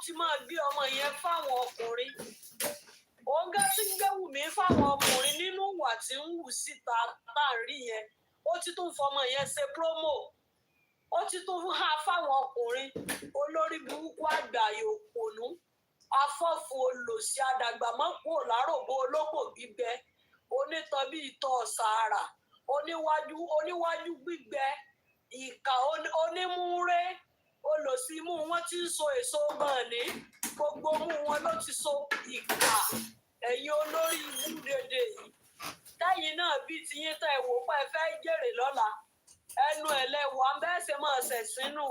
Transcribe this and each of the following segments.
ti máa gbé ọmọ yẹn fáwọn ọkùnrin òun gẹ́ tí ń gbéwù mí fáwọn ọkùnrin nínú ìwà tí ń wù síta tá à ń rí yẹn ó ti tún fọmọ yẹn ṣe promo ó ti tún há fáwọn ọkùnrin olórí burúkú àgbáyé òpònú afọ́fù olòṣì àdàgbàmọ́pò lárògbó ológbò gbígbẹ onítàn bíi ìtọ̀ sàárà oníwájú gbígbẹ ìkà onímúré olòṣì imú wọn ti ń so èso bọ̀ọ̀nì gbogbo mú wọn ló ti so ìkà ẹ̀yin olórí ibú dédé yìí tẹ́yìn náà bíi tiyín tẹ́ ẹ wò pé ẹ fẹ́ jèrè lọ́la ẹnu ẹlẹ́wọ̀ bẹ́ẹ̀ ṣe máa ṣẹ̀sínú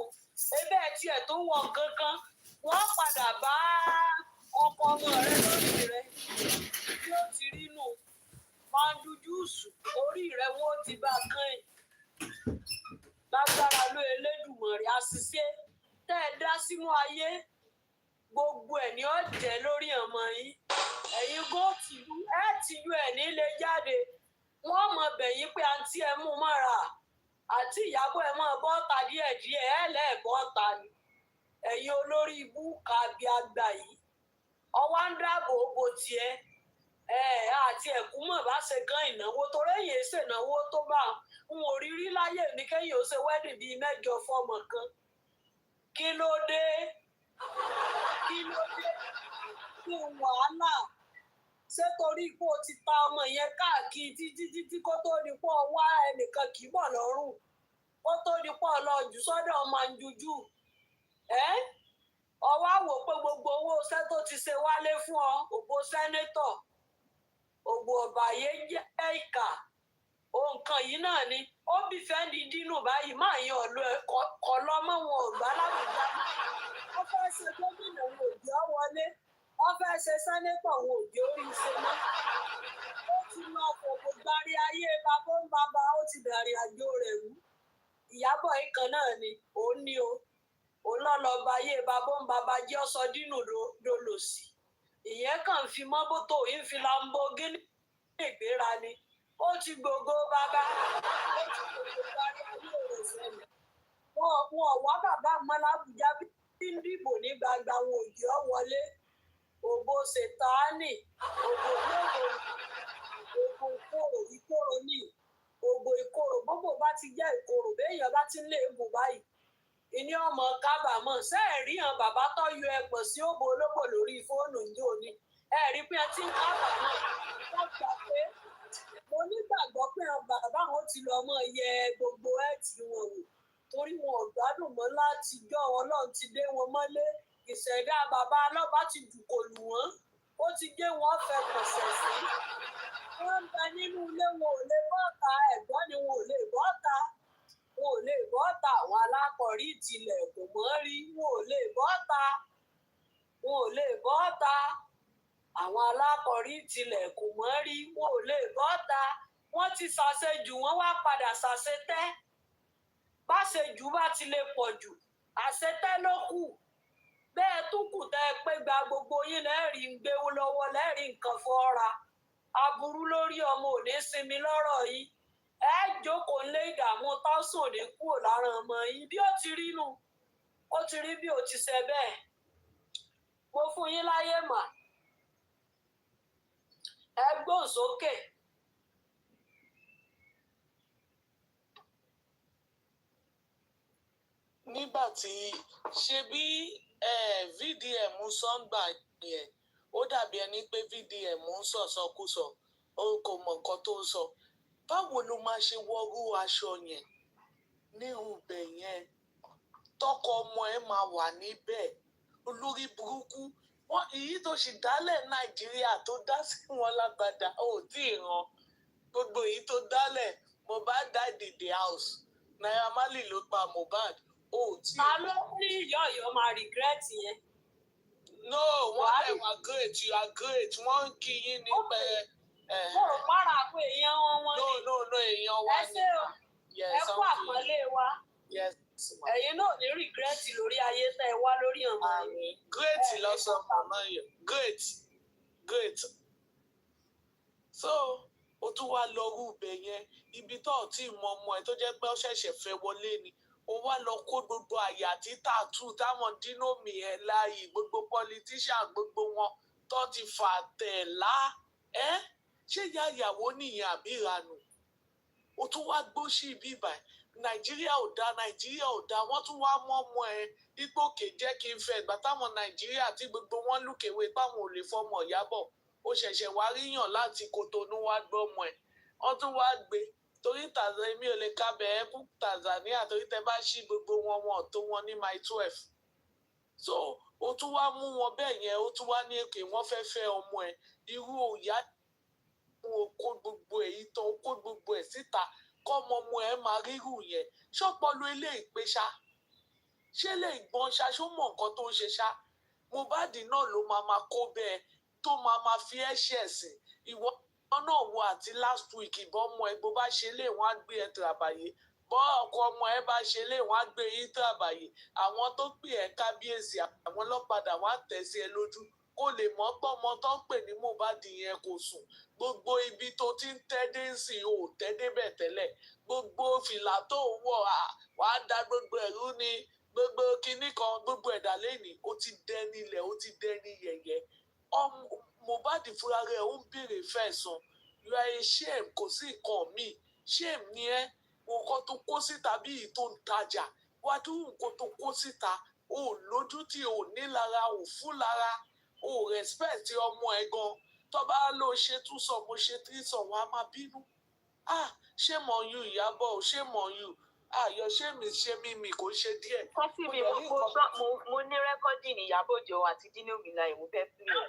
ebẹ́ tiẹ̀ tó wọ̀ kankan wọ́n padà bá ọkọ ọmọ rẹ lórí rẹ bí ó ti rí nù máa ń dúdú sùn orí rẹ wọ́n ti bá kàn yín lágbára ló Elédùmarè àṣìṣe tẹ́ ẹ dá sínú ayé gbogbo ẹ̀ ni ó jẹ́ lórí ọmọ yín ẹ̀yin kò tìlú ẹ̀ tìlú ẹ̀ nílé jáde wọ́n mọ̀ bẹ̀yìn pé àǹtí ẹ̀ mú mọ́ra àti Ìyábọ̀ ẹ̀ máa bọ́ta díẹ̀díẹ̀ ẹ̀ lẹ́ẹ̀bọ́ta ni ẹ̀yin olórí ibú kàbí àgbà yìí ọwọ́ ń dáàbò bò tiẹ̀ àti ẹ̀kú mọ̀ bá ṣe gan ìnáwó torí èyí ṣènáwó tó bá ń òrírí láyé mi kéyìn ó ṣe wẹ́dìn bíi 8 fọ́mọ kan kí ló dé kí wàhálà ṣé torí pé o ti ta ọmọ yẹn káàkiri títí kó tó di pọ̀ wá ẹnìkan kì í bọ̀ lọ́rùn kó tó di pọ̀ lọ jù sọ́dọ̀ ọmọ àjùjù ọwọ́ àwò pé gbogbo owó iṣẹ́ tó ti ṣe wálé fún ọ ògbó sẹ́nétọ̀ ògbó ọ̀bàyé jẹ́ ìkà òǹkan yìí náà ni ó bí fẹ́ẹ́ni dínú báyìí máa yan ọ̀lọ́ ẹ̀kọ́ lọ́mọ wọn ò gbá lábùjá wọ́n fẹ́ ṣe gómìnà wọn ò jẹ́ wọlé wọ́n fẹ́ ṣe sẹ́nétọ̀ wọn ò jẹ́ orí iṣẹ́ mọ́ ó ti lọ fòkò gbárí ayé bàbá ń bàbá ó ti dàrí àjò rẹ̀ wú Ìyábọ̀ ìkan náà ni òun ní o òun lọ́lọ́ba ayé bàbá ń bàbá jẹ́ ọ̀sọ́ dínú dolòsì ìyẹn kàn fi mọ́bótó yìí fi Lamborghini ìgbéra ni ó ti gbogbo bàbá ó ti gbogbo gbárí ayé rẹ̀ sẹ́lẹ̀ wọn wá bàbá mọ́ lábùjá bí ń dìbò ní gbangba wọn ò jẹ́ wọlé ògbó ṣètáánì ògbó lóògùn ògbó ìkorò ní ògbó ìkorò gbogbo bá ti jẹ́ ìkorò béèyàn bá ti ń lé egbò báyìí ìní ọmọ kábàámọ̀ ṣé ẹ rí hàn bàbá tó yọ ẹpọ̀ sí òbò olóbò lórí fóònù ní òní ẹ rí pé ẹ ti ń kábàámọ̀ wọ́n gbà pé mo nígbàgbọ́ pé bàbá wọn ti lọ mọ yẹ gbogbo ẹ̀tì wọn wò torí wọn ò gbádùn mọ́ látijọ́ Ọlọ́run ti dé wọn mọ́lé ìṣẹ̀dá bàbá alọ́ba ti dùkò lù wọ́n ó ti gé wọn fẹ́ pọ̀sẹ̀ sí wọ́n ń bẹ nínú ilé wọn ò lè bọ́ta ẹ̀gbọ́n ni wọn ò lè bọ́ta wọn ò lè bọ́ta àwọn alákọ̀rí ìtìlẹ̀ kò mọ́ rí wọn ò lè bọ́ta àwọn alákọ̀rí ìtìlẹ̀ kò mọ́ rí wọn ò lè bọ́ta wọ́n ti ṣàṣejù wọ́n wá padà ṣàṣetẹ́ báṣejù bá ti lè pọ̀ jù àṣetẹ́ ló kù bẹ́ẹ̀ tún kù tẹ́ ẹ pé gba gbogbo yín lẹ́rìí ń gbé lọ́wọ́ lẹ́rìí nǹkan fọ́ra aburú lórí ọmọ ò ní sinmi lọ́rọ̀ yìí ẹ jókòó lé ìdààmú táùsùn òní kúrò lára ọmọ yìí bí ó ti rí nù ó ti rí bí ó ti ṣe bẹ́ẹ̀ mo fún yín láyé mà ẹ gbóhùn sókè. nígbà tí ṣe bí VDM sọ́ngbà yẹn ó dàbí ẹni pé VDM ń sọ̀sọ́kùsọ ó kò mọ nǹkan tó ń sọ báwo ló máa ṣe wọrú aṣọ yẹn ní ibẹ̀ yẹn tọkọ ọmọ ẹ máa wà níbẹ̀ olórí burúkú wọn èyí tó sì dálẹ̀ Nàìjíríà tó dá sí wọn lágbádá ò tí ì ràn gbogbo èyí tó dálẹ̀ Mohbad died in the house Naira Marley ló pa Mohbad ta ló ní ìyá Ọ̀yọ́ máa regret yẹn. no wọ́n ẹ̀ wá great you are great wọ́n ń kí yín ní pẹ́. mo rò para pé èèyàn wọn ni. no èèyàn wa ni. ẹ kú àpọ́nlé wa. ẹ̀yin náà ní regret lórí ayé tẹ́ ẹ wá lórí ọmọ yìí. great lọ́sàn màmá yẹn great so o tún wá lọ rú ibẹ̀ yẹn ibi tó ò tí ì mọ ọmọ ẹ tó jẹ́ pé ó ṣẹ̀ṣẹ̀ fẹ́ wọlé ni ó wá lọ kó gbogbo àyà tí tààtù táwọn dínómì ẹ̀ láàyè gbogbo politician gbogbo wọn tó ti fà tẹ̀ lá ṣé ìyá ìyàwó nìyẹn àbí ìranù ó tún wá gbóṣì ibi ìbàyẹn nàìjíríà ò dáa wọ́n tún wá mọ́ ọmọ ẹ igbókè jẹ́ kí n fẹ́ ìgbà táwọn nàìjíríà tí gbogbo wọn lùkèwé páwọn ò lè fọmọ Ìyábọ̀ ó ṣẹ̀ṣẹ̀ wá ríyàn láti Kòtónú wá gbọ́mọ ẹ̀ wọ́n tún wá gbé torí Tanzania mi ò lè ka bẹ̀ẹ́ fún Tanzania torí tẹ bá ṣí gbogbo wọn tó wọn ní my 12 so ó tún wá mú wọn bẹ́ẹ̀ yẹn ó tún wá ní èké wọ́n fẹ́ fẹ́ ọmọ ẹ̀ irú òyà kó gbogbo èyí tán kó gbogbo ẹ̀ síta kọ́mọ ọmọ ẹ̀ máa rírù yẹn ṣọ́pọ̀lọ́ ilé ìpè ṣá ṣé lè gbọ́n ṣá ṣó mọ̀ nǹkan tó ń ṣe ṣá Mohbad náà ló máa kó bẹ́ẹ̀ tó máa fi ẹ́ ṣe ẹ̀sìn ìwọ náà wo àti last week ìbọn ọmọ ẹ bó bá ṣe lé wọn á gbé ẹ tìràbàyè bọ́ ọkọ ọmọ ẹ bá ṣe lé wọn á gbé yín tìràbàyè àwọn tó pè ẹ́ kábíyèsí àwọn ọlọ́padà wọn á tẹ̀ sí ẹ lójú kó lè mọ̀ pé ọmọ tó ń pè ní Mohbad yẹn kò sùn gbogbo ibi tó ti ń tẹ́dé sí ò tẹ́dé bẹ̀ tẹ́lẹ̀ gbogbo fìlà tó ń wọ̀ wàá da gbogbo ẹ̀rú ni gbogbo kinní kan gbogbo ẹ̀dá lẹ́nìí ó ti dẹni ilẹ̀ ó ti dẹni yẹ̀yẹ́ Mohbad fúnra rẹ̀ ó ń béèrè fẹ̀sùn you are a shame kò sí nǹkan míì shame ni ẹ́ nǹkan tó kó síta bí èyí tó ń tajà wájú nǹkan tó kó síta ò lójú tí ò ní lára ò fún lára ò respect ọmọ ẹ gan tó bá lọ ṣe tún sọ mo ṣe tí sọ wọn á máa bínú shame on you Ìyábọ̀ shame on you ayọ̀ ṣé mi kò ṣe díẹ̀. kọ́sì mi mo ní rẹ́kọ́dì ní Ìyábọ̀ Òjó àti Dino Mila ìwò fẹ́ fi rẹ̀.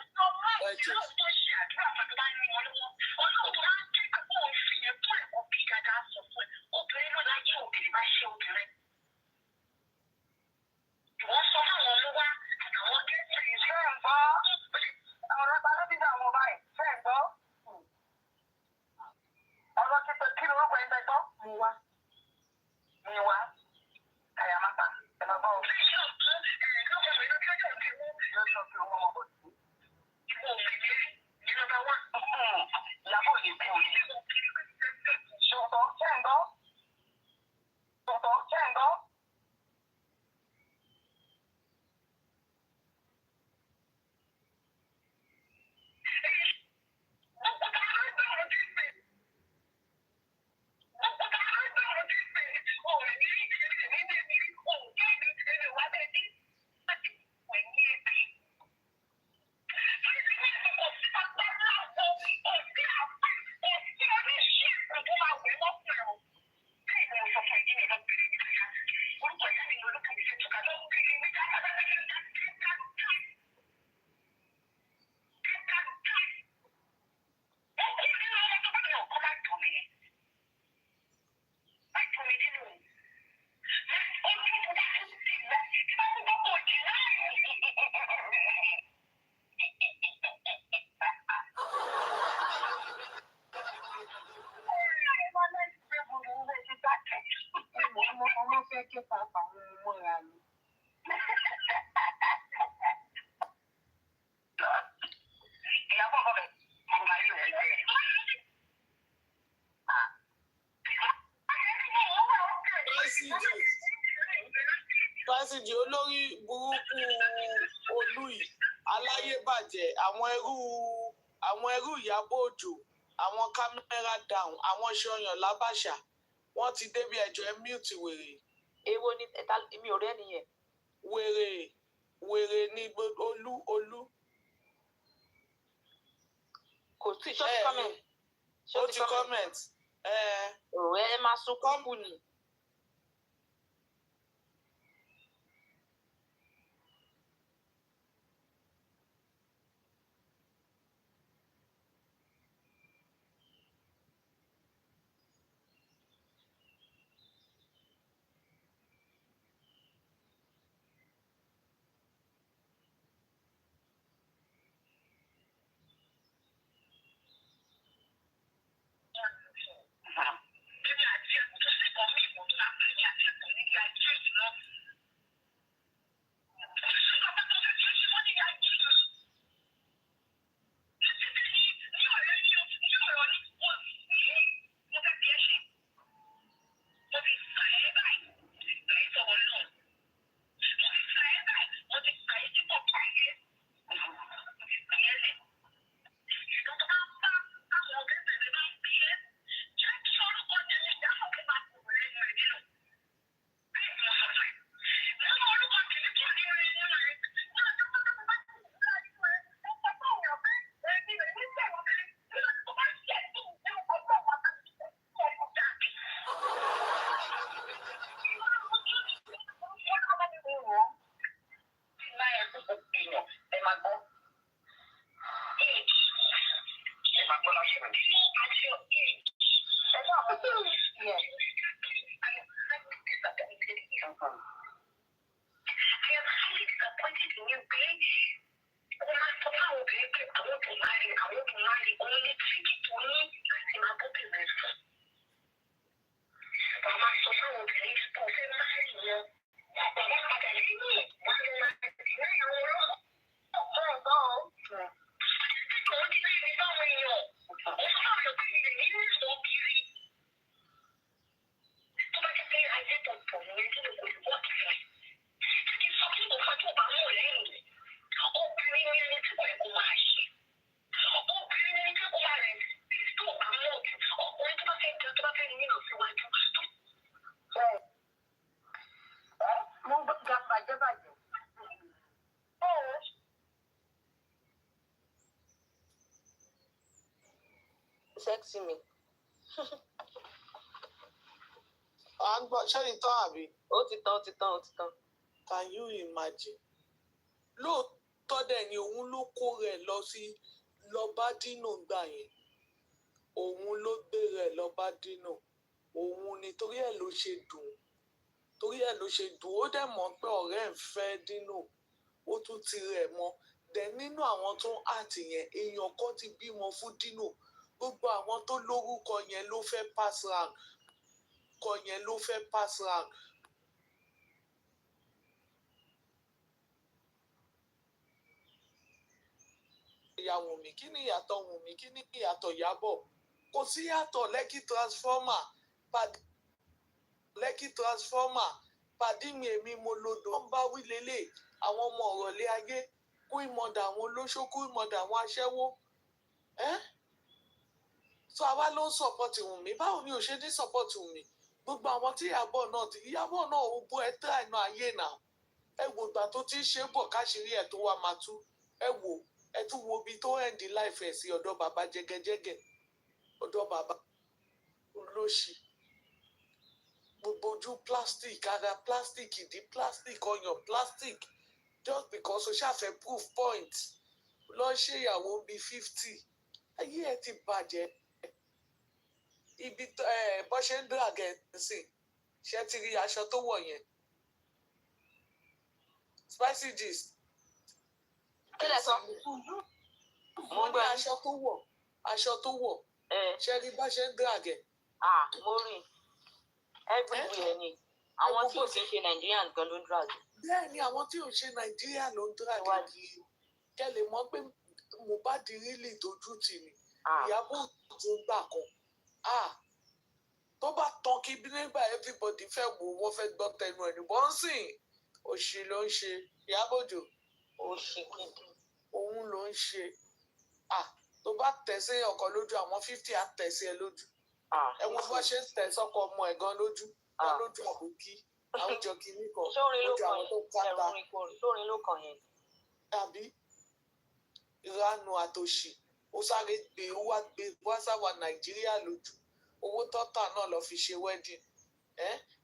Pásíjì olórí burúkú olú yìí aláyébàjẹ́ àwọn ẹrú Ìyábọ̀ Òjó àwọn kámẹ́rà down àwọn ṣọyàn lábàṣà wọ́n ti débi ẹjọ́ ẹ mute wèrè. èwo ni mi ò rẹ́ nìyẹn. wèrè ní olú. kò sí ṣó ti comment. ó ti comment. ẹ máa sunkún kù ni. sexy mi. À ń gbọ́ ṣẹ́yìn tán àbí? Ó ti tán. Can you imagine? Lóòótọ́ dẹ̀ ni òun ló kó rẹ̀ lọ bá Dino gbà yẹn. Òun ló gbé rẹ̀ lọ bá Dino. Òun ni torí ẹ̀ ló ṣe dùn. Ó dẹ̀ mọ̀ pé ọ̀rẹ́ ẹ̀ ń fẹ́ Dino. Ó tún ti rẹ̀ mọ́. Dẹ̀ nínú àwọn tó ń àtì yẹn, èèyàn kan ti bímọ fún Dino. Gbogbo àwọn tó lórúkọ yẹn ló fẹ́ pass round. Ìyá Wùnmí, kí ni ìyàtọ̀ Wùnmí? Kí ni ìyàtọ̀ Ìyábọ̀? Kò sí yàtọ̀ Lekki transformer pàdí mi èmi mo lodò ń bá wí lélẹ̀ àwọn ọmọ ọ̀rọ̀lé ayé kú ìmọ̀dà àwọn olóṣó kú ìmọ̀dà àwọn aṣẹ́wó. So àwa ló ń sọ̀pọ̀tì Wùnmí. Báwo ni ò ṣe ní sọ̀pọ̀tì Wùnmí? Gbogbo àwọn tí Ìyábọ̀ náà ó bó ẹ tẹ́ àìná ayé náà. Ẹ wo ìgbà tó ti ń ṣe bọ̀ káṣírí ẹ̀ tó wá máa tú. Ẹ tún wo ibi tó ẹ̀ǹdí láìfẹ̀ sí ọ̀dọ̀ bàbá jẹgẹjẹgẹ. Ọ̀dọ̀ bàbá olóṣì. Gbogbo ojú plastic, ara plastic, ìdí plastic, ọyàn plastic. Just because o ṣàfẹ́ proof point. Lọ ṣe ìyàwó bíi 50. Ayé ẹ ti bàjẹ́. Ibi bó ṣe ń drag ẹ̀ sí. Ṣé ti rí aṣọ tó wọ̀ yẹn? Spicy gist. Kí lẹ sọ? Mo ní aṣọ tó wọ̀. Ṣé rí bá ṣe ń drag ẹ̀? Mo rí everywhere ni àwọn tí ò sì ṣe Nigerian gan ló ń drag. Bẹ́ẹ̀ ni àwọn tí ò ṣe Nàìjíríà ló ń drag kiri. Kẹ́ lè mọ̀ pé Mohbad rílì dojú tì ní. Ìyábọ̀ tó ń gbà kan. Tó bá tán kí nígbà everybody fẹ́ wò wọ́n fẹ́ gbọ́ tẹnu ẹ̀ ní bọ́ńsìn. Òṣì ló ń ṣe Ìyábọ̀ Òjó. Òṣì gidi. Òun ló ń ṣe. Tó bá tẹ̀sí ọkọ̀ lójú àwọn 50 á tẹ̀sí ẹ lójú. Ẹ wo bó ṣe ń tẹ̀ sọ́kọ ọmọ ẹ̀ gan lójú. Lójú àbòkí. Àwùjọ kìíní kan. Sórin ló kàn yẹn. Tàbí ìranu àtòṣì. Ó sáré gbé wá sáwà Nàìjíríà lójú. Owó tọ́tà náà lọ fi ṣe wedding.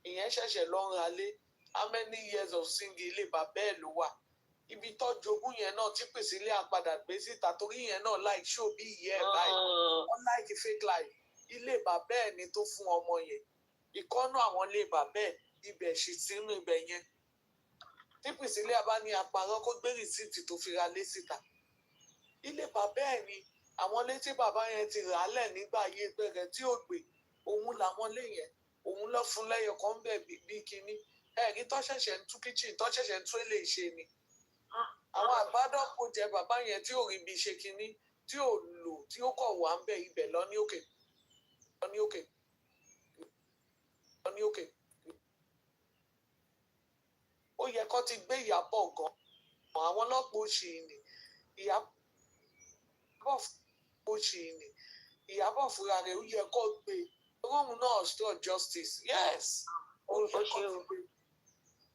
Ìyẹn ṣẹ̀ṣẹ̀ lọ ń ralé. How many years of singing ilé bàbá ẹ̀ ló wà? Ibi tọ́jú ogún yẹn náà tí pèsè ilé àpadà gbé síta torí yẹn náà like show bí ìyẹ́ ẹ̀ báyìí. Wọ́n like fake life. Ilé bàbá ẹ̀ ni tó fún ọmọ yẹn. Ìkọ́nú àwọn ilé bàbá ẹ̀ ibẹ̀ ṣì sínú ibẹ̀ yẹn. Tí pèsè ilé abá ní apàrọ̀ kó gbé rìsíìtì tó fi ra lé síta. Ilé bàbá ẹ̀ ni àwọn ilé tí bàbá yẹn ti rà á lẹ̀ nígbà ayé bẹ̀rẹ̀ tí ò gbé. Òun làwọn ilé yẹn. Òun lọ fún lẹ́yọ kan bẹ̀ bí kinní. Ẹ̀rí tó ṣẹ̀ṣẹ̀ ń tú kíchìn tó ṣẹ̀ṣẹ̀ ń tún ilé ìṣe ni. Àwọn àgbádọ́ kò jẹ bàbá yẹn tí ò rí bí ṣe kinní tí ò lò tí ó kọ̀ wá ń bẹ̀ ibẹ̀ lọ ní òkè. Ó yẹ kó ti gbé Ìyábọ̀ gan. Àwọn ọlọ́pàá òṣì ni. Ìyábọ̀ fúnra rẹ̀ ó yẹ kó gbé. Róòmù náà store justice. Yes. Ó yẹ kó ti gbé.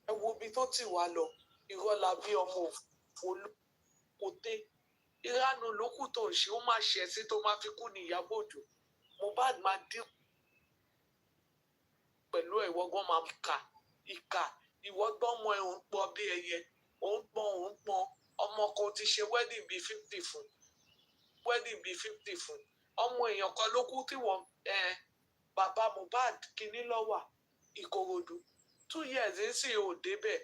Ẹ wo ibi tó ti wá lọ. Ìrọ̀lá bí ọmọ olùkọ́tẹ́. Ìranu lókù tó ń ṣe ó máa ṣẹ̀ sí tó máa fi kú ní Ìyábọ̀ Òjó. Mohbad máa dín pẹ̀lú ìwọ́gbọ́n máa ìkà ìwọ́gbọ́n ọmọ ẹ̀ ń pọ̀ bí ẹyẹ òun pọn ọmọ kan ti ṣe wedding bíi 50 fún ọmọ èèyàn kan ló kú tí wọ́n bàbá Mohbad kínní lọ́wà Ìkòròdú 2 years ń sìn ò débẹ̀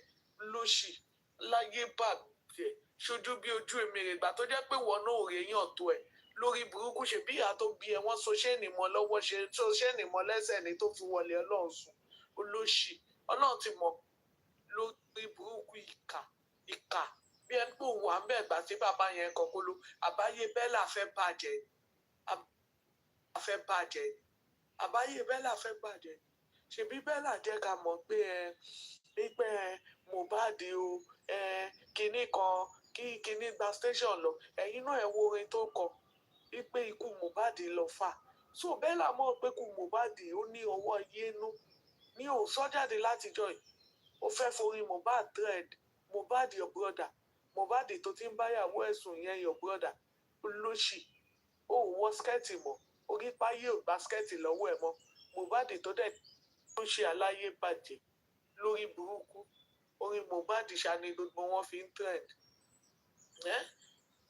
lóṣì láyé bàjẹ́ ṣojú bí ojú èmi rẹ̀ gbà tó jẹ́ pé wọ́n náà ò rèéyàn tó ẹ̀ lórí burúkú ṣe bí ìyá tó bí ẹ wọ́n so ṣéènì mọ́ lọ́wọ́ ṣe so ṣéènì mọ́ lẹ́sẹ̀ ni tó fi wọlé Ọlọ́run sùn olóṣì Ọlọ́run ti mọ̀ lórí burúkú ìkà bí ẹni pé òun wà ń bẹ̀ gbà tí bàbá yẹn kọ́kọ́ ló àbáyé Bella fẹ́ bàjẹ́ ṣebí Bella jẹ́ ká mọ̀ pé pípẹ́ Mohbad o kinní kan kí kinní gba station lọ ẹ̀yin náà ẹ̀ wo orin tó kọ wípé ikú Mohbad lọ fà so Bella mọ̀ pé ikú Mohbad ó ní ọwọ́ yénú ní ò sọ jáde látijọ́ yìí ó fẹ́ forí Mohbad thread Mohbad your brother Mohbad tó ti ń báyàwó ẹ̀sùn yẹn your brother olóṣì ó wọ skẹ́ẹ̀tì mọ́ orí páyé ò báskẹ́ẹ̀tì lọ́wọ́ ẹ̀ mọ́ Mohbad tó dẹ̀ tó ṣe aláyé bàjẹ́ lórí burúkú orin Mohbad ṣàní gbogbo wọn fi ń trend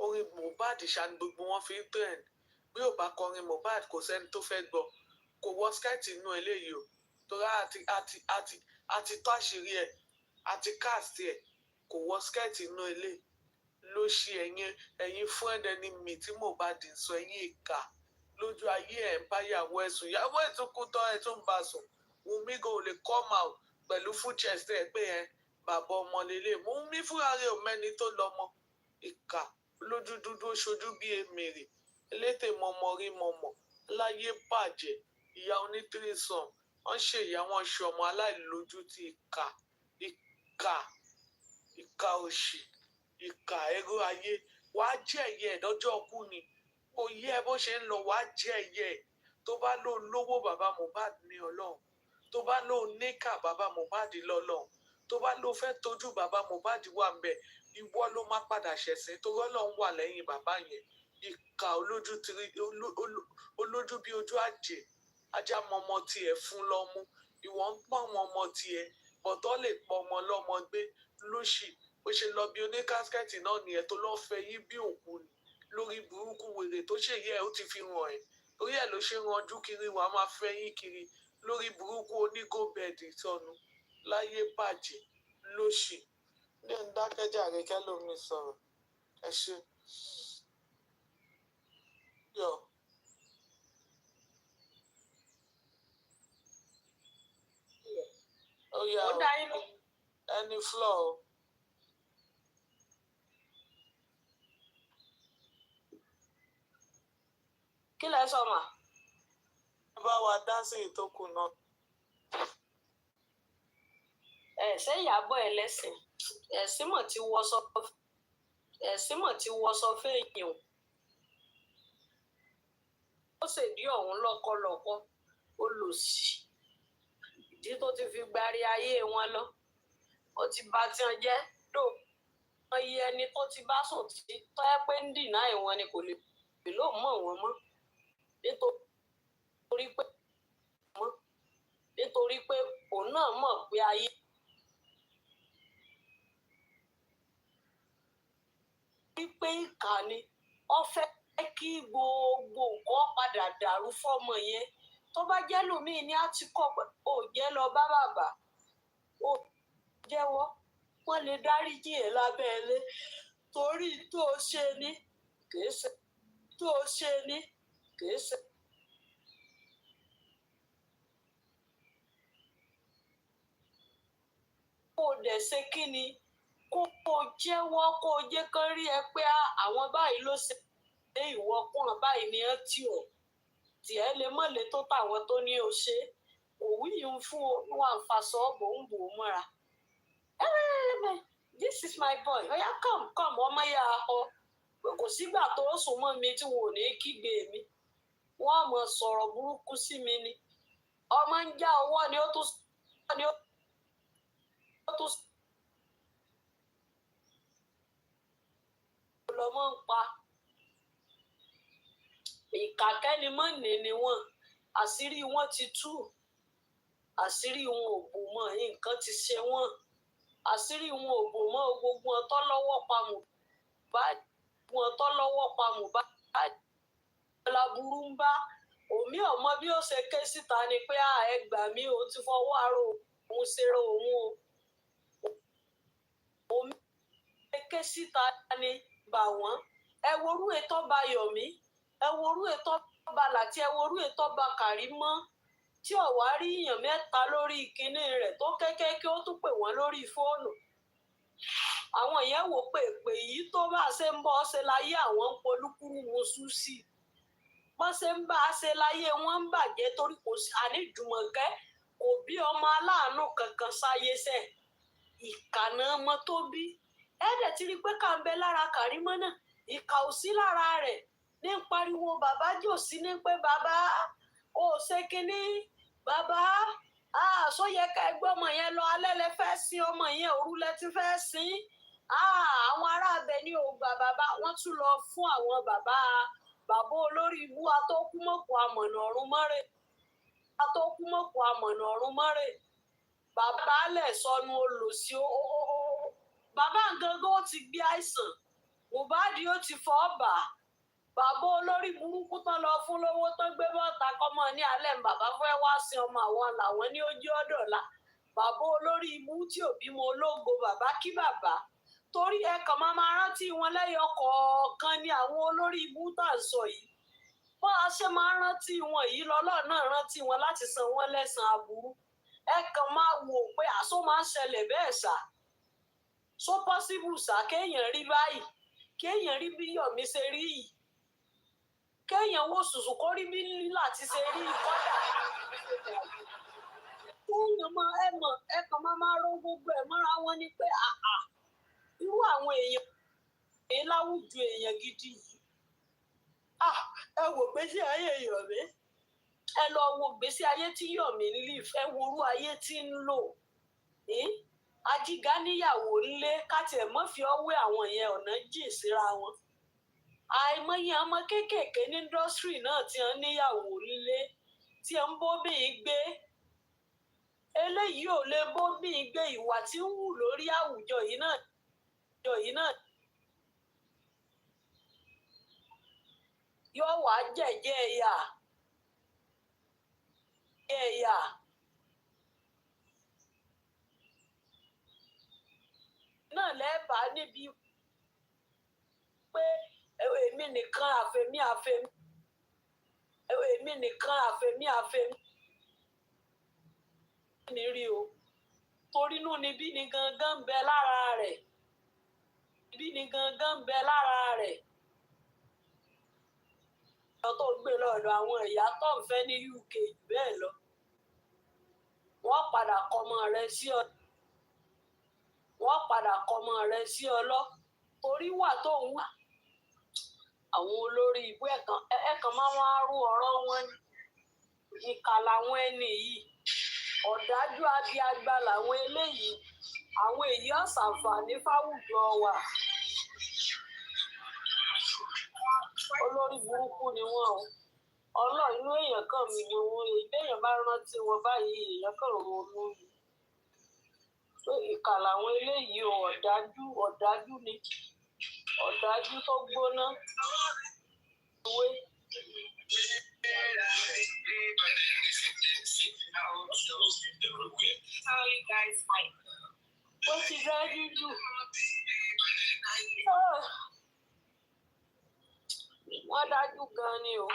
orin Mohbad ṣàní gbogbo wọn fi ń trend bí ò bá kọrin Mohbad kò sẹ́ni tó fẹ́ gbọ́ kò wọ skẹ́ẹ̀tì inú eléyìí o torí àti tó àṣírí ẹ̀ àti cast ẹ̀ kò wọ skẹ́ẹ̀tì inú eléyìí ló ṣe ẹ̀yin friend enemy tí Mohbad ń sọ ẹ̀yin ìkà lójú ayé ẹ̀ ń báyàwó ẹ̀sùn ìyàwó ẹ̀ tún kú tán ẹ̀ tún bá sùn Wunmi go lè come out pẹ̀lú full chest ẹ̀ pé bàbá ọmọ lélẹ̀ Wunmi fúnra rẹ̀ ò mẹ́ni tó lọ́mọ ìkà lójú dúdú ṣojú bí emèrè elétè mọmọ rí mọmọ láyé bàjẹ́ ìyá onítìrìsàn wọ́n ṣe ìyá wọn ṣe ọmọ aláìlójú ti ìkà òṣì ìkà ẹrú ayé wàá jẹ ẹyẹ ẹdọjọ kú ni kò yẹ bó ṣe ń lọ wàá jẹ ẹyẹ tó bá lò lówó bàbá Mohbad ní Ọlọ́run tó bá lò níkà bàbá Mohbad lọ́lọ́run tó bá lò fẹ́ tójú bàbá Mohbad wà ń bẹ ìwọ ló má padà ṣẹ̀sìn tó rọ́lọ́run wà lẹ́yìn bàbá yẹn ìkà olójú bí ojú àjẹ́ ajá mọmọ tiẹ̀ fún lọ́mú ìwọ ń pọ́n àwọn ọmọ tiẹ̀ bọ̀tọ́ lè pọ̀ ọmọ lọ́mọ gbé lóṣì ó ṣe lọ bí oníkáskẹ́ẹ̀tì náà nìyẹn tó lọ́ọ́ fẹ́ yí bí òkú ni lórí burúkú wèrè tó ṣe yẹ ó ti fi hàn ẹ́ torí ẹ̀ ló ṣe ranjú kiri wàá máa fẹ́ yín kiri lórí burúkú onígòbẹ̀dì sọnù láyé bàjẹ́ lóṣì ní ń dákẹ́jàre kẹ́lómi sọ̀rọ̀ ẹ ṣe yọ. ó yá ẹni floor o. kí lẹ sọ mà. ẹ bá wa dá sí ìtókù náà. ṣé Ìyábọ̀ ẹlẹ́sìn ẹ̀sìn mọ̀ tí wọ́sọ fẹ́yìn ó ṣèdí ọ̀hún lọ́kọ́lọ́kọ́ ó lò sí ìdí tó ti fi gbárí ayé wọn lọ ó ti bá tí wọn jẹ́ lò wọ́n yí ẹni tó ti bá sùn tí tọ́ ẹ pé ń dìnnà ìwọ̀n ni kò lè lò mọ̀ wọ́n mọ́ nítorí pé òun náà mọ̀ pé ayé wípé ìkà ni ó fẹ́ kí gbogbo nǹkan padà dàrú fọ́mọ yẹn tó bá jẹ́ lómìn ní àtìkọ́ ò jẹ́ lọ bá bàbá ò jẹ́wọ́ wọ́n lè dáríjì ẹ̀ lábẹ́lé torí tó ṣe ní kìí ṣe tó ṣe ní kìí ṣe. kó o dẹ̀ ṣe kí ni kó o jẹ́wọ́ kó o jẹ́ kán rí ẹ pé àwọn báyìí ló ṣe é ìwọ kún báyìí ni ẹ tì ọ́ tiẹ̀ lè mọ̀ lè tó tàwọn tó ní o ṣe òwú yìí ń fún wa ń fa sọ́ọ̀bù ń bò ó mọ́ra. This is my boy oya come ọmọ yà ọ kò sígbà tó sùn mọ́ mi tí wọn ò ní kígbe mi wọ́n mọ̀ sọ̀rọ̀ burúkú sí mi ni ọmọ ń já ọwọ́ ni ó tún lọmọ ń pa ìkàkẹ́ni mọ́ni ni wọ́n àṣírí wọn ti tú àṣírí wọn ò bò mọ́ nǹkan ti ṣe wọ́n àṣírí wọn ò bò mọ́ gbogbo wọn tó lọ́wọ́ pa Mohbad láburú ń bá omi ọmọ bí ó ṣe ké síta ni pé ẹ gbà mí o ti fọwọ́ àrò òun ṣeré òun o omi ké síta ni bà wọ́n ẹ worú ètò bá Yọ̀mí ẹ worú ètò bá Láti ẹ worú ètò bá Kàrímọ́ tí ọ̀wá rí èèyàn mẹ́ta lórí kinní rẹ̀ tó kékeré kí ó tún pè wọ́n lórí fóònù àwọn yẹn wò pé yìí tó bá ṣe ń bọ́ ṣe láyé àwọn ń polúkúrú mọ́ṣú sí i wọ́n ṣe ń bá a ṣe láyé wọ́n ń bàjẹ́ torí kò sí àníjùmọ̀kẹ́ kò bí ọmọ aláàánú kankan sáyé sẹ́ ìkànnà ọmọ tó bí ẹ̀ẹ́dẹ̀ ti rí i pé ká ń bẹ lára Kàrímọ́ náà ìkà ò sí lára rẹ̀ ní pariwo bàbá jò sí ní pé bàbá ò ṣe kínní bàbá sóyẹ ká ẹgbẹ́ ọmọ yẹn lọ alẹ́ lẹ fẹ́ sin ọmọ yẹn òru lẹ ti fẹ́ sin àwọn ará abẹ ní ògbà bàbá wọ́n tún lọ fún àwọn bàbá bàbá olórí ibú atókùmọ̀kù amọ̀nà ọ̀run mọ́rẹ̀ atókùmọ̀kù amọ̀nà ọ̀run mọ́rẹ̀ bàbá alẹ̀ sọnù olùsí bàbá gangan ó ti gbé àìsàn Mohbad ó ti fọ́ bà á bàbá olórí burúkú tán lọ fún lówó tán gbé bọ́ta kọ́mọ ní alẹ́ ń bàbá fẹ́ wá sí ọmọ àwọn làwọn ní ojú ọ̀dọ̀la bàbá olórí ibú tí ò bímọ ológo bàbá kí bàbá torí ẹ kàn máa rántí wọn lẹ́yọ kọ̀ọ̀kan ní àwọn olórí ibú tá à ń sọ yìí bó a ṣe máa rántí wọn yìí lọ́lọ́ náà rántí wọn láti san wọn lẹ́san aburú ẹ kàn máa wò pé àṣọ máa ń ṣẹlẹ̀ bẹ́ẹ̀ ṣá so possible ṣá kéèyàn rí báyìí kéèyàn rí bí Yọ̀mí ṣe rí yìí kéèyàn wo sùsù kó rí bí láti ṣe rí kọ́dà kéèyàn ẹ kàn máa ró gbogbo ẹ̀ mọ́ra wọn ni pé irú àwọn èèyàn èyí láwùjọ èèyàn gidi yìí ẹ wò gbèsè ayé Yọ̀mí ẹ lọ wo gbèsè ayé tí Yọ̀mí ń live ẹ wo orú ayé tí ń lò ajígá níyàwó ńlé káti ẹ̀ mọ́ fi ọwé àwọn yẹn ọ̀nà jìn síra wọn àìmọye ọmọ kéékèèké ní indọ́sírì náà tí wọ́n níyàwó ńlé tí wọ́n ń bóbìnrin gbé eléyìí ò lè bóbìnrin gbé ìwà tí ń wù lórí àwùjọ yìí náà yóò wá jẹ̀jẹ̀ ẹ̀yà náà lẹ́bàá níbi pé èmi nìkan àfẹ̀mí èmi nìkan àfẹ̀mí ní rí o torí inú níbí ni gangan ń bẹ lára rẹ̀ níbí ni gangan ń bẹ lára rẹ̀ tó gbé lọ́dọ̀ àwọn ìyá tó ń fẹ́ ní UK jù bẹ́ẹ̀ lọ wọ́n padà kọmọ rẹ̀ sí ọ lọ torí wà tó ń wà àwọn olórí ìbú ẹ̀kan máa wá rú ọ̀rọ̀ wọn ìkà làwọn ẹni yìí ọ̀dájú abiagba làwọn eléyìí àwọn èyí ọ̀sàǹfààní fáwùjọ wa olórí burúkú ni wọn o ọlọ́ọ̀ inú èèyàn kan mi ni wọn èèyàn bá rántí wọn báyìí èèyàn kan ronú pé ìkà làwọn eléyìí o ọ̀dájú ni ọ̀dájú tó gbóná ìwé. Wọ́n ti dájú jù. Wọ́n dájú gan ni o.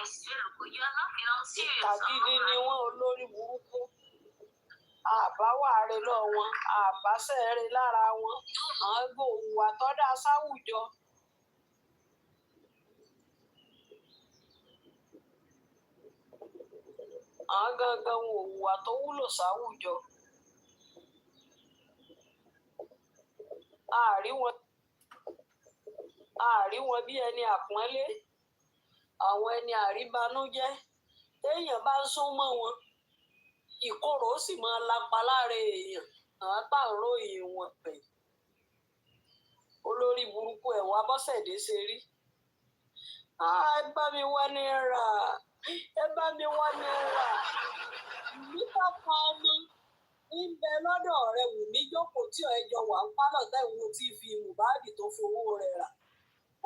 Kàgídí ni wọ́n olórí burúkú. Àbáwáre lọ wọn, àbáṣẹ́rẹ́ lára wọn. Àwọn gbòòwò àtọ́dá sáwùjọ. Àwọn gangan wọn ò hùwà tó wúlò sáwùjọ. Àárí wọn bí ẹni àpọ́nlé àwọn ẹni àríbanújẹ́ téèyàn bá ń sún mọ́ wọn ìkorò ó sì máa lapa lára èèyàn àwọn pààrọ̀ òyìn wọn pẹ̀ olórí burúkú ẹ̀wọ̀n Abọ́sẹ̀dé ṣe rí ẹ bá mi wá náírà nípa pa ọmọ ń bẹ lọ́dọ̀ rẹ Wùmí jókòó tí ẹjọ́ wà ń pálọ̀ tẹ̀wọ́ tí fi Mohbad tó fowó rẹ̀ rà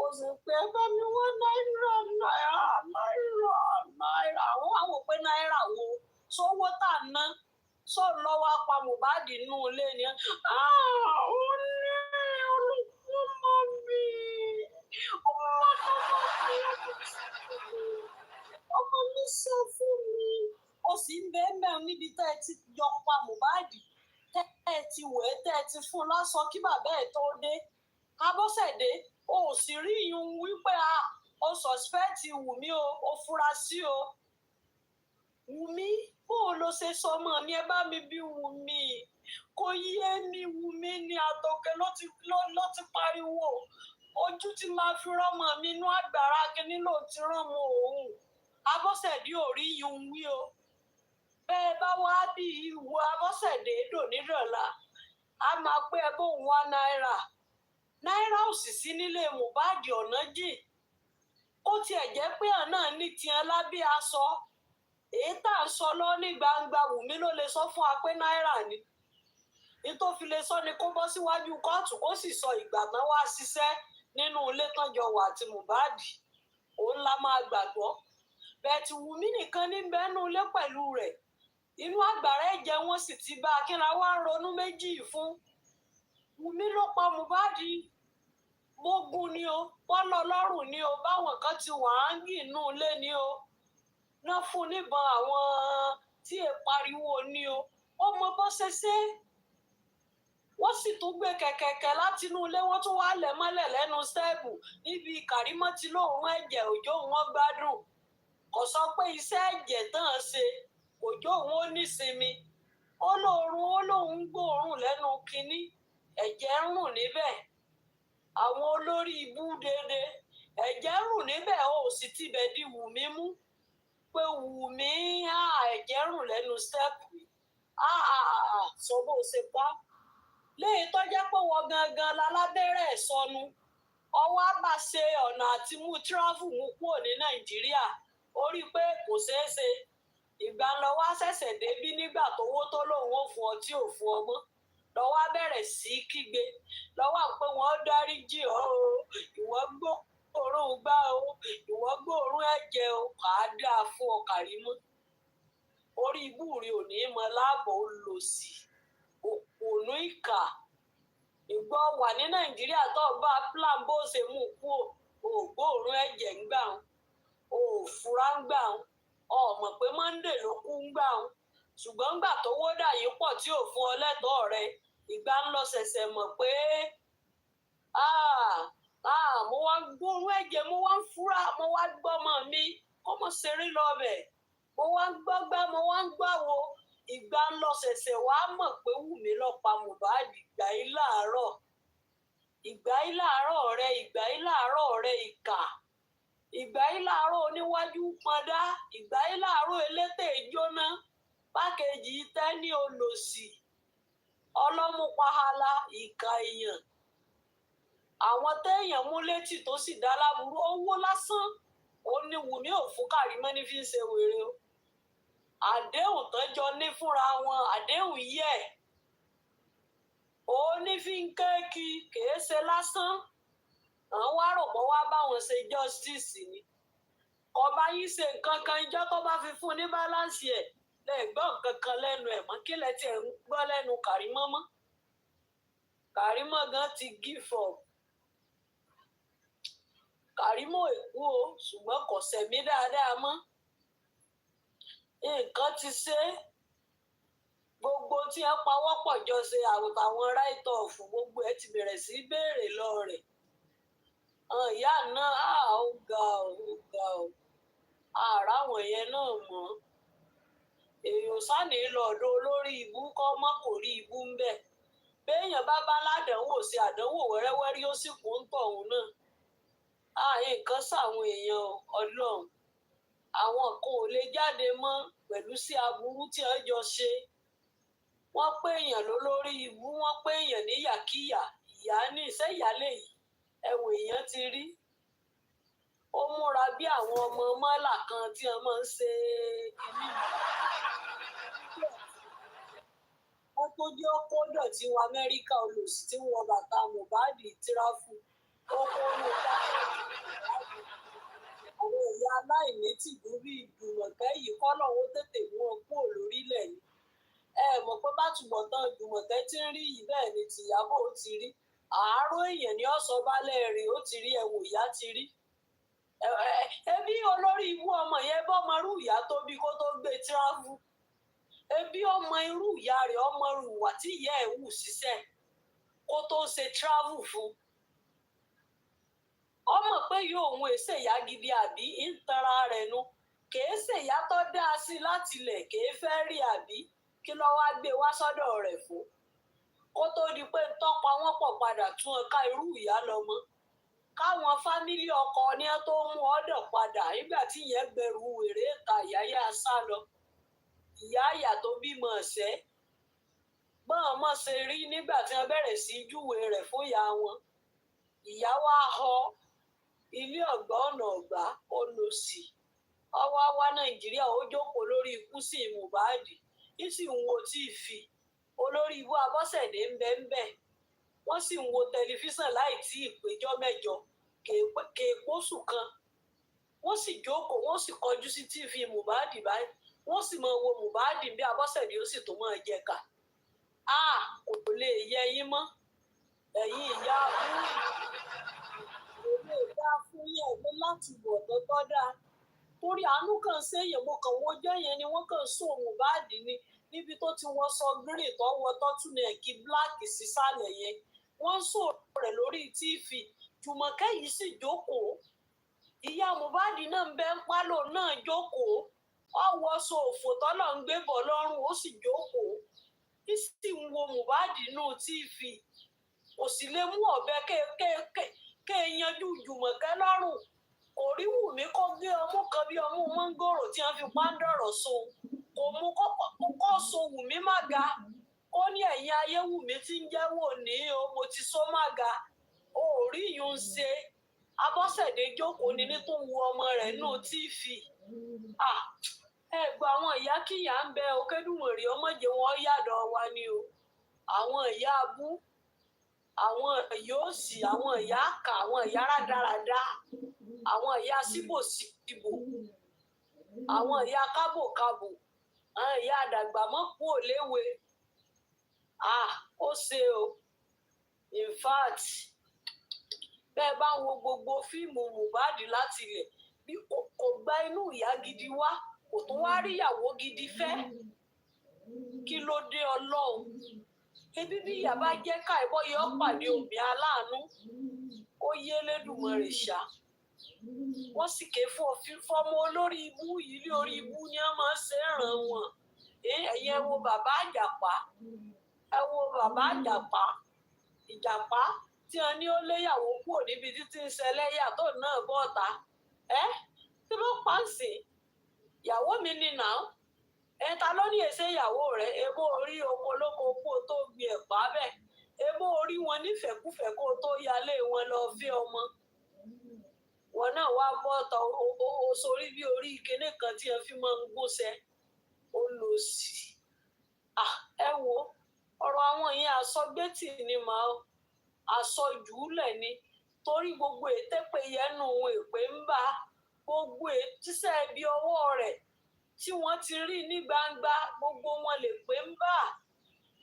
ó sì pé ẹ bá mi wá náírà àwọn àwọn pé náírà wo sówó tà ná sọ lọ́wọ́ apá Mohbad nínú ilé ni ó ní olùkọ́ mi ọmọ mi sọ fún mi ó sì ń bẹ́ẹ̀ mẹ́rin níbi tẹ́ ẹ ti jọ pa Mohbad tẹ́ ẹ ti wẹ̀ tẹ́ ẹ ti fún un lọ́sọ kí bàbá ẹ̀ tó dé Abọ́sẹ̀dé o ò sì rí ìyún wípé o sọ̀spẹ́ẹ̀tì Wùmí o fura sí o Wùmí bó o lo ṣe sọmọ mi ẹ bá mi bí Wùmí kò yé mi Wùmí ni àtọ̀kẹ́ ló ti pariwo ojú tí máa fi rọ́mọ mi inú àgbàrá kínní ló ti rọ́mọ òun Abọ́sẹ̀dé ò rí ìyún wí o bẹ́ẹ̀ bá wá bí ìwọ Abọ́sẹ̀dé dònídọ̀la a máa pé ẹ bóun wá náírà ò sì sí nílé Mohbad ọ̀nà jìn kó tiẹ̀ jẹ́ pé àná ní tiẹ̀ lábẹ́ aṣọ èyí tá à ń sọ lọ ní gbangba Wùmí ló lè sọ fún wa pé náírà ni tó fi lè sọ ni kó bọ́ síwájú kóòtù kó sì sọ ìgbà tán wá ṣiṣẹ́ nínú ilé tán jọ wà àti Mohbad òun la máa gbàgbọ́ bẹ́ẹ̀ tí Wùmí nìkan ní bẹ́ẹ̀nú ilé pẹ̀lú rẹ̀ inú àgbàrá ẹ̀jẹ̀ wọn sì ti bá akínra wá ń ronú méjì fún Wùmí ló pa Mohbad mógún ni o bọ́lọ̀ lọ́rùn ni o báwọn kan ti wà á ń gì inú ilé ni o náà fún níbọn àwọn tí è pariwo ni o ó mọ bó ṣe ṣe wọ́n sì tún gbé kẹ̀kẹ́kẹ́ láti inú ilé wọ́n tún wá lẹ̀ mọ́lẹ̀ lẹ́nu stẹ́ẹ̀pù níbi Kàrímọ́ ti lóun ẹ̀jẹ̀ òjò wọn gbádùn kò sọ pé iṣẹ́ ẹ̀jẹ̀ tán ṣe òjò òun ó nísinmi ó lóun gbóòórùn lẹ́nu kínní ẹ̀jẹ̀ ń rùn níbẹ̀ àwọn olórí ibú dédé ẹ̀jẹ̀ ń rùn níbẹ̀ ó sì tibẹ̀ di Wùmí mú pé Wùmí ẹ̀jẹ̀ ń rùn lẹ́nu stẹ́ẹ̀pù sọ bó ṣe pa léyìí tó jẹ́ pé wọ́n gangan lálábẹ́rẹ́ sọnù ọwọ́ á bá ṣe ọ̀nà àti mú tíráfù mú kúrò ní Nàìjíríà ó rí i pé kò ṣeé ṣe ìgbà lọ́wọ́ ṣẹ̀ṣẹ̀ débí nígbà tówó tó lòun ò fún ọ tí ò fún ọ mọ́ lọ́wọ́ á bẹ̀rẹ̀ sí í kígbe lọ́wọ́ à ń pé wọ́n dáríjì ọ́ o ìwọ gbóòórùn gbá o ìwọ gbóòórùn ẹ̀jẹ̀ o kà á dáa fún ọ Kàrímọ́ orí ibú rí òní mọ láàbọ̀ ó lò sí òpònú ìkà ìgbọ́ wà ní Nàìjíríà tó bá plan bó ṣe mú kú o gbóòórùn ẹ̀jẹ̀ ń gbà ń o fura ń gbà ń ọmọ pé Monday ló kú ń gbà ń ṣùgbọ́n ńgbà tó wódà yìí pọ̀ tí ò fún ọ lẹ́tọ̀ọ́ rẹ ìgbà ń lọ ṣẹ̀ṣẹ̀ mọ̀ pé mo wá gbóòórùn ẹ̀jẹ̀ mo wá ń fura mo wá gbọ́mọ mi kó mọ̀ ṣeré lọ́bẹ̀ mo wá ń gbọ́gbá mo wá ń gbàwó ìgbà ń lọ ṣẹ̀ṣẹ̀ wá mọ̀ pé Wùmí ló pa Mohbad ìgbà yìí láàárọ̀ rẹ ìgbà yìí láàárọ̀ rẹ ìkà ìgbà yìí láàárọ̀ oníwájú pọndá ìgbà yìí láàárọ̀ elétè jóná pákéjì tẹ́ni olòṣì ọlọ́múpahala ìkà èèyàn àwọn téèyàn mú létí tó sì dá láburú owó lásán ó ní Wùmí ò fún Kàrímọ́ ní fi ń ṣe wèrè o àdéhùn tán jọ ní fúnra wọn àdéhùn yẹ ó ní fi ń kéèkì kìí ṣe lásán àwọn wá rò pé wá báwọn ṣe justice ni ọba yìí ṣe nǹkan kan ìjọ tó bá fi fún ní balance ẹ̀ lè gbọ́ nǹkan kan lẹ́nu ẹ̀ mọ́ kí lẹ tiẹ̀ ń gbọ́ lẹ́nu Kàrímọ́ mọ́ Kàrímọ́ gan ti give up Kàrímọ́ èkú o ṣùgbọ́n kò sẹ̀mí dáadáa mọ́ nǹkan ti ṣe gbogbo tí ẹ pawọ́pọ̀ jọ ṣe àwòtàwọn right off gbogbo ẹ ti bẹ̀rẹ̀ sí béèrè lọ rẹ̀ ìyá náà ó ga ọ àràwọn yẹn náà mọ́ èèyàn sáni lọ́dọ̀ olórí ibú kọ́ mọ́ kò rí ibú ń bẹ̀ béèyàn bá ládánwò sí àdánwò wẹ́rẹ́wẹ́rí ó sì kún tọ̀hún náà nǹkan sáwọn èèyàn Ọlọ́run àwọn kan ò lè jáde mọ́ pẹ̀lú sí aburú tí wọ́n jọ ṣe wọ́n pé èèyàn lólórí ibú wọ́n pé èèyàn níyàkíyà ìyá ní iṣẹ́ ìyálé yìí ẹ̀wọ̀n èèyàn ti rí ó múra bí àwọn ọmọ mọ́là kan tí wọ́n máa ń ṣe kínní wọ́n tó jẹ́ ọkọ̀ dọ̀tí wọ Amẹ́ríkà olùsí tí wọ́n bàtà Mohbad tíráfù ó kó ní àwọn ẹ̀yà aláìní tìjú bí Jùmọ̀kẹ́ yìí kọ́ lọ́wọ́ tètè mú ọ kúrò lórílẹ̀ yìí mọ̀ pé bátùbọ̀tán Jùmọ̀kẹ́ tí ń rí yìí bẹ́ẹ̀ ni tìyàbọ̀ ó ti rí àárọ̀ èèyàn ní ọ̀sán balẹ̀ rè ó ti rí ẹ̀wò ìyá ti rí ebi olórí ibú ọmọ yẹn bọ́mọ irú ìyá tó bí kó tó gbé tíráfù ebi ọmọ irú ìyá rẹ̀ ọmọ ìwà tí ìyá ẹ̀ wù ṣiṣẹ́ kó tó ṣe tíráfù fún ọmọ pé yóò òun èsè ìyá gidi àbí ń tanra rẹ̀ nu kèé ṣèyá tó dáa sí látilẹ̀ kèé fẹ́ rí àbí kí ló wá gbé wá sọ́dọ̀ rẹ̀ fún kó tó di pé tọ́pa wọn pọ̀ padà tún ọ̀ka irú ìyá lọ́mọ káwọn fámílì ọkọ ní ẹ tó mú ọ̀dọ̀ padà nígbà tí ìyẹn gbẹrù wèrè ta ìyá yá sá lọ ìyá àyà tó bímọ ọ̀sẹ́ bọ́n ọmọ ṣe rí nígbà tí wọ́n bẹ̀rẹ̀ sí júwe rẹ̀ fún ìyá wọn ìyá wa họ ilé ọ̀gbá ọ̀nà ọ̀gbá ó lọ sí ọwọ́ wá Nàìjíríà ó jókòó lórí ikú sí Mohbad ní sì ń wo tíìfì olórí ibú Abọ́sẹ̀dé ń bẹ wọ́n sì ń wo tẹlifíṣàn láì tí ìpéjọ́ mẹ́jọ kéèpósù kan wọ́n sì jókòó wọ́n sì kọjú sí tíìfì Mohbad báyìí wọ́n sì máa wo Mohbad bí Abọ́sẹ̀dé ó sì tó máa jẹ ká kò lè yẹ yín mọ́ ẹ̀yin ìyá abúlé kò lè dá fún yín ẹ̀gbẹ́ láti bọ̀ tọ́tọ́ dáa torí àánú kan séèyàn mo kàn wo ọjọ́ yẹn ni wọ́n kàn sún Mohbad ni níbi tó ti wọ́n sọ green tó wọ tọ́túnẹ̀kì bíláàkì sísàlẹ̀ yẹn wọ́n sọ rẹ̀ lórí tíìfì Jùmọ̀kẹ́ yìí sì jókòó ìyá Mohbad náà ń bẹ ń pálọ̀ náà jókòó ọwọ́ sọ òfò tọ́lọ̀ ń gbé bọ̀ lọ́rùn ó sì jókòó sì ń wo Mohbad nù tíìfì kò sì lè mú ọ̀bẹ ké yanjú Jùmọ̀kẹ́ lọ́rùn kò rí Wùmí kó gbé ọmú kan bí ọmú mọ́ngòrò tí wọ́n fi pàǹdọ̀rọ̀ so kò mú kó so Wùmí má ga ó ní ẹ̀yìn ayé Wùmí tí ń jẹ́ wò ní o mo ti so má ga ó rí yún ṣe Abọ́sẹ̀dé jókòó ní tó ń wo ọmọ rẹ̀ nù tíìfì ẹgbẹ́ àwọn ìyá kíyà ń bẹ Òkèdùmọ̀rì ọmọdé wọn yàdọ̀ wa ni o àwọn ìyá abú àwọn ìyá òsì àwọn ìyá àkà àwọn ìyá rádaràda àwọn ìyá síbòsíbò àwọn ìyá kábòkábò àwọn ìyá àdàgbàmọ́kù òléwe ó ṣe o in fact bẹ́ẹ̀ bá ń wo gbogbo fíìmù Mohbad láti ilẹ̀ bí kò gba inú ìyá gidi wá kò tún wá rí ìyàwó gidi fẹ́ kí ló dé Ọlọ́run ebi bí ìyá bá jẹ́ ká ìbọn yọ pàdé òbí aláàánú ó yé lẹ́dùnmọ̀rẹ̀ ṣá wọ́n sì ké fọmọ olórí ibú yìí lé orí ibú ni wọ́n máa ń ṣe é ràn wọ́n ẹ̀yin ẹ wo bàbá àjàpá ìjàpá tí wọ́n ní ó léyàwó kúrò níbi títí ń ṣẹlẹ́yà tó náà bọ́ta tí ló pa ń sìn ìyàwó mi ni nà ta ló ní èsè ìyàwó rẹ̀ ebó orí oko lóko kó tó gbin ẹ̀pá bẹ́ẹ̀ ebó orí wọn nífẹ̀ẹ́kúfẹ̀ẹ́ kó tó yálé wọn lọ fẹ́ ọmọ wọn náà wá bọ́ta o sórí bí orí kinní kan tí wọ́n fi máa ń gbóṣẹ́ ó lọ sí ẹ wo ọ̀rọ̀ àwọn yẹn àsọgbétì ni màá àsọjùúlẹ̀ ni torí gbogbo ètèpè yẹnu òun èpè ń bá gbogbo tíṣẹ́ ibi ọwọ́ rẹ̀ tí wọ́n ti rí ní gbangba gbogbo wọn lè pè ń bá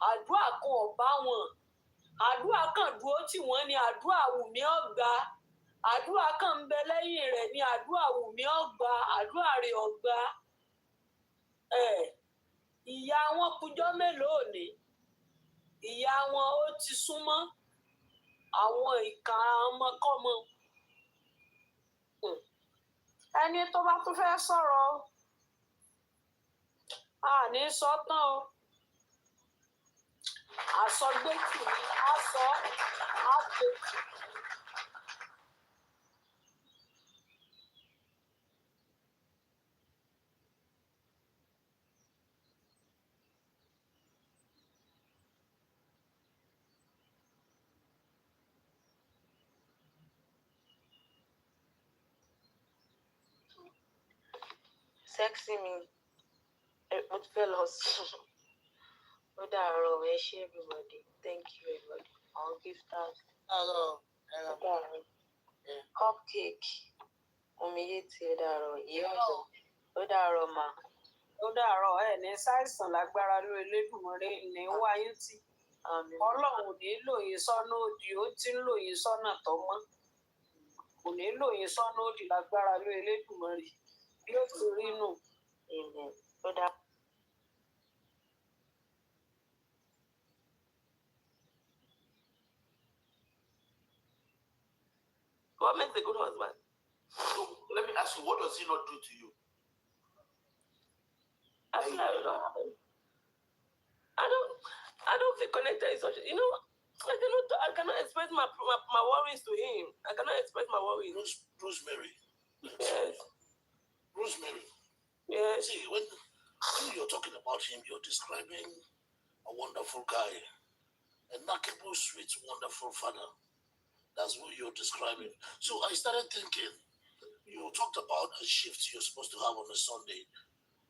àdúrà kan ọ̀bá wọn àdúrà kan dúró tí wọ́n ní àdúrà Wùmí ọ̀gbà àdúrà kan ń bẹ lẹ́yìn rẹ̀ ní àdúrà Wùmí ọ̀gbà àdúrà rẹ̀ ọ̀gbà ìyá wọn kújọ́ mélòó ni ìyá wọn ó ti súnmọ́ àwọn ìka ọmọkọ́mọ ẹni tó bá tún fẹ́ sọ̀rọ̀ àní sọ tán o àsọgbétì ni a sọ àgbètì. Sexy me. Mo ti fẹ́ lọ sùn. Ó dàárọ̀ ẹ ṣé everybody. Thank you everybody. I'll give that. Hello. Ó dàárọ̀. Cupcake. Omiye tí ó dàárọ̀. Ìyá ọ̀dọ̀. Ó dàárọ̀ mà. Ó dàárọ̀ ní ṣàìsàn lágbára ló Elédùmarè ní wáyé tí Ọlọ́run ní lò yín sọ́nà òdì ó ti ń lò yín sọ́nà tó mọ́ kò ní lò yín sọ́nà òdì lágbára ló Elédùmarè bí ó ti rí nù. Ó dàárọ̀. What makes a good husband? So let me ask you, what does he not do to you? I don't feel connected in such. You know, I cannot express my worries to him. I cannot express my worries. Rosemary. Yes. Rosemary. Yes. See, when you're talking about him, you're describing a wonderful guy, a knackable, sweet, wonderful father. That's what you're describing. So I started thinking, you talked about a shift you're supposed to have on a Sunday.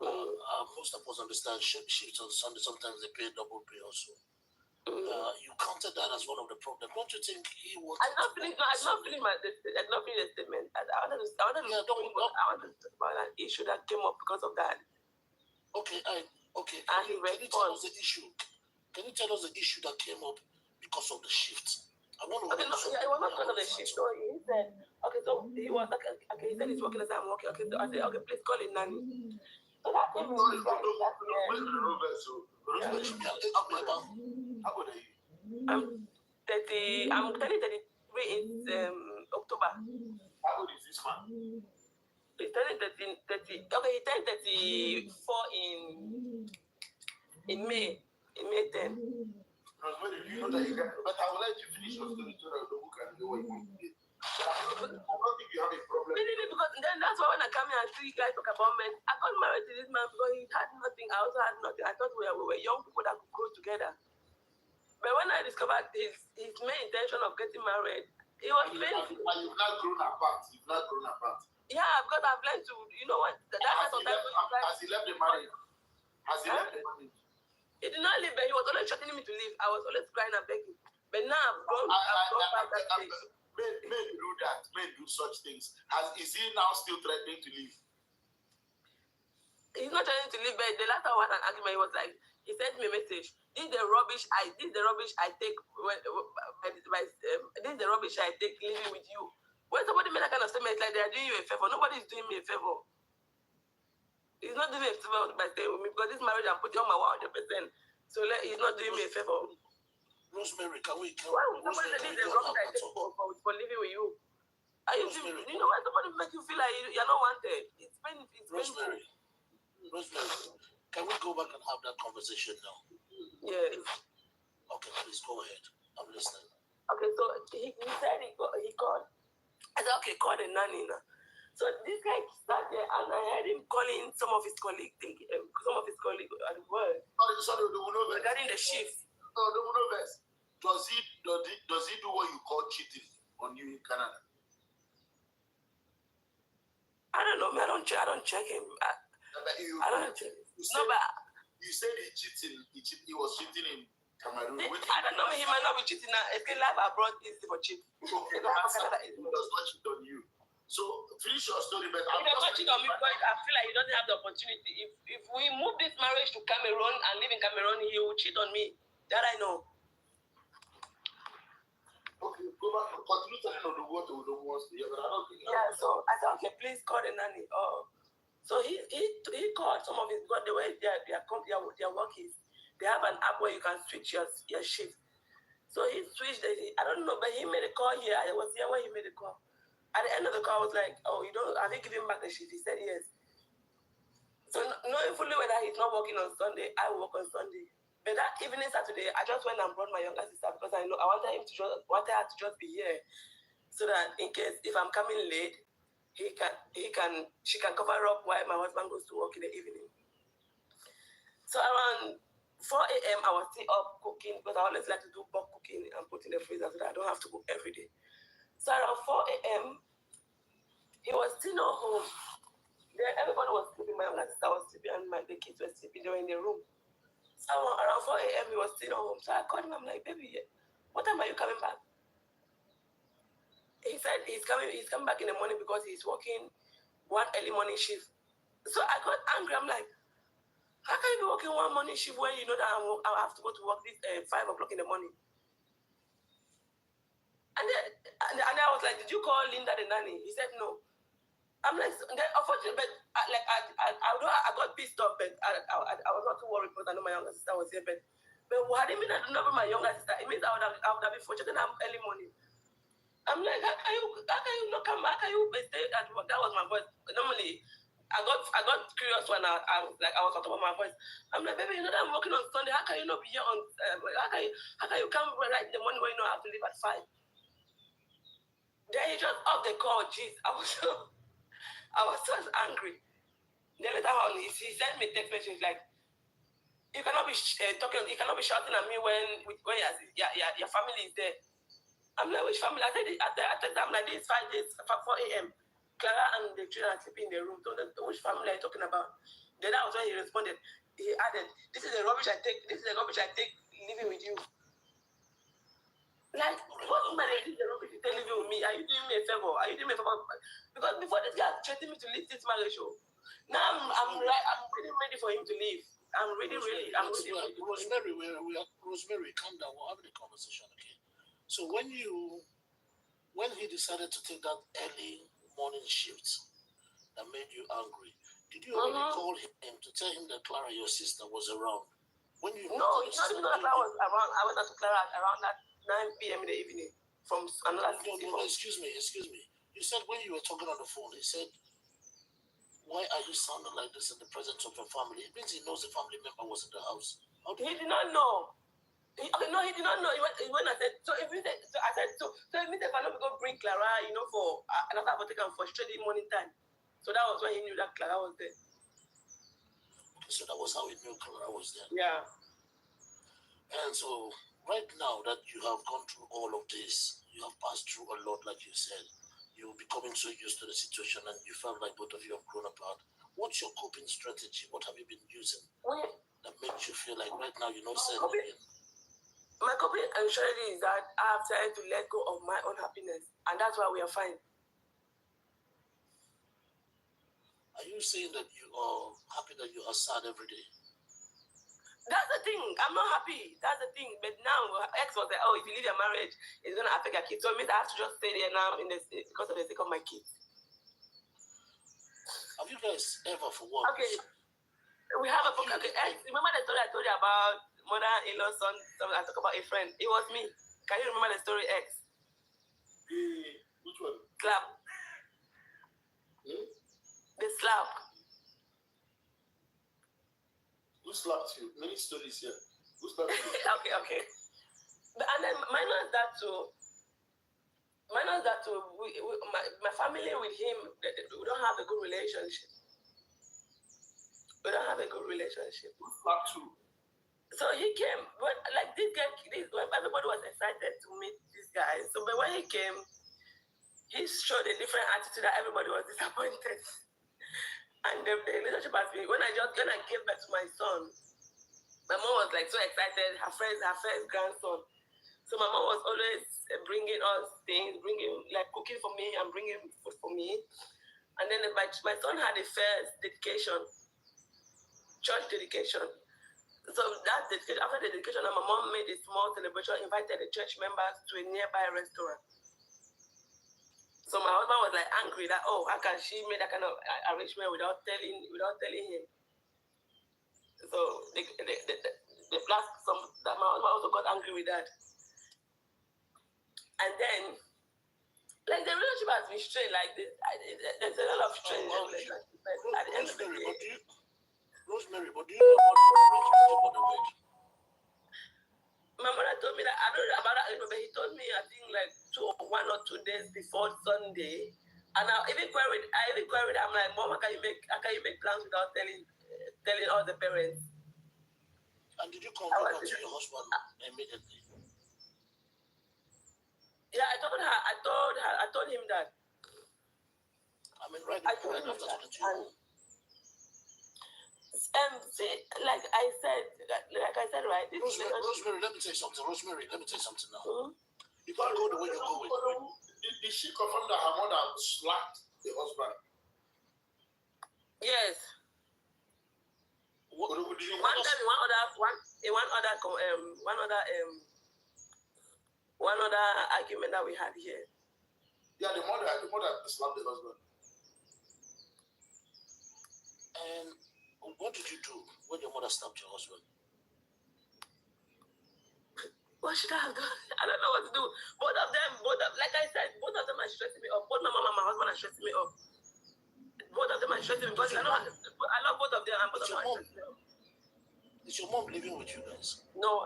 Most of us understand shifts on Sunday. Sometimes they pay double pay also. You counted that as one of the problems. Don't you think he wanted I'm not feeling the statement. I wanted to talk about an issue that came up because of that. Okay. And he Can you tell us responds. the issue? Can you tell us the issue that came up because of the shift? I want to Okay, no, it was not because of the shift. So he said, okay, so he was like, okay, he said he's working as I'm working. Okay, so I said, okay, please call him Nanny. So that came in. I'm 30. I'm turning 33 in October. How old is this man? He's turning 30. Okay, he turned 34 in May. In May 10. Rosemary, do you know that you can? But I will let you finish your story so that the book can know what you want to do. I don't think you have a problem. Really, because then that's why when I come here and see you guys talk about men, I got married to this man because he had nothing. I also had nothing. I thought we were young people that could grow together. But when I discovered his main intention of getting married, it was painful. But you've not grown apart. You've not grown apart. Yeah, because I've learned to, you know what? Has he left the marriage? Has he left the marriage? He did not leave, but he was always threatening me to leave. I was always crying and begging. But now I've gone past that stage. Men do that. Men do such things. Is he now still threatening to leave? He's not trying to leave, but the last time I had an argument, he was like, he sent me a message. This is the rubbish I take this is the rubbish I take living with you. When somebody made that kind of statement, it's like they are doing you a favor. Nobody is doing me a favor. He's not doing me a favor by staying with me because this marriage I'm putting on my 100%. So he's not doing me a favor. Rosemary, can we? Why would somebody say this is the rubbish I take for living with you? You know why somebody make you feel like you're not wanted? It's painful. Rosemary, can we go back and have that conversation now? Yes. Okay, please go ahead. I'm listening. Okay, so he said he called. I said, okay, call the nanny now. So this guy sat there and I heard him calling some of his colleagues at work. Sorry, regarding the shift. No, does he do what you call cheating on you in Canada? I don't know, man. I don't check him. I don't check. You said he was cheating in Cameroon. I don't know. He might not be cheating now. It's life abroad is for cheat. Okay, he does not cheat on you. So finish your story, but he does not cheat on me because I feel like he doesn't have the opportunity. If we move this marriage to Cameroon and live in Cameroon, he will cheat on me. That I know. Okay, go back. Continue telling on the word we don't want to hear, but I don't think. Yeah, so I said, okay, please call the nanny. So he called some of his, but the way their work is, they have an app where you can switch your shift. So he switched. I don't know, but he made a call here. I was here when he made a call. At the end of the call, I was like, oh, have you given back the shift? He said yes. So knowing fully whether he's not working on Sunday, I work on Sunday. But that evening Saturday, I just went and brought my younger sister because I wanted her to just be here, so that in case if I'm coming late, she can cover up while my husband goes to work in the evening. So around 4 a.m. I was still up cooking because I always like to do bulk cooking and put in the freezer so that I don't have to cook every day. So around 4 a.m. he was still not home. Then everybody was sleeping. My younger sister was sleeping and the kids were sleeping. They were in the room. So around 4 a.m. he was still not home. So I called him. I'm like, baby, what time are you coming back? He said he's coming back in the morning because he's working one early morning shift. So I got angry. I'm like, how can you be working one morning shift when you know that I have to go to work this 5 o'clock in the morning? And I was like, did you call Linda the nanny? He said no. I'm like, unfortunately, but I got pissed off, but I was not too worried because I know my younger sister was here. But what it means I don't know my younger sister, it means I would have been fortunate early morning. I'm like, how can you not come? How can you stay at work? That was my voice. Normally, I got curious when I was on top of my voice. I'm like, baby, you know that I'm working on Sunday. How can you not be here on? How can you come right in the morning when you know I have to leave at 5? Then he just off the call. Jeez, I was so angry. Then later on, he sent me a text message like, you cannot be talking. You cannot be shouting at me when your family is there. I'm like, which family? I said, I'm like, this 5 days, 4 a.m. Clara and the children are sleeping in the room. So which family are you talking about? Then that was when he responded. He added, this is the rubbish I take living with you. Like, what man is the rubbish you take living with me? Are you doing me a favor? Because before this guy threatened me to leave this marriage show. Now I'm really ready for him to leave. I'm really ready. Rosemary, calm down. We're having a conversation, okay? So when he decided to take that early morning shift that made you angry, did you already call him to tell him that Clara, your sister, was around? When you No, it's not even that Clara was around. I went out to Clara around that 9 p.m. in the evening from another city. No, excuse me. You said when you were talking on the phone, he said, why are you sounding like this in the presence of your family? It means he knows the family member was in the house. He did not know. He did not know. When I said, so if it means if I don't go bring Clara, for another apothecary for straight morning time. So that was when he knew that Clara was there. Okay, so that was how he knew Clara was there. Yeah. And so right now that you have gone through all of this, you have passed through a lot, like you said. You're becoming so used to the situation and you felt like both of you have grown apart. What's your coping strategy? What have you been using that makes you feel like right now you're not saying again? My coping strategy is that I have tried to let go of my own happiness, and that's why we are fine. Are you saying that you are happy that you are sad every day? That's the thing. I'm not happy. That's the thing. But now, ex was like, oh, if you leave your marriage, it's going to affect your kids. So it means I have to just stay there now because of the sake of my kids. Have you guys ever, for what? Okay. We have a book. Okay. Remember the story I told you about mother-in-law, son? I talk about a friend. It was me. Can you remember the story, X? Which one? Slap. The slap. Who slapped you? Many stories here. Who slapped you? Okay. And then minus that too. My family with him, we don't have a good relationship. Who slapped you? So he came, when everybody was excited to meet this guy. So but when he came, he showed a different attitude that everybody was disappointed. And the relationship has been, when I gave birth to my son, my mom was like so excited, her first grandson. So my mom was always bringing us things, cooking for me and bringing food for me. And then my son had a first dedication, church dedication. So that dedication, after the dedication, my mom made a small celebration, invited the church members to a nearby restaurant. So my husband was like angry that, oh, how can she make that kind of arrangement without telling him? So my husband also got angry with that. And then, like, the relationship has been strained like this. There's a lot of strain in the relationship. At the end of the day. Rosemary, but do you know about the arrangement your mother made? My mother told me that I don't know about that, but he told me I think like 1 or 2 days before Sunday, and I even queried. I'm like, Mom, how can you make plans without telling all the parents? And did you confirm that to your husband immediately? Yeah, I told him that. I mean, right after talking to you. Like I said, right? Rosemary, let me tell you something. Now. Mm-hmm. You can't go the way you're going. Did she confirm that her mother slapped the husband? Yes. One other argument that we had here. Yeah, the mother slapped the husband. And what did you do when your mother slapped your husband? What should I have done? I don't know what to do. Like I said, both of them are stressing me up. Both my mom and my husband are stressing me up. Both of them are stressing me because I love both of them and both of them are stressing me up. Is your mom living with you guys? No,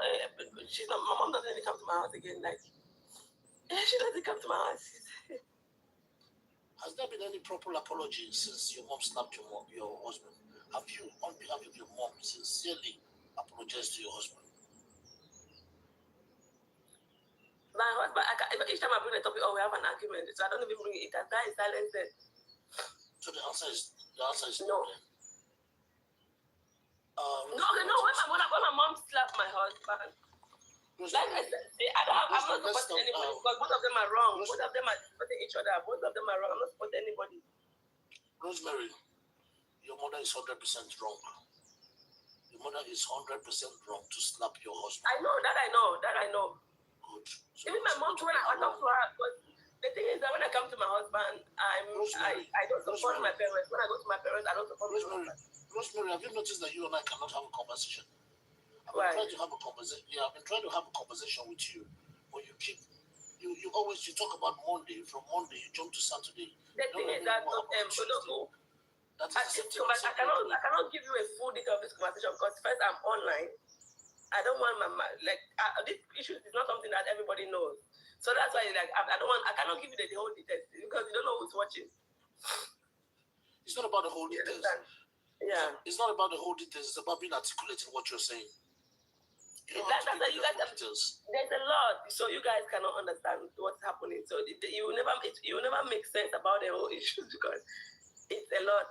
she's not. My mom doesn't even come to my house again. She doesn't come to my house. Has there been any proper apology since your mom slapped your husband? Have you, on behalf of your mom, sincerely apologized to your husband? My husband, each time I bring the topic, we have an argument, so I don't even bring it. That guy is silent then. So the answer is no. When my mom slapped my husband, like I said, I'm not supporting anybody because both of them are wrong. Both of them are supporting each other. Both of them are wrong. I'm not supporting anybody. Rosemary, your mother is 100% wrong. Your mother is 100% wrong to slap your husband. I know. Good. So even my mom, when I talk to her, but the thing is that when I come to my husband, I don't support my parents. When I go to my parents, I don't support my husband. Rosemary, have you noticed that you and I cannot have a conversation? I've been trying to have a conversation. Yeah, I've been trying to have a conversation with you, but you talk about Monday. From Monday, you jump to Saturday. The thing is that I cannot give you a full detail of this conversation because first I'm online. I don't want this issue is not something that everybody knows. So that's why I cannot give you the whole details because you don't know who's watching. It's not about the whole details. Yeah. It's not about the whole details. It's about being articulate in what you're saying. There's a lot, so you guys cannot understand what's happening. So you will never make sense about the whole issue because it's a lot.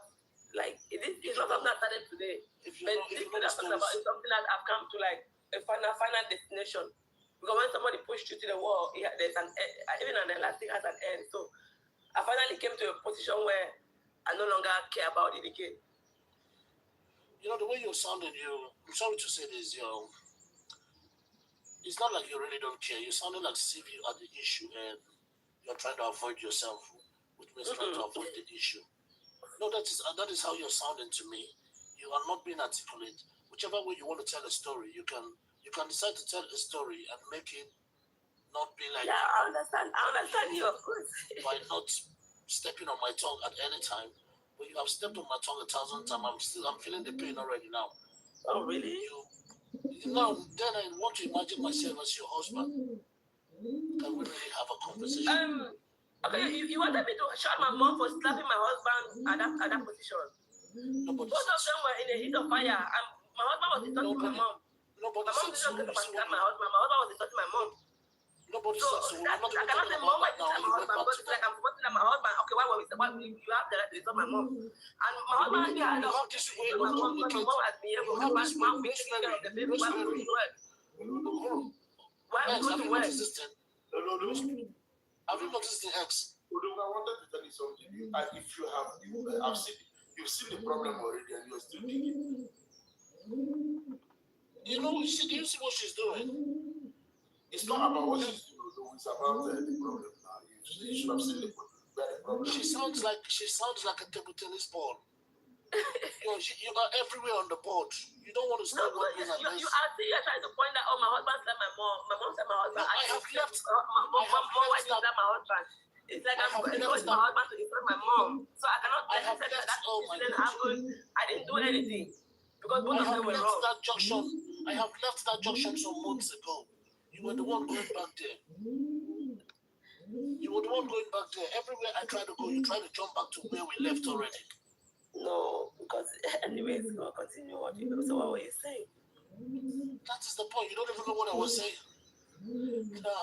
Like it's not something that started today. But this is something that I've come to like a final destination. Because when somebody pushed you to the wall, there's even an elastic has an end. So I finally came to a position where I no longer care about it again. You know, the way you're sounding, I'm sorry to say this, it's not like you really don't care. You're sounding like if you are the issue and you're trying to avoid yourself, which means trying to avoid the issue. No, that is how you're sounding to me. You are not being articulate. Whichever way you want to tell a story, you can decide to tell a story and make it not be like. Yeah, I understand you, of course. By not stepping on my tongue at any time. But you have stepped on my tongue 1,000 times. I'm feeling the pain already now. Oh, really? Now, then I want to imagine myself as your husband. Can we really have a conversation? Okay, you wanted me to shout my mom for slapping my husband at that position. Both of them were in a heat of fire, and my husband was insulting my mom. My mom didn't get to slap my husband. My husband was insulting my mom. Nobody so says so. I cannot say mom went to my husband because it's like I'm supporting my husband. Okay, why you have the right to insult my mom? And my husband had the right to insult my mom because my mom has been able to pass my big care of the baby while we go to work. Why we go to work? Have you noticed the X? I wanted to tell you something. If you have, you've seen the problem already, and you're still digging. You know, do you see what she's doing? It's not about what she's doing. It's about the problem now. You should have seen the problem. She sounds like a table tennis ball. You are everywhere on the board. You don't want to start working like this. You are trying to point out, my husband said my mom. My mom said my husband. I have left. Why did that my husband? It's like I'm going to my husband to insult my mom. So I cannot that didn't happen. I didn't do anything. Because both of them were wrong. I have left that junction some months ago. You were the one going back there. Everywhere I try to go, you try to jump back to where we left already. No, because anyways, we'll continue what you know. So what were you saying? That is the point. You don't even know what I was saying. No.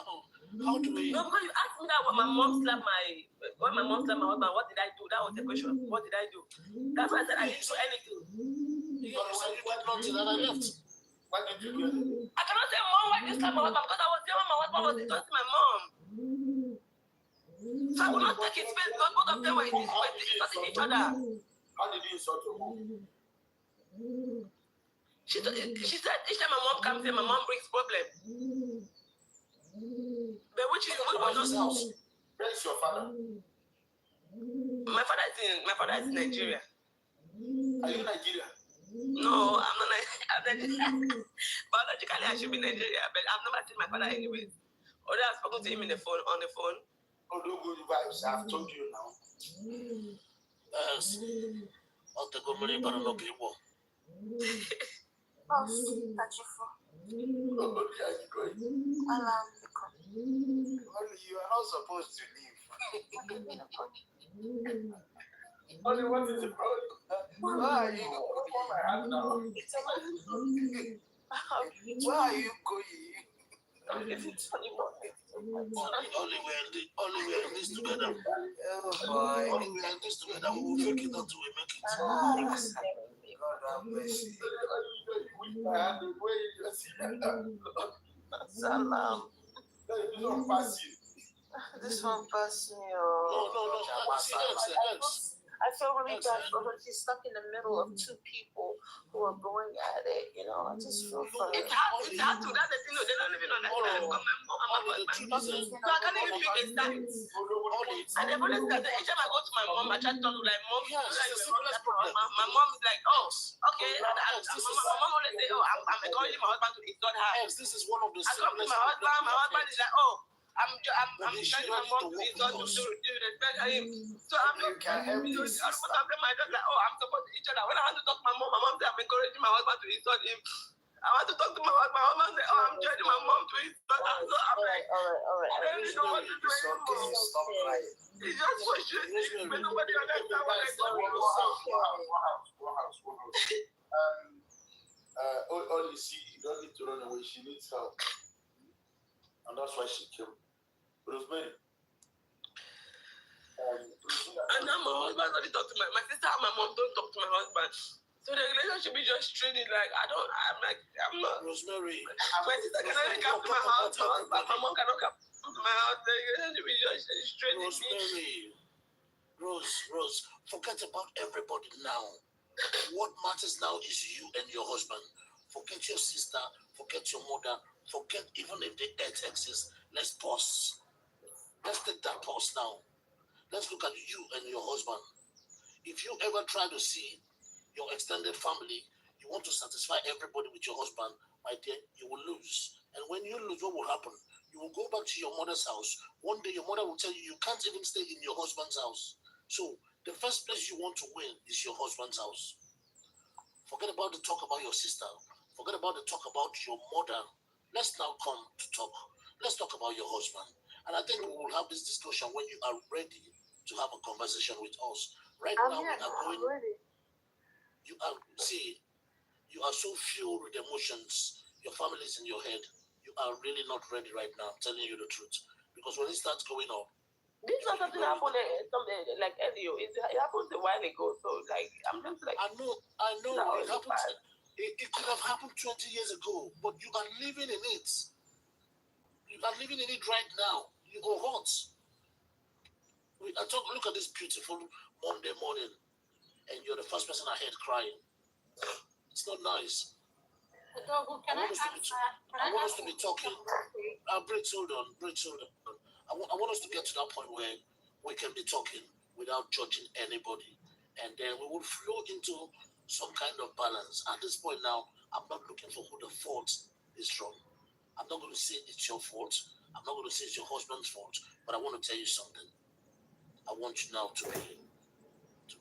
How do we? No, because you asked me that when my mom slapped my husband, what did I do? That was the question. What did I do? That's why I said I didn't do anything. You said you did nothing and I left. Why did you do it? I cannot say mom why did you slap my husband because I was there when my husband was insulting my mom. So I will not take his face because both of them were insulting each other. How did you insult your mom? She said each time my mom comes here, my mom brings problem. But which was not house. Where is your father? My father is in Nigeria. Are you Nigeria? No, I'm not Nigerian. Biologically, I should be Nigeria, but I've never seen my father anyways. Although I've spoken to him on the phone. Oh, don't go to vibes. I've told you now. Yes. I'll take a money, but I'm not getting one. Oh, where are you going? Only you are not supposed to leave. Only what is the problem? Where are you? Where are you going? It's funny one. Only we are in this together. Oh boy. Only we are in this together. We will fake it until we make it. God have mercy. Salam. This one passed me. No. See, I feel really bad for her. She's stuck in the middle of two people who are going at it. You know, I just feel for her. It's hard to. That's the thing. They don't even understand. Because my mom and my husband. So I can't even pick a side. And they've always said that each time I go to my mom, I try to talk to like mom. My mom is like, oh, okay. And my mom always say, oh, I'm encouraging my husband to insult her. This is one of the I come to my husband. My husband is like, oh. I'm trying my mom to insult to respect him. So I'm just I'm like, oh, I'm supposed to each other. When I want to talk to my mom says I'm encouraging my husband to insult him. I want to talk to my husband says, oh, I'm judging my mom to insult her. So I'm like, all right. I don't really know what to do anymore. Stop crying. It's just frustrating, but nobody understands what I do. Only you don't need to run away. She needs help. And that's why she came. Rosemary. And now my husband only talk to my sister and my mom don't talk to my husband. So the relationship is just straining. Like I'm not. Rosemary. My sister cannot come to my house. My mom cannot come to my house. The relationship is just straining. Rosemary. Rose, forget about everybody now. What matters now is you and your husband. Forget your sister. Forget your mother. Forget even if the earth exists. Let's pause. Let's take that pause now. Let's look at you and your husband. If you ever try to see your extended family, you want to satisfy everybody with your husband, my dear, you will lose. And when you lose, what will happen? You will go back to your mother's house. One day your mother will tell you you can't even stay in your husband's house. So the first place you want to win is your husband's house. Forget about the talk about your sister. Forget about the talk about your mother. Let's now come to talk. Let's talk about your husband. And I think we will have this discussion when you are ready to have a conversation with us. Right now, we are going. Ready. You are so filled with emotions. Your family is in your head. You are really not ready right now. I'm telling you the truth. Because when it starts going up, this was something happened like earlier. It happened a while ago. So like I'm just like I know it happened. It could have happened 20 years ago, but you are living in it. You are living in it right now. You go hot. Look at this beautiful Monday morning, and you're the first person I heard crying. It's not nice. I want us to be talking. Brits, hold on. I want us to get to that point where we can be talking without judging anybody, and then we will flow into some kind of balance. At this point now, I'm not looking for who the fault is from. I'm not going to say it's your fault. I'm not going to say it's your husband's fault. But I want to tell you something. I want you now to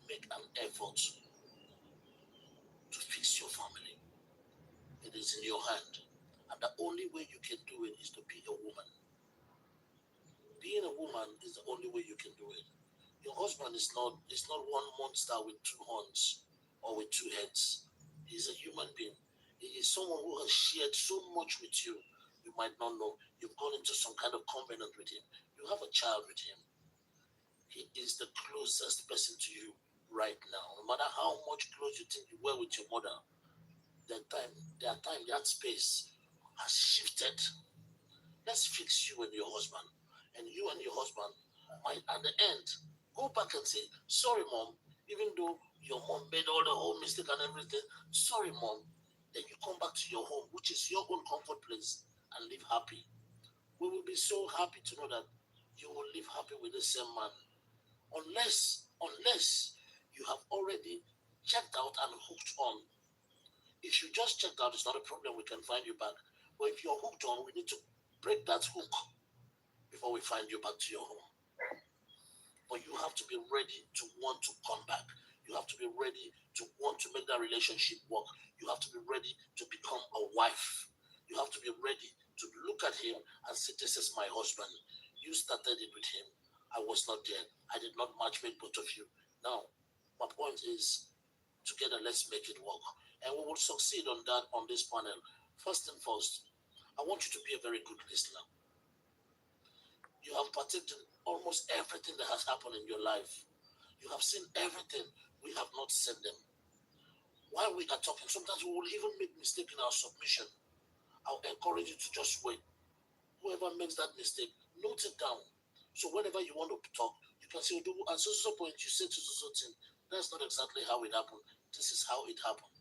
make an effort to fix your family. It is in your hand. And the only way you can do it is to be a woman. Being a woman is the only way you can do it. Your husband is not one monster with two horns or with two heads. He's a human being. He is someone who has shared so much with you. You might not know. You've gone into some kind of covenant with him. You have a child with him. He is the closest person to you right now. No matter how much close you think you were with your mother, that space has shifted. Let's fix you and your husband. And you and your husband might, at the end, go back and say, sorry, mom, even though your mom made all the whole mistake and everything, sorry, mom. Then you come back to your home, which is your own comfort place, and live happy. We will be so happy to know that you will live happy with the same man. Unless you have already checked out and hooked on. If you just checked out, it's not a problem. We can find you back. But if you're hooked on, we need to break that hook before we find you back to your home. But you have to be ready to want to come back. You have to be ready to want to make that relationship work. You have to be ready to become a wife. You have to be ready to look at him and say, this is my husband. You started it with him. I was not there. I did not match make both of you. Now, my point is, together, let's make it work. And we will succeed on that on this panel. First and first, I want you to be a very good listener. You have partaken almost everything that has happened in your life. You have seen everything. We have not seen them. While we are talking, sometimes we will even make mistake in our submission. I'll encourage you to just wait. Whoever makes that mistake, note it down. So whenever you want to talk, you can say, at some point you say to thing, that's not exactly how it happened. This is how it happened.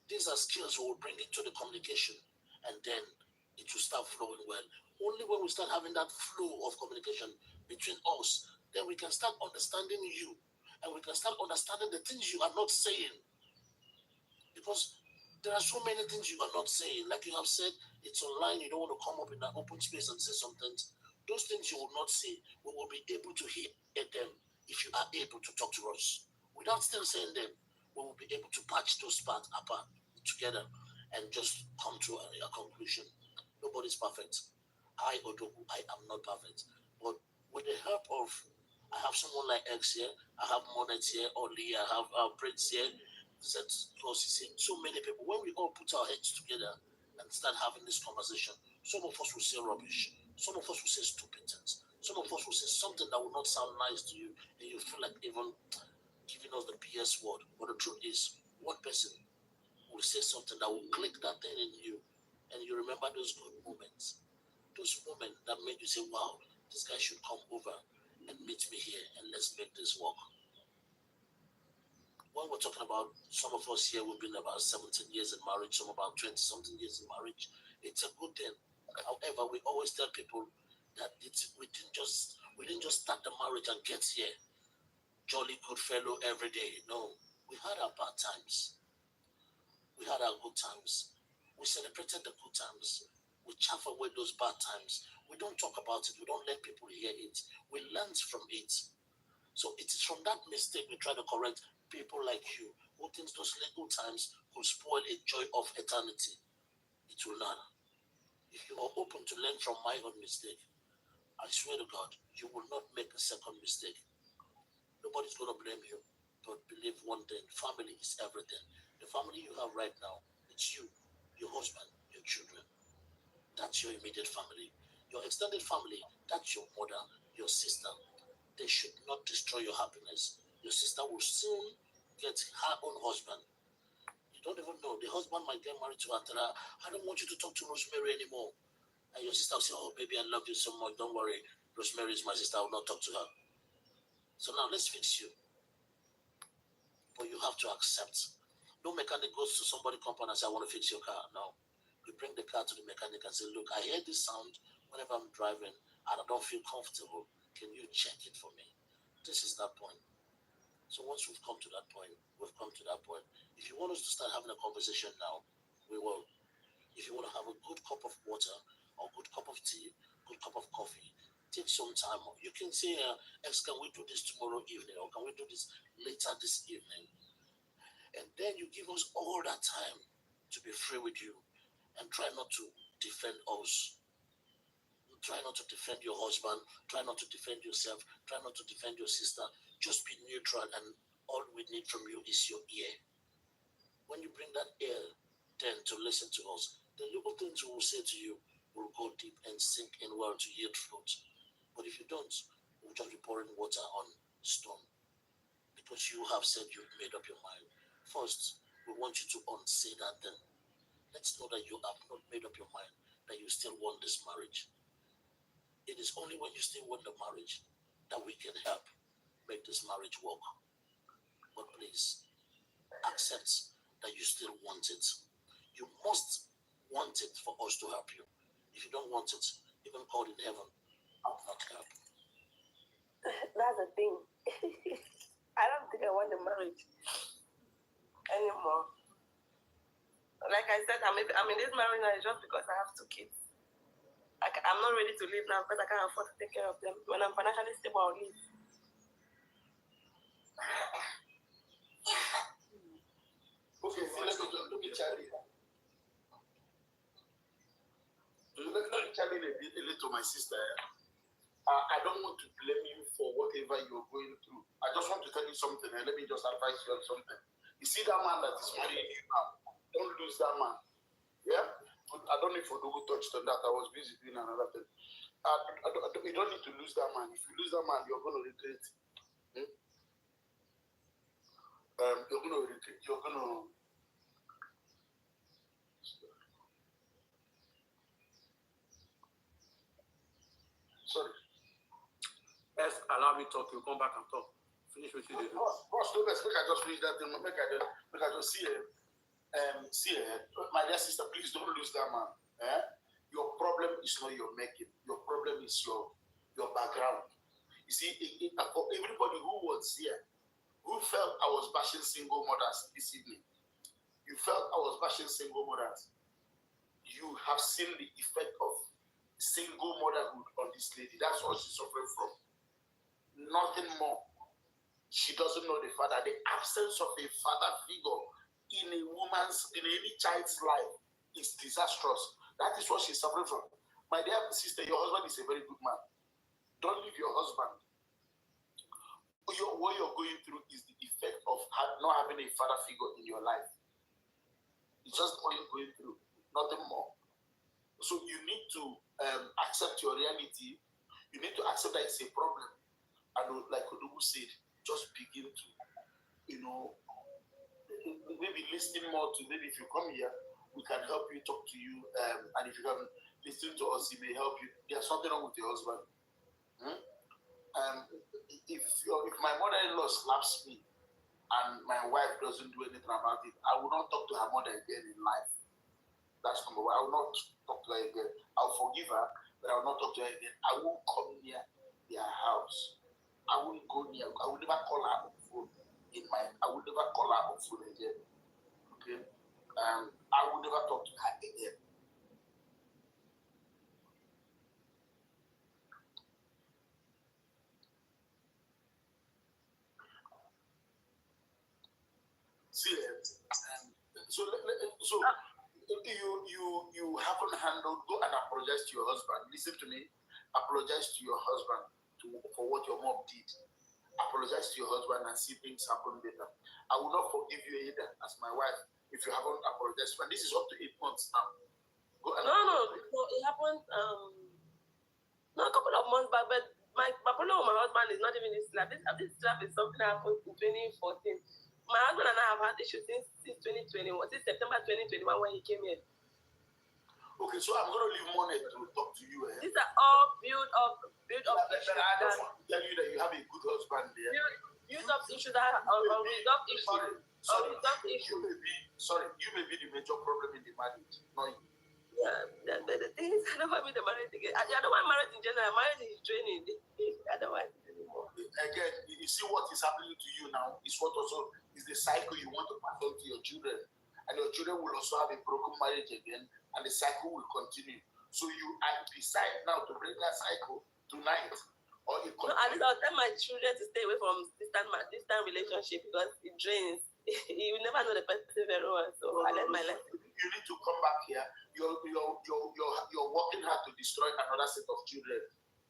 These are skills we will bring into the communication, and then it will start flowing well. Only when we start having that flow of communication between us, then we can start understanding you, and we can start understanding the things you are not saying. Because there are so many things you are not saying. Like you have said, it's online, you don't want to come up in an open space and say some things. Those things you will not say, we will be able to hear them if you are able to talk to us. Without still saying them, we will be able to patch those parts apart together and just come to a conclusion. Nobody's perfect. I am not perfect. But with the help of, I have someone like X here, I have Monet here, or Lee, I have Prince here, because you see, so many people, when we all put our heads together and start having this conversation, some of us will say rubbish, some of us will say stupid things, some of us will say something that will not sound nice to you, and you feel like even giving us the PS word. But the truth is, one person will say something that will click that thing in you, and you remember those good moments, those moments that made you say, wow, this guy should come over and meet me here, and let's make this work. When we're talking about, some of us here, we've been about 17 years in marriage, some about 20 something years in marriage. It's a good thing. However, we always tell people that we didn't just start the marriage and get here jolly good fellow every day. No, we had our bad times. We had our good times. We celebrated the good times. We chaff away those bad times. We don't talk about it. We don't let people hear it. We learned from it. So it is from that mistake we try to correct people like you who think those little times will spoil a joy of eternity. It will not. If you are open to learn from my own mistake, I swear to God, you will not make a second mistake. Nobody's going to blame you. But believe one thing, family is everything. The family you have right now, it's you, your husband, your children. That's your immediate family. Your extended family, that's your mother, your sister. They should not destroy your happiness. Your sister will soon get her own husband. You don't even know. The husband might get married to her. Tell her, I don't want you to talk to Rosemary anymore. And your sister will say, oh, baby, I love you so much. Don't worry. Rosemary is my sister. I will not talk to her. So now let's fix you. But you have to accept. No mechanic goes to somebody's company and say, I want to fix your car. No. You bring the car to the mechanic and say, look, I hear this sound whenever I'm driving and I don't feel comfortable. Can you check it for me? This is that point. So once we've come to that point, we've come to that point. If you want us to start having a conversation now, we will. If you want to have a good cup of water or good cup of tea, good cup of coffee, take some time. You can say, X, can we do this tomorrow evening, or can we do this later this evening? And then you give us all that time to be free with you, and try not to defend us. Try not to defend your husband. Try not to defend yourself. Try not to defend your sister. Just be neutral, and all we need from you is your ear. When you bring that ear, then to listen to us, the little things we will say to you will go deep and sink in well to yield fruit. But if you don't, we'll just be pouring water on stone, because you have said you've made up your mind. First, we want you to unsay that thing. Let's know that you have not made up your mind, that you still want this marriage. It is only when you still want the marriage that we can help make this marriage work. But please, accept that you still want it. You must want it for us to help you. If you don't want it, even God in heaven will not help. That's the thing. I don't think I want the marriage anymore. Like I said, I'm in this marriage now just because I have 2 kids. I'm not ready to leave now because I can't afford to take care of them. When I'm financially stable, I'll leave. Okay, let me Charlie. Let me Charlie a little to my sister. I don't want to blame you for whatever you're going through. I just want to tell you something, and let me just advise you on something. You see that man that is marrying you now, don't lose that man. Yeah? I don't know if Odogu touched on that. I was busy doing another thing. You don't need to lose that man. If you lose that man, you're going to regret. You're going to regret. You're going to. Sorry. Yes, allow me to talk. You come back and talk. Finish what you do. Boss, don't make I just finish that thing. Make I just see it. My dear sister, please don't lose that man. Your problem is not your making. Your problem is your background. You see, for everybody who was here, who felt I was bashing single mothers this evening, you felt I was bashing single mothers. You have seen the effect of single motherhood on this lady. That's what she's suffering from. Nothing more. She doesn't know the father. The absence of a father figure in any child's life is disastrous. That is what she's suffering from. My dear sister, your husband is a very good man. Don't leave your husband. What you're going through is the effect of not having a father figure in your life. It's just what you're going through, nothing more. So you need to accept your reality. You need to accept that it's a problem. And like Odugu said, just begin to, maybe listen more to, maybe if you come here, we can help you, talk to you, and if you can listen to us, it may help you. There's something wrong with your husband. If my mother-in-law slaps me and my wife doesn't do anything about it, I will not talk to her mother again in life. That's number one. I will not talk to her again. I'll forgive her, but I will not talk to her again. I won't come near their house. I won't go near. I will never call her on phone I will never call her on phone again. Okay? I will never talk to her again. See, so you haven't handled. Go and apologize to your husband. Listen to me. Apologize to your husband for what your mom did. Apologize to your husband and see things happen better. I will not forgive you either as my wife if you haven't apologized. But this is up to 8 months now. Go and No, it happened not a couple of months back, but my problem with my husband is not even this slap. This slap is something that happened in 2014. My husband and I have had issues since 2021, since September 2021 when he came here. Okay, so I'm going to leave Monet to talk to you. These are all build up issues. I just want to tell you that you have a good husband there. Build up issues that are resolved issues. Sorry, you may be the major problem in the marriage, not you. Yeah, the thing is, I don't want to be the marriage again. I don't want marriage in general. Marriage is draining. I don't want it anymore. Again, you see what is happening to you now is what also is the cycle you want to pass on to your children. And your children will also have a broken marriage again, and the cycle will continue. So you decide now to break that cycle tonight. Or you no, at least I'll tell my children to stay away from distant relationship because it drains. You will never know the person very well. So I learned my lesson. You need to come back here. You're working hard to destroy another set of children.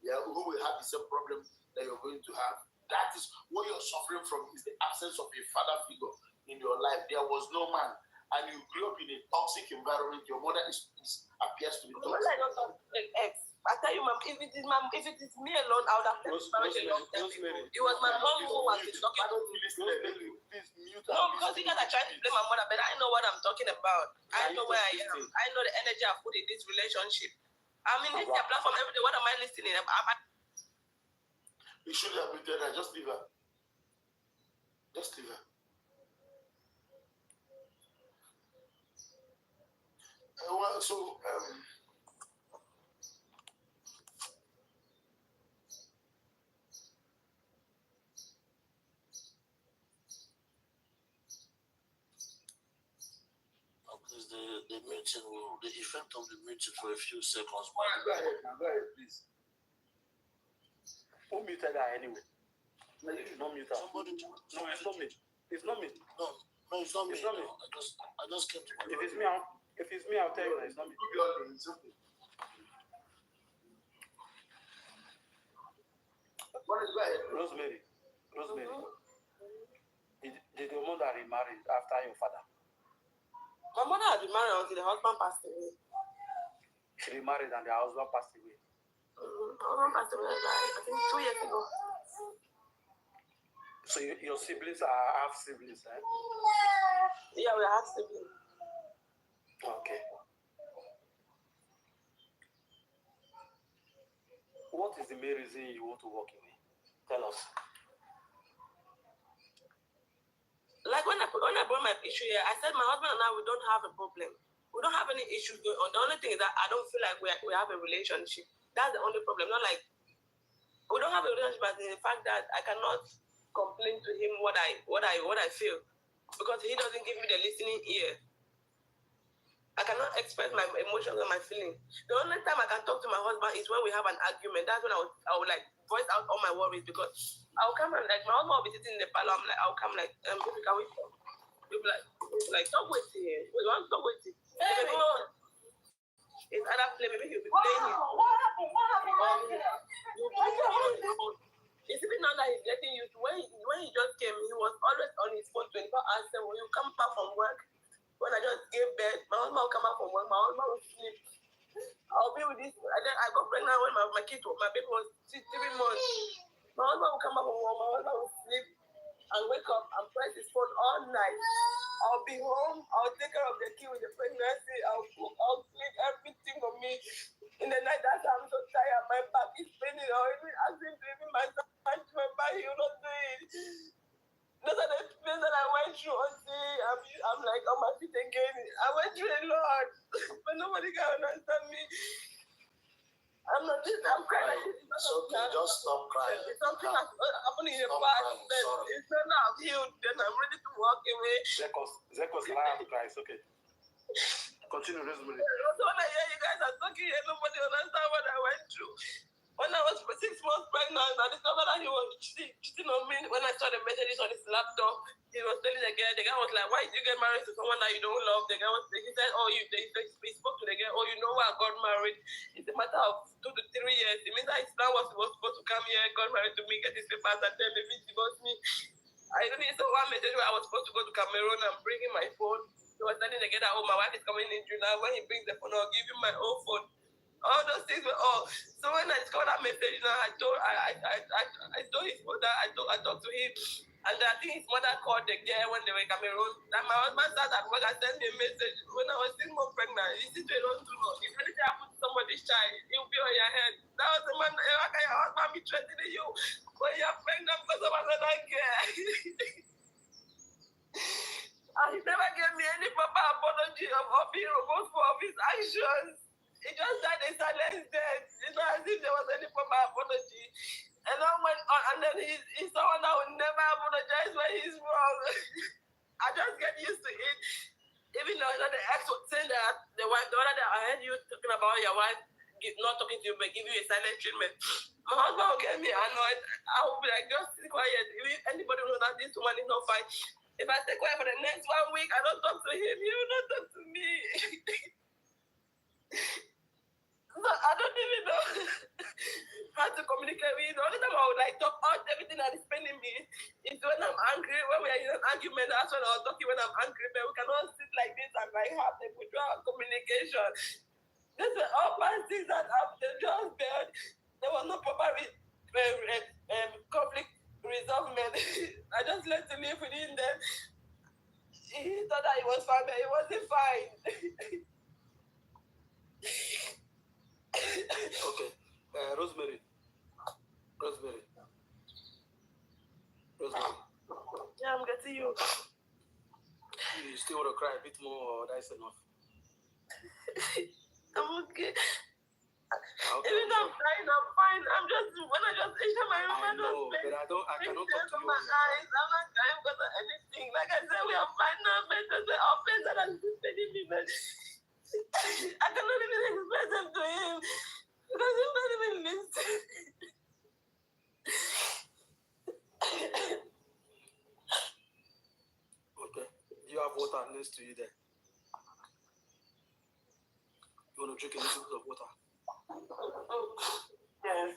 Yeah, who will have the same problem that you're going to have. That is what you're suffering from, is the absence of a father figure in your life. There was no man, and you grew up in a toxic environment. Your mother appears to be toxic. Mother is not toxic. I tell you, ma'am, if it is me alone, I would have left marriage a long time ago. It was my mom who was talking to me. Please mute her. No, because you guys are trying to blame my mother, but I know what I'm talking about. I know where I am. I know the energy I put in this relationship. I'm in this platform every day. What am I listening? You should have been there. Just leave her. Just leave her. the effect of the meeting for a few seconds. Go ahead, please. Who muted her anyway? No, it's not mute her. Somebody No, it's not me. It's not me. No, it's not me. It's not me. I just came to my If it's me, I'll tell you that it's not me. It's okay. Go ahead. Rosemary. Did your mother remarry after your father? My mother had been married until the husband passed away. She remarried and the husband passed away. My husband passed away I think 2 years ago. So your siblings are half siblings, eh? Yeah, we have siblings. Okay. What is the main reason you want to walk away? Tell us. Like when I brought my issue here, I said my husband and I, we don't have a problem. We don't have any issues going on. The only thing is that I don't feel like we have a relationship. That's the only problem. Not like we don't have a relationship, but the fact that I cannot complain to him what I feel, because he doesn't give me the listening ear. I cannot express my emotions and my feelings. The only time I can talk to my husband is when we have an argument. That's when I would like voice out all my worries, because I'll come and like my husband will be sitting in the parlor. I'll come like, baby, can we talk? He'll be like, stop waiting here. We want to stop waiting. Baby, go on. It's other play, maybe he'll be playing it. What happened? It's even now that he's getting used to when he just came, he was always on his phone 24 hours. So when you come back from work, when I just gave birth, my husband will come back from work, my husband will sleep. I'll be with this, and then I got pregnant when my baby was 3 months. My husband will come back from work, my husband will sleep and wake up and press his phone all night. I'll be home, I'll take care of the kid with the pregnancy, I'll cook, I'll clean everything for me. In the night, that's how I'm so tired, my back is paining, or even asking to even my son to my back, he will not do it. Those are the things that I went through until I'm like on my feet again. I went through a lot, but nobody can understand me. I'm crying like this. It's okay, just stop crying. It's something that's happened in the past, but it's not now I'm healed, then I'm ready to walk away. Zekos laugh, guys. Okay. Continue, Rosemary. So when I hear you guys are talking here, nobody understand what I went through. When I was 6 months pregnant, I discovered that he was cheating on me. When I saw the messages on his laptop, he was telling the guy was like, why did you get married to someone that you don't love? The guy he said, he spoke to the girl, you know why I got married? It's a matter of 2 to 3 years. It means that his plan was supposed to come here, got married to me, get his papers, and then maybe divorce me. I don't know, one message where I was supposed to go to Cameroon and bring him my phone. He was telling the guy that, my wife is coming in July. When he brings the phone, I'll give him my own phone. All those things were all. So when I discovered that message, I told his mother, I talked to him, and I think his mother called the girl when they were in Cameroon. And my husband sat at work and sent me a message when I was 6 months pregnant. He said, don't do not. If anything happens to somebody's child, it will be on your head. That was the man. How can your husband be threatening you when you're pregnant because of another girl? And he never gave me any proper apology of being remorseful of his actions. He just died a silent death. It's not as if there was any proper apology. And I went on, and then he's someone that will never apologize when he's wrong. I just get used to it. Even though the ex was saying that the other day I heard you talking about your wife not talking to you but give you a silent treatment. My husband will get me annoyed. I will be like, just sit quiet. If anybody knows that this woman is not fine. If I stay quiet for the next 1 week, I don't talk to him, he will not talk to me. So I don't even know how to communicate with you. The only time I would like talk out everything that is paining me is when I'm angry. When we are in an argument, that's when I'll talk to you when I'm angry. But we cannot sit like this and like have a withdrawal communication. These were all bad things that I've just built. There was no proper conflict resolvement. I just let him live within them. He thought that he was fine, but he wasn't fine. Okay. Rosemary. Yeah, I'm getting you. You still want to cry a bit more, or that's enough? I'm okay. Okay. Even though I'm crying, I'm fine. I'm just, when I just, each time I remember I know, those but I cannot talk to you. my eyes. I'm not crying because of anything. Like I said, we are fine now, but the offense that I'm telling me, but I cannot even express them to him. Because he's not even listening. Okay. Do you have water next to you there? You want to drink a little bit of water? Yes.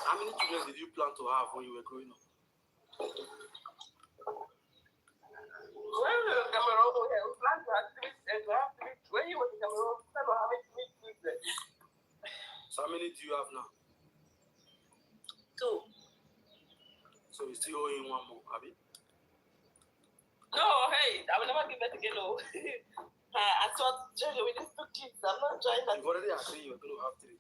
How many children did you plan to have when you were growing up? When we were in Cameroon, we plan to have 3 When he was in Cameroon, I don't have any children. So how many do you have now? 2. So you still owe him one more, Abby? No, hey, I will never give birth again. No. I thought Jerry with these 2 kids. I'm not trying that. You've already agreed you're going to have 3.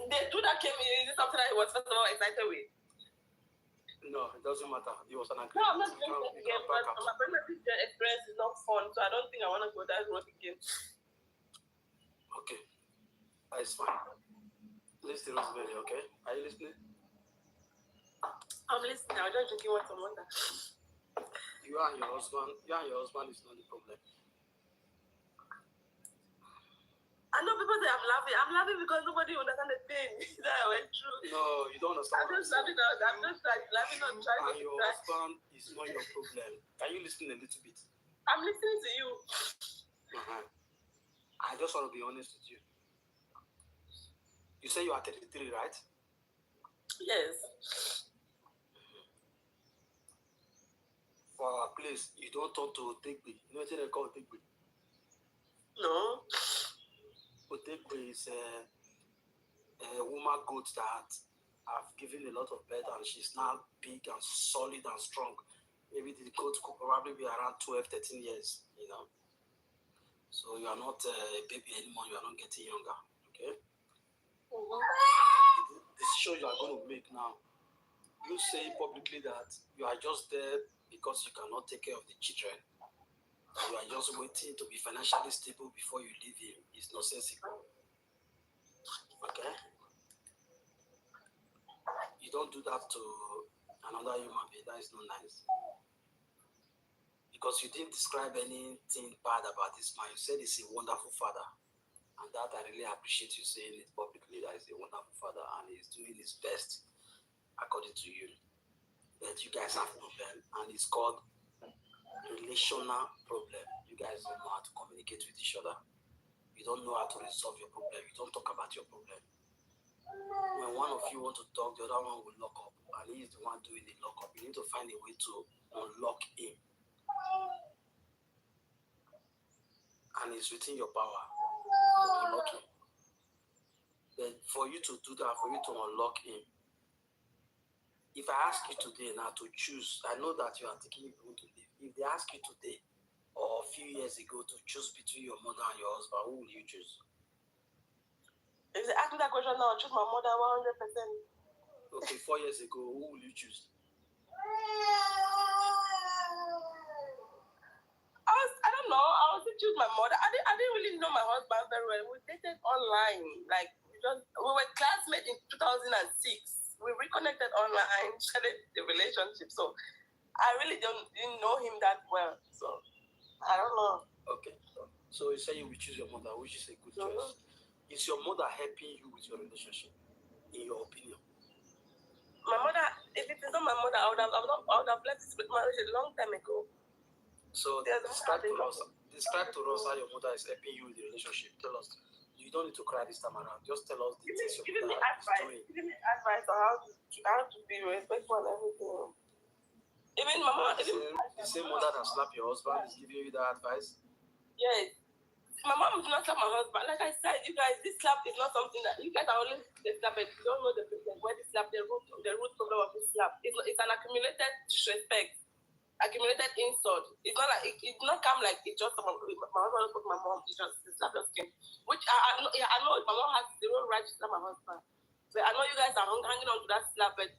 The 2 that came in, is it something I was first of all excited with? No, it doesn't matter. It was an agreement. No, I'm not doing that again. But my pregnancy experience is not fun, so I don't think I want to go that road again. Okay, that's fine. Listen, Rosemary, okay? Are you listening? I'm listening. I'm just drinking water. You and your husband is not the problem. I know people say I'm laughing. I'm laughing because nobody understands the pain that I went through. No, you don't understand. I'm just laughing out. I'm just laughing on trying to. And your husband is not your problem. Can you listen a little bit? I'm listening to you. I just want to be honest with you. You say you are 33, right? Yes. For our place, you don't talk to Otegbe. You know what they call Otegbe? No. Otegbe is a woman goat that have given a lot of birth and she's now big and solid and strong. Maybe the goat could probably be around 12, 13 years, you know. So you are not a baby anymore, you are not getting younger, okay? The decision you are going to make now, you say publicly that you are just there because you cannot take care of the children. You are just waiting to be financially stable before you leave him. It's nonsensical. Okay? You don't do that to another human being. That is not nice. Because you didn't describe anything bad about this man. You said he's a wonderful father. And that I really appreciate you saying it publicly, that he's a wonderful father and he's doing his best according to you. But you guys have a problem and it's called relational problem. You guys don't know how to communicate with each other. You don't know how to resolve your problem. You don't talk about your problem. When one of you want to talk, the other one will lock up and he's the one doing the lock up. You need to find a way to unlock him. And it's within your power to unlock him. But for you to do that, for you to unlock him, if I ask you today now to choose, I know that you are thinking you want to live. If they ask you today or a few years ago to choose between your mother and your husband, who will you choose? If they ask me that question now, I'll choose my mother 100%. Okay, 4 years ago, who will you choose? I don't know. I was to choose my mother. I didn't really know my husband very well. We dated online. Like we were classmates in 2006. We reconnected online, started the relationship. So I really didn't know him that well. So I don't know. Okay. So you say you will choose your mother, which is a good choice. Is your mother helping you with your relationship, in your opinion? My mother, if it is not my mother, I would have left this marriage a long time ago. So describe to us how your mother is helping you with the relationship. Tell us. You don't need to cry this time around. Just tell us the things your mother is doing. Give me advice on how to be respectful and everything. Even mama, the same mother that slapped your husband is giving you that advice? Yes. My mom is not slap my husband. Like I said, you guys, this slap is not something that you guys are only the slap, but you don't know the where the slap, the root problem of this slap. It's an accumulated disrespect, accumulated insult. It's not like it's not come like it just my husband spoke to my mom. It just the slap just came. Which I know my mom has zero right to slap my husband. But I know you guys are hanging on to that slap, but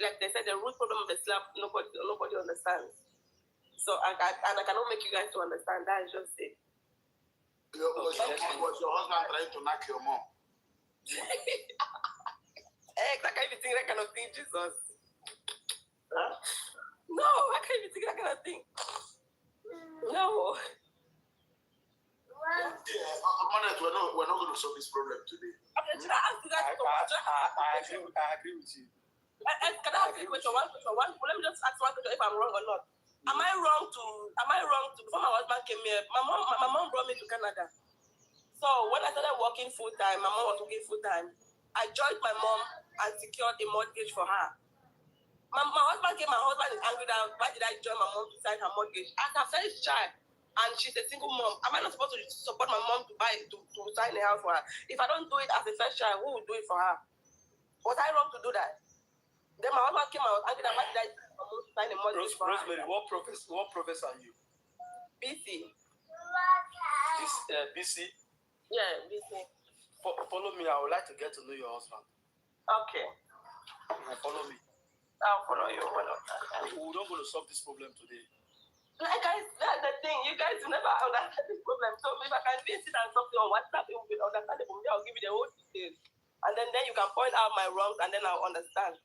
like they said, the root problem of the slap nobody understands. So I cannot make you guys to understand. That is just it. Was your husband trying to knock your mom? I can't even think that kind of thing, Jesus. Huh? No, I can't even think that kind of thing. No. We're not going to solve this problem today. Okay, should I ask you guys a question? I agree with you. Can I ask you a question? One question. Let me just ask one question if I'm wrong or not. Am I wrong to before my husband came here, my mom brought me to Canada. So when I started working full time, my mom was working full time. I joined my mom and secured a mortgage for her. My husband came, my husband is angry that why did I join my mom to sign her mortgage? As her first child, and she's a single mom. Am I not supposed to support my mom to sign a house for her? If I don't do it as a first child, who will do it for her? Was I wrong to do that? Then my husband came out and did that sign a mortgage for her. Rosemary, what professor are you? BC. BC? Yeah, BC. Follow me. I would like to get to know your husband. Okay. Follow me. I'll follow you. We're not going to solve this problem today. Like guys, that's the thing. You guys never understand this problem. So if I can visit and something on WhatsApp, it will be understandable. I'll give you the whole details. And then you can point out my wrongs and then I'll understand.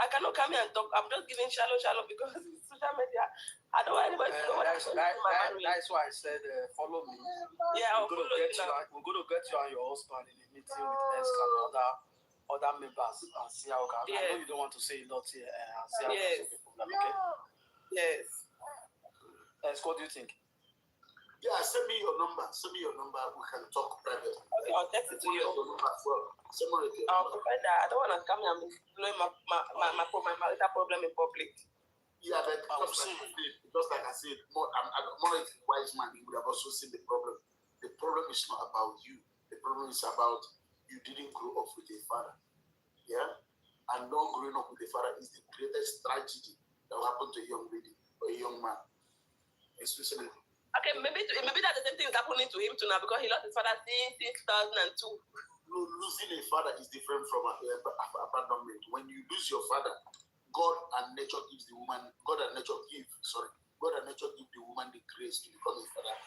I cannot come here and talk. I'm just giving shallow because social media. I don't want anybody to know what I'm doing. That's why I said follow me. Yeah, we're going to get you and your husband in a meeting with Eska and other members and see how can. Yes. I know you don't want to say a lot here and see how can solve the problem, okay? Yes. What do you think? Yeah, send me your number. We can talk privately. Okay, I'll text it to you. Your number as well. I'll provide that. I don't want to come here and blowing my marital problem in public. Yeah, but just like I said, more like a wise man, he would have also seen the problem. The problem is not about you. The problem is about you didn't grow up with a father. Yeah? And not growing up with a father is the greatest tragedy that will happen to a young lady or a young man. Especially. Okay, maybe that's the same thing is happening to him too now because he lost his father since 2002. No, losing a father is different from abandonment. When you lose your father, God and nature give the woman the grace to become a father.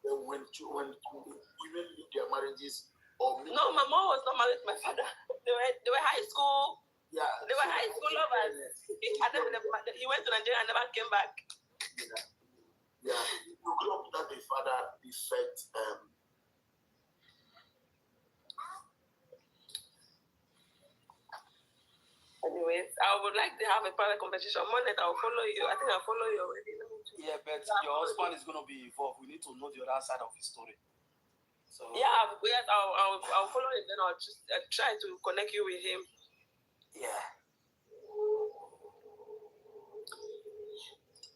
Then when women leave their marriages no, my mom was not married to my father. They were high school. Yeah. They were high school lovers. He went to Nigeria and never came back. Yeah. You grew up without a father defect. Anyways, I would like to have a private conversation. Monday, I'll follow you. I think I'll follow you already. Yeah, but your husband is going to be involved. We need to know the other side of his story. So yeah, I'll follow him. Then I'll just try to connect you with him. Yeah.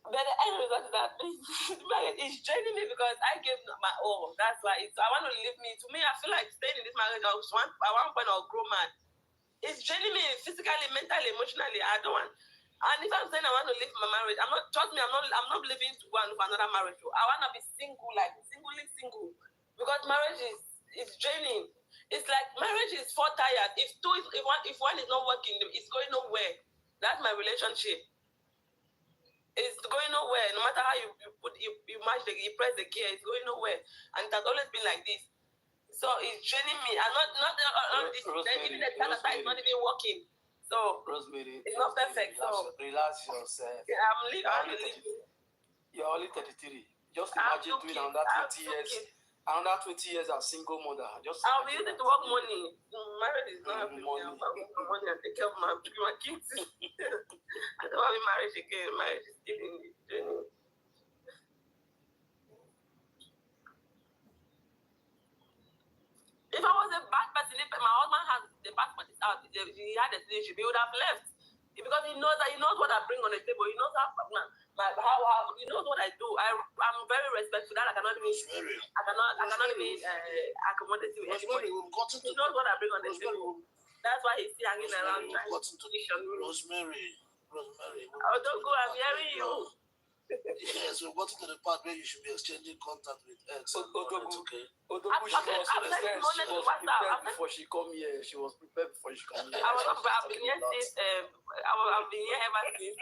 But the end result is that it's draining me because I gave my all. That's why I want to leave me. To me, I feel like staying in this marriage. At one point, I'll grow mad. It's draining me physically, mentally, emotionally. I don't want. And if I'm saying I want to leave my marriage, trust me, I'm not leaving to go and for another marriage. I want to be single, like single. Because marriage is draining. It's like marriage is for tired. If one is not working, it's going nowhere. That's my relationship. It's going nowhere. No matter how you press the gear, it's going nowhere. And it has always been like this. So it's draining me. I'm not this. Even the time is not even working. So Rosemary, it's not perfect. Relax yourself. Yeah, I'm leaving. You're only 33. Just imagine doing another 20 years. Another 20 years as single mother. I'll be using to work money. Marriage is not happening. I'll work money and take care of my kids. I don't want to be married again. Marriage is still in the journey. If I was a bad person, if my husband has the passport out, he had a citizenship, he would have left. Because he knows what I bring on the table. He knows how he knows what I do. I'm very respectful. That I cannot even accommodate to anybody. He knows what I bring on the table. That's why he's still hanging around trying to position me. Rosemary. Oh, don't go. I'm hearing you. Yes, we've gotten to the part where you should be exchanging contact with X. Okay. Before she come here. She was prepared before she come here. I've been here since. I've been here ever since.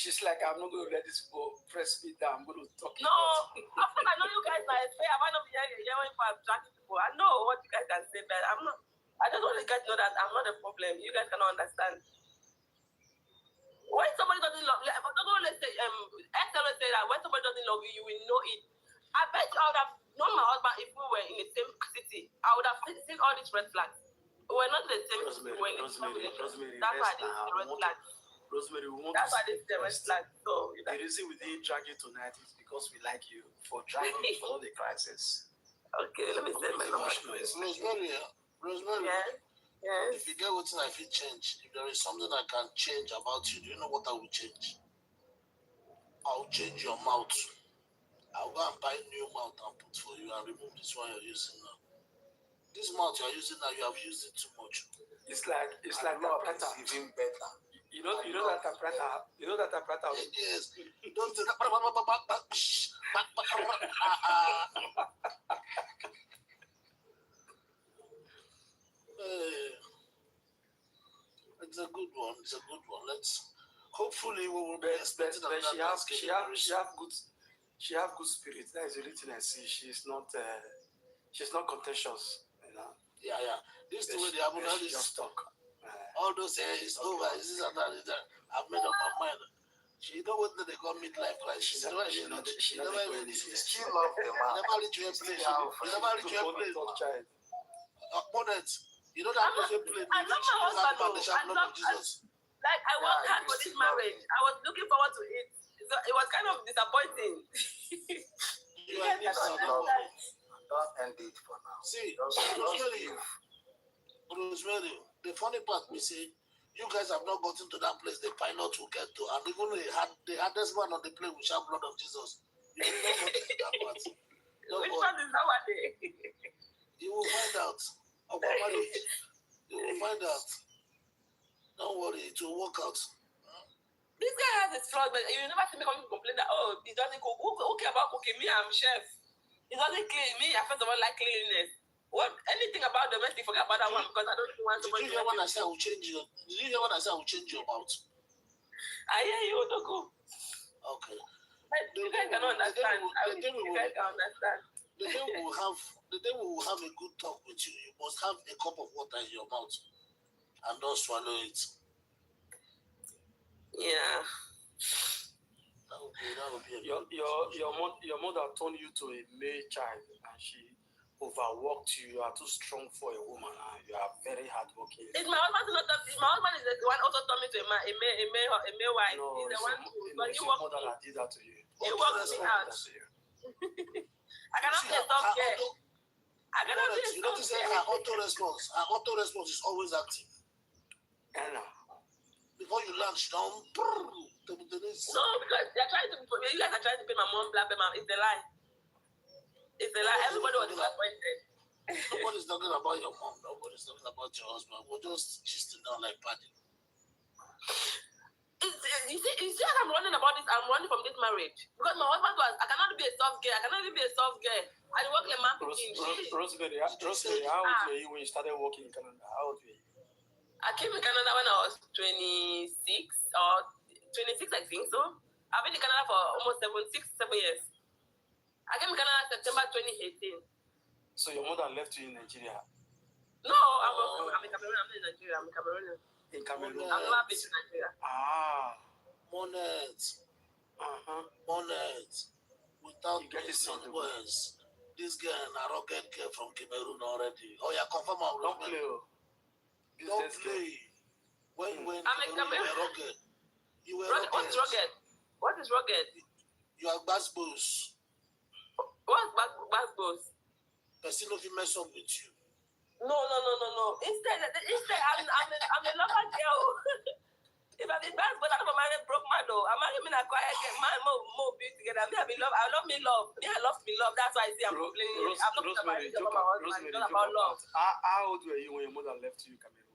She's like, I'm not going to let this go. Press me down. I'm going to talk. No, after I know you guys are fair. I might not be here when for attracting people. I know what you guys can say, but I'm not. I just want you guys to know that I'm not a problem. You guys cannot understand. When somebody doesn't love, let's say, let's say that when somebody doesn't love you, you will know it. I bet you I would have known my husband if we were in the same city. I would have seen all these red flags. We're not the same city. We're in the same relationship. That's why this is the red flag. Rosemary, that's why this is the red flag. So the reason we didn't drag you tonight is because we like you for dragging for all the crisis. Okay, let me say my number. Rosemary. Yeah. Yes. If you get what I feel change, if there is something I can change about you, do you know what I will change? I'll change your mouth. I'll go and buy new mouth and put for you and remove this one you're using now. This mouth you're using now, you have used it too much. It's like Love Taprata. is even better. You know that Taprata. You know that Taprata. Yes. Don't do that. It's a good one. It's a good one. Hopefully we will be expecting But another she have good spirit. That is the only thing I see. She's not contentious. You know. Yeah. This is the way they happen. All this talk. All those it's over. This is another. I've made up my mind. She know what they call midlife crisis. She never really. She still love the man. Never reach your place. Never reach your place. Opponent. You know that place you play. I love my husband. Like I worked hard for this marriage. I was looking forward to it. So it was kind of disappointing. You are Don't end it for now. See, Rosemary, Rosemary, the funny part we say, you guys have not gotten to that place the pilot will get to, and even the hardest man on the plane will shout blood of Jesus. You will not get to that part. Which one is nowadays? You will find out. About marriage. You will find out. Don't worry, it will work out. This guy has his flaws, but you never see me complain that, oh, he doesn't cook. Who care about cooking? Me, I'm chef. He doesn't clean. Me, I first of all like cleanliness. What anything about domestic, forget about that one because I don't want to. Did you hear what I said? I will change your. Did you hear what I said? I will change your mouth. I hear you, Otoku. Okay. But you guys cannot understand. You guys can understand. The day we will have a good talk with you, you must have a cup of water in your mouth and don't swallow it. Yeah. That would be your mother turned you to a male child and she overworked you. You are too strong for a woman and you are very hardworking. It's my husband not that. My husband is the one also turned me to a male wife. No, he's the one who it's your mother that did that to you. He worked me out. I cannot be a soft girl. I cannot be a you notice soft her auto response is always active. Anna. Before you land, she don't. No, because they're trying to. You guys are trying to pay my mom black. It's a lie. It's a lie. Everybody was disappointed. Nobody's talking about your mom. Nobody's talking about your husband. We're just gisting down like Paddy. You see, I'm running about this. I'm running from this marriage because my husband was. I cannot be a soft girl. I cannot even be a soft girl. I work like a man. Rosemary, how old were you when you started working in Canada? How old were you? I came in Canada when I was 26 or 26, I think so. I've been in Canada for almost 7 years. I came in Canada September 2018. So your mother left you in Nigeria? No, I'm in Cameroon. I'm not in Nigeria. I'm in Cameroon. In Cameroon? I've never been to Nigeria. Monet. Monet. Without missing words. This girl and a rocket girl from Cameroon already. Oh, yeah, confirm our don't play. Don't play. When I'm in Cameroon. You were rocket. What's rocket? What is rocket? You are bass-boss. What's bass-boss? Person if you mess up with you. No. Instead, I'm a lover girl. If I'm in bass-boss, I don't marry broke man though. I marry me in a quiet man, more be together. Me, I be love. I love me love. Me, I love me love. That's why I say I'm complaining. I'm not about my husband. It's not about love. How old were you when your mother left you, Cameroon?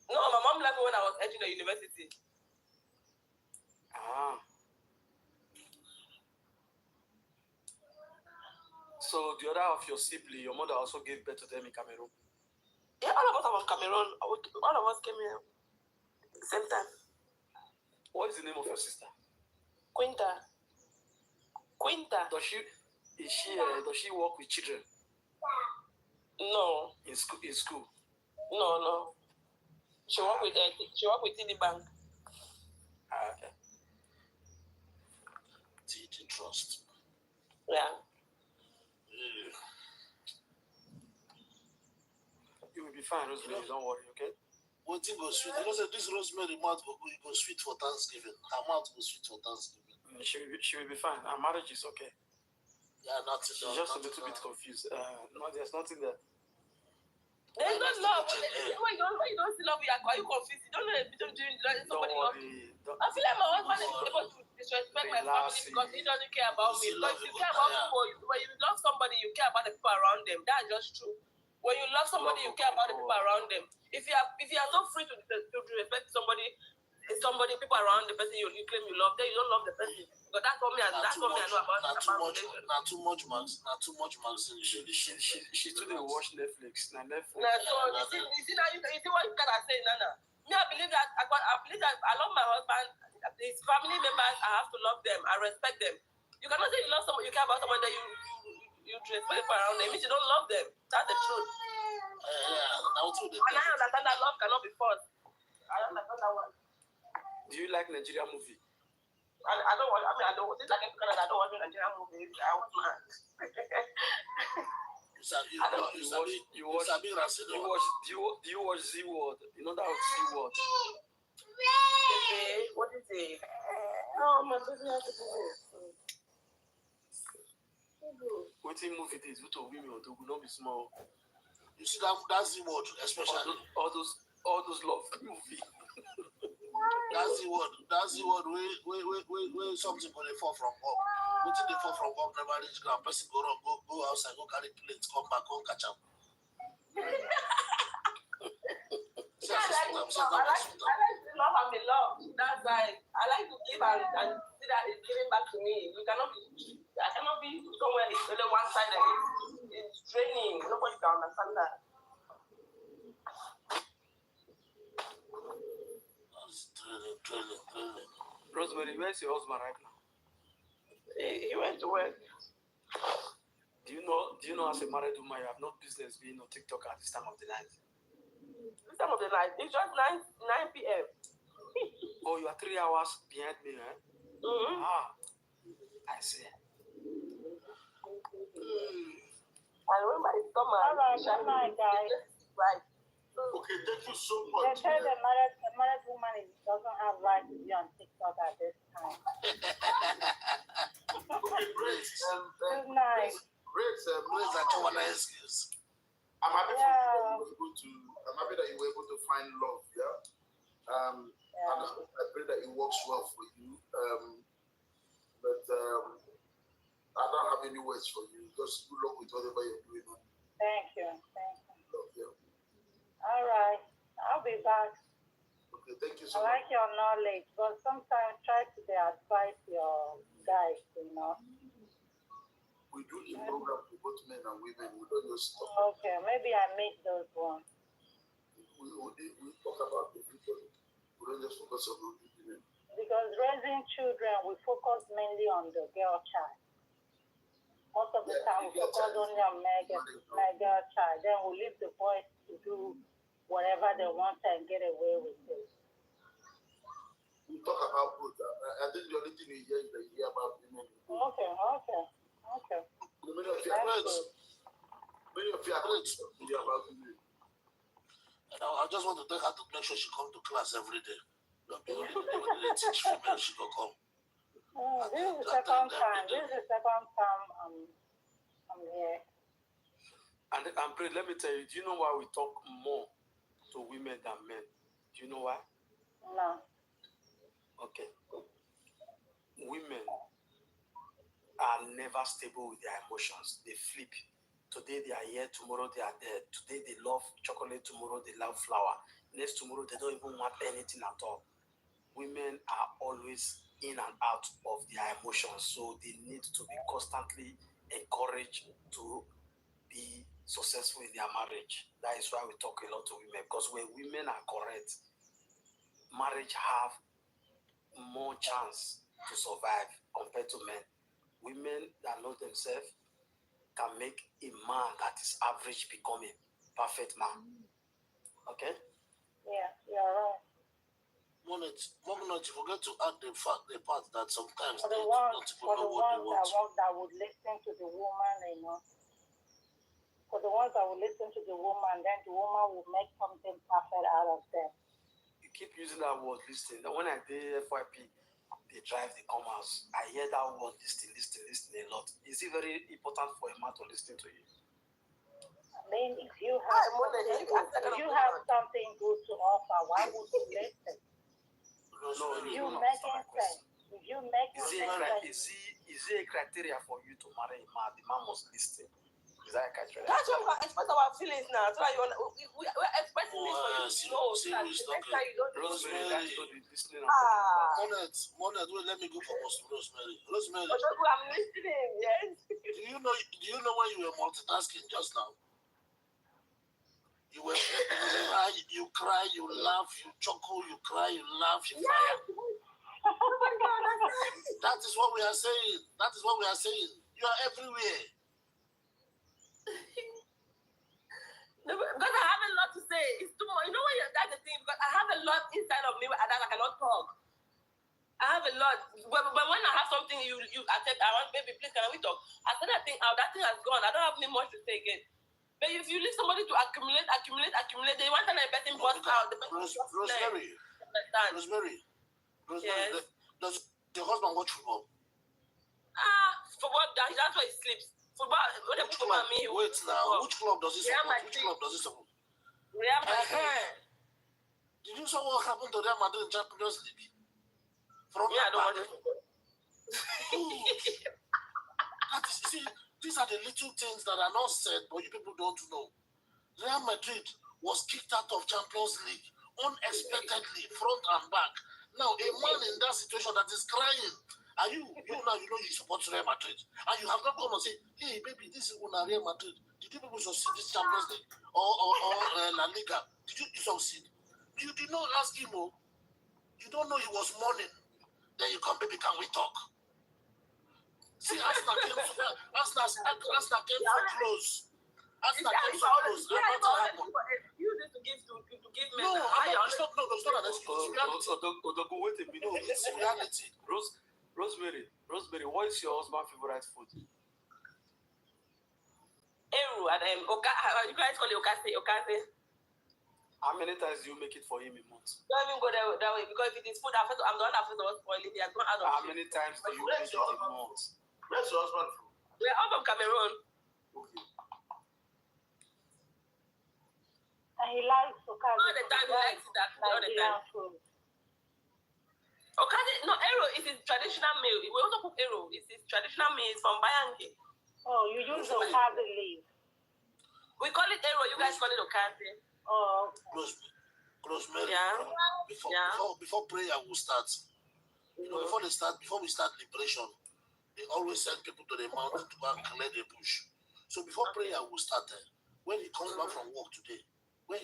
No, my mom left me when I was entering the university. So the other of your siblings, your mother also gave birth to them in Cameroon? Yeah, all of us are from Cameroon. All of us came here at the same time. What is the name of your sister? Quinta. Does she work with children? No. In school? No. She work with TD Bank. Okay. TD Trust. Yeah. You will be fine, Rosemary. Don't worry, okay? One thing goes sweet. You know, this Rosemary mouth go sweet for Thanksgiving. Her mouth goes sweet for Thanksgiving. She will be fine. Her marriage is okay. Yeah, nothing. She's just a little bit confused. No, there's nothing there. There's no love. When you don't see love, are you confused? You don't know. Don't somebody love you. I feel like my husband is able to disrespect my family because he doesn't care about me. Because if you care about people, when you love somebody, you care about the people around them. That's just true. When you love somebody, you care about the people around them. If you are so free to respect somebody, people around the person you claim you love, then you don't love the person. Because that's what me I know about. Not too much, Max. Not too much, Max. She today watch Netflix. Now Netflix. So you see what you guys are saying, Nana. Me, I believe that I love my husband. His family members, I have to love them. I respect them. You cannot say you love someone, you care about someone that you respect around them. It means you don't love them. That's the truth. And I understand that love cannot be forced. I understand that one. Do you like Nigerian movie? I don't want. I don't. Since I came to Canada, I don't watch Nigerian movies. I want man. You watch Z Word? You know that was Z Word. What is it? No, my baby has to do this. What movie this? What women or to not be small. You see that's the word, especially all those love movie. That's the word where something go they fall from up. What they fall from up, never reach ground. Person go wrong, go outside, go carry plates, come back, come catch up. I like to love and be loved. That's why I like to give and see that it's giving back to me. I cannot be somewhere it's only one side of it. It's draining. Nobody can understand that. That's draining. Rosemary, where's your husband right now? He went to work. Do you know as a married woman you have no business being on TikTok at this time of the night? This time of the night, it's just 9 p.m. Oh, you are 3 hours behind me, eh? Mm-hmm. I see. I remember it's summer. All right, guys. Right. Okay, thank you so They much. say the married woman doesn't have right to be on TikTok at this time. Okay, great. Good night. Please, I don't want to excuse. I'm happy I'm happy that you were able to find love, yeah. And I pray that it works well for you. But I don't have any words for you. Just good luck with whatever you're doing. Thank you. Love you. All right. I'll be back. Okay, thank you so I much. like your knowledge, but sometimes try to advise your guys, you know. We do a program for both men and women. We don't just talk. Okay, maybe I missed those ones. We talk about the people. We don't just focus on the women. Because raising children, we focus mainly on the girl child. Most of the time, we focus only on my girl child. Then we leave the boys to do whatever they want and get away with it. We talk about both. I think the only thing you hear is that you hear about women. Okay. Many of you are about women. I just want to take her to make sure she comes to class every day. Don't be only when they teach female, she go come. This is the second time I'm here. And Pray, let me tell you, do you know why we talk more to women than men? Do you know why? No. Okay. Women are never stable with their emotions. They flip. Today they are here, tomorrow they are there. Today they love chocolate, tomorrow they love flour. Next tomorrow they don't even want anything at all. Women are always in and out of their emotions, so they need to be constantly encouraged to be successful in their marriage. That is why we talk a lot to women, because when women are correct, marriage have more chance to survive compared to men. Women that know themselves can make a man that is average become a perfect man. Okay? Yeah, you're right. Moment, you forget to add the part that sometimes For they the do ones not even know what they want. that would listen to the woman, you know. For the ones that would listen to the woman, then the woman will make something perfect out of them. You keep using that word listening. When I did FYP, they drive the commerce. I hear that word listening a lot. Is it very important for a man to listen to you? I mean, if you have something good to offer, why would you listen? Rosemary, You no, making it's not my sense. question. If you making Is sense, it, that is it a criteria for you to marry a man? The man must listen. Is that a criteria? That's why we express our feelings now. So that we're expressing this for you to know so that the next time you don't Rosemary, that's what we're listening and Ah. Monet, wait, let me go for Rosemary. Rosemary, I'm listening, yes. do you know when you were multitasking just now? You cry, you laugh, you chuckle, you cry, you laugh, you fire. Nobody can understand. That is what we are saying. That is what we are saying. You are everywhere. No, because I have a lot to say. It's too much. You know that's the thing, because I have a lot inside of me that I cannot talk. I have a lot. But when I have something you accept, I want, baby, please, can we talk? I said that thing out, that thing has gone. I don't have any much to say again. But if you leave somebody to accumulate, they want to let the person bust out. The person Rosemary. Yes. Does your husband watch football? For what? That's why he sleeps. Football. Wait now. Which club does he support? Real Madrid. Did you saw what happened to Real Madrid in Champions League? I don't want to. That is, see, these are the little things that are not said, but you people don't know. Real Madrid was kicked out of Champions League unexpectedly, front and back. Now, a man in that situation that is crying, and you support Real Madrid, and you have not come and say, hey, baby, this is Real Madrid. Did you people succeed this Champions League or La Liga? Did you succeed? You did not ask him. You don't know he was mourning. Then you come, baby, can we talk? See, Arsenal came so close. Arsenal came so close. You need to give men. No, it's not an excuse. It's reality. Wait a minute. No, it's reality. Rosemary, what is your husband's favorite food? Eru and you guys call it okase. How many times do you make it for him a month? Don't even go that way, because if it is food, I'm the one that first of all spoil it. He has gone out of How many times do you make it a month? Where's your husband from? We're all from Cameroon. Okay. and he likes to carry All the time he likes it all the time. food. Okase, no, Eru is his traditional meal. We also cook Eru. It's his traditional meal. It's from Bayangi. Oh, you use the okazi leaf. We call it Eru. You guys call it Okase. Oh, Rosemary, Yeah. before prayer will start, before we start liberation, they always send people to the mountain to go and clear the bush. So before prayer will start, when he comes back from work today, you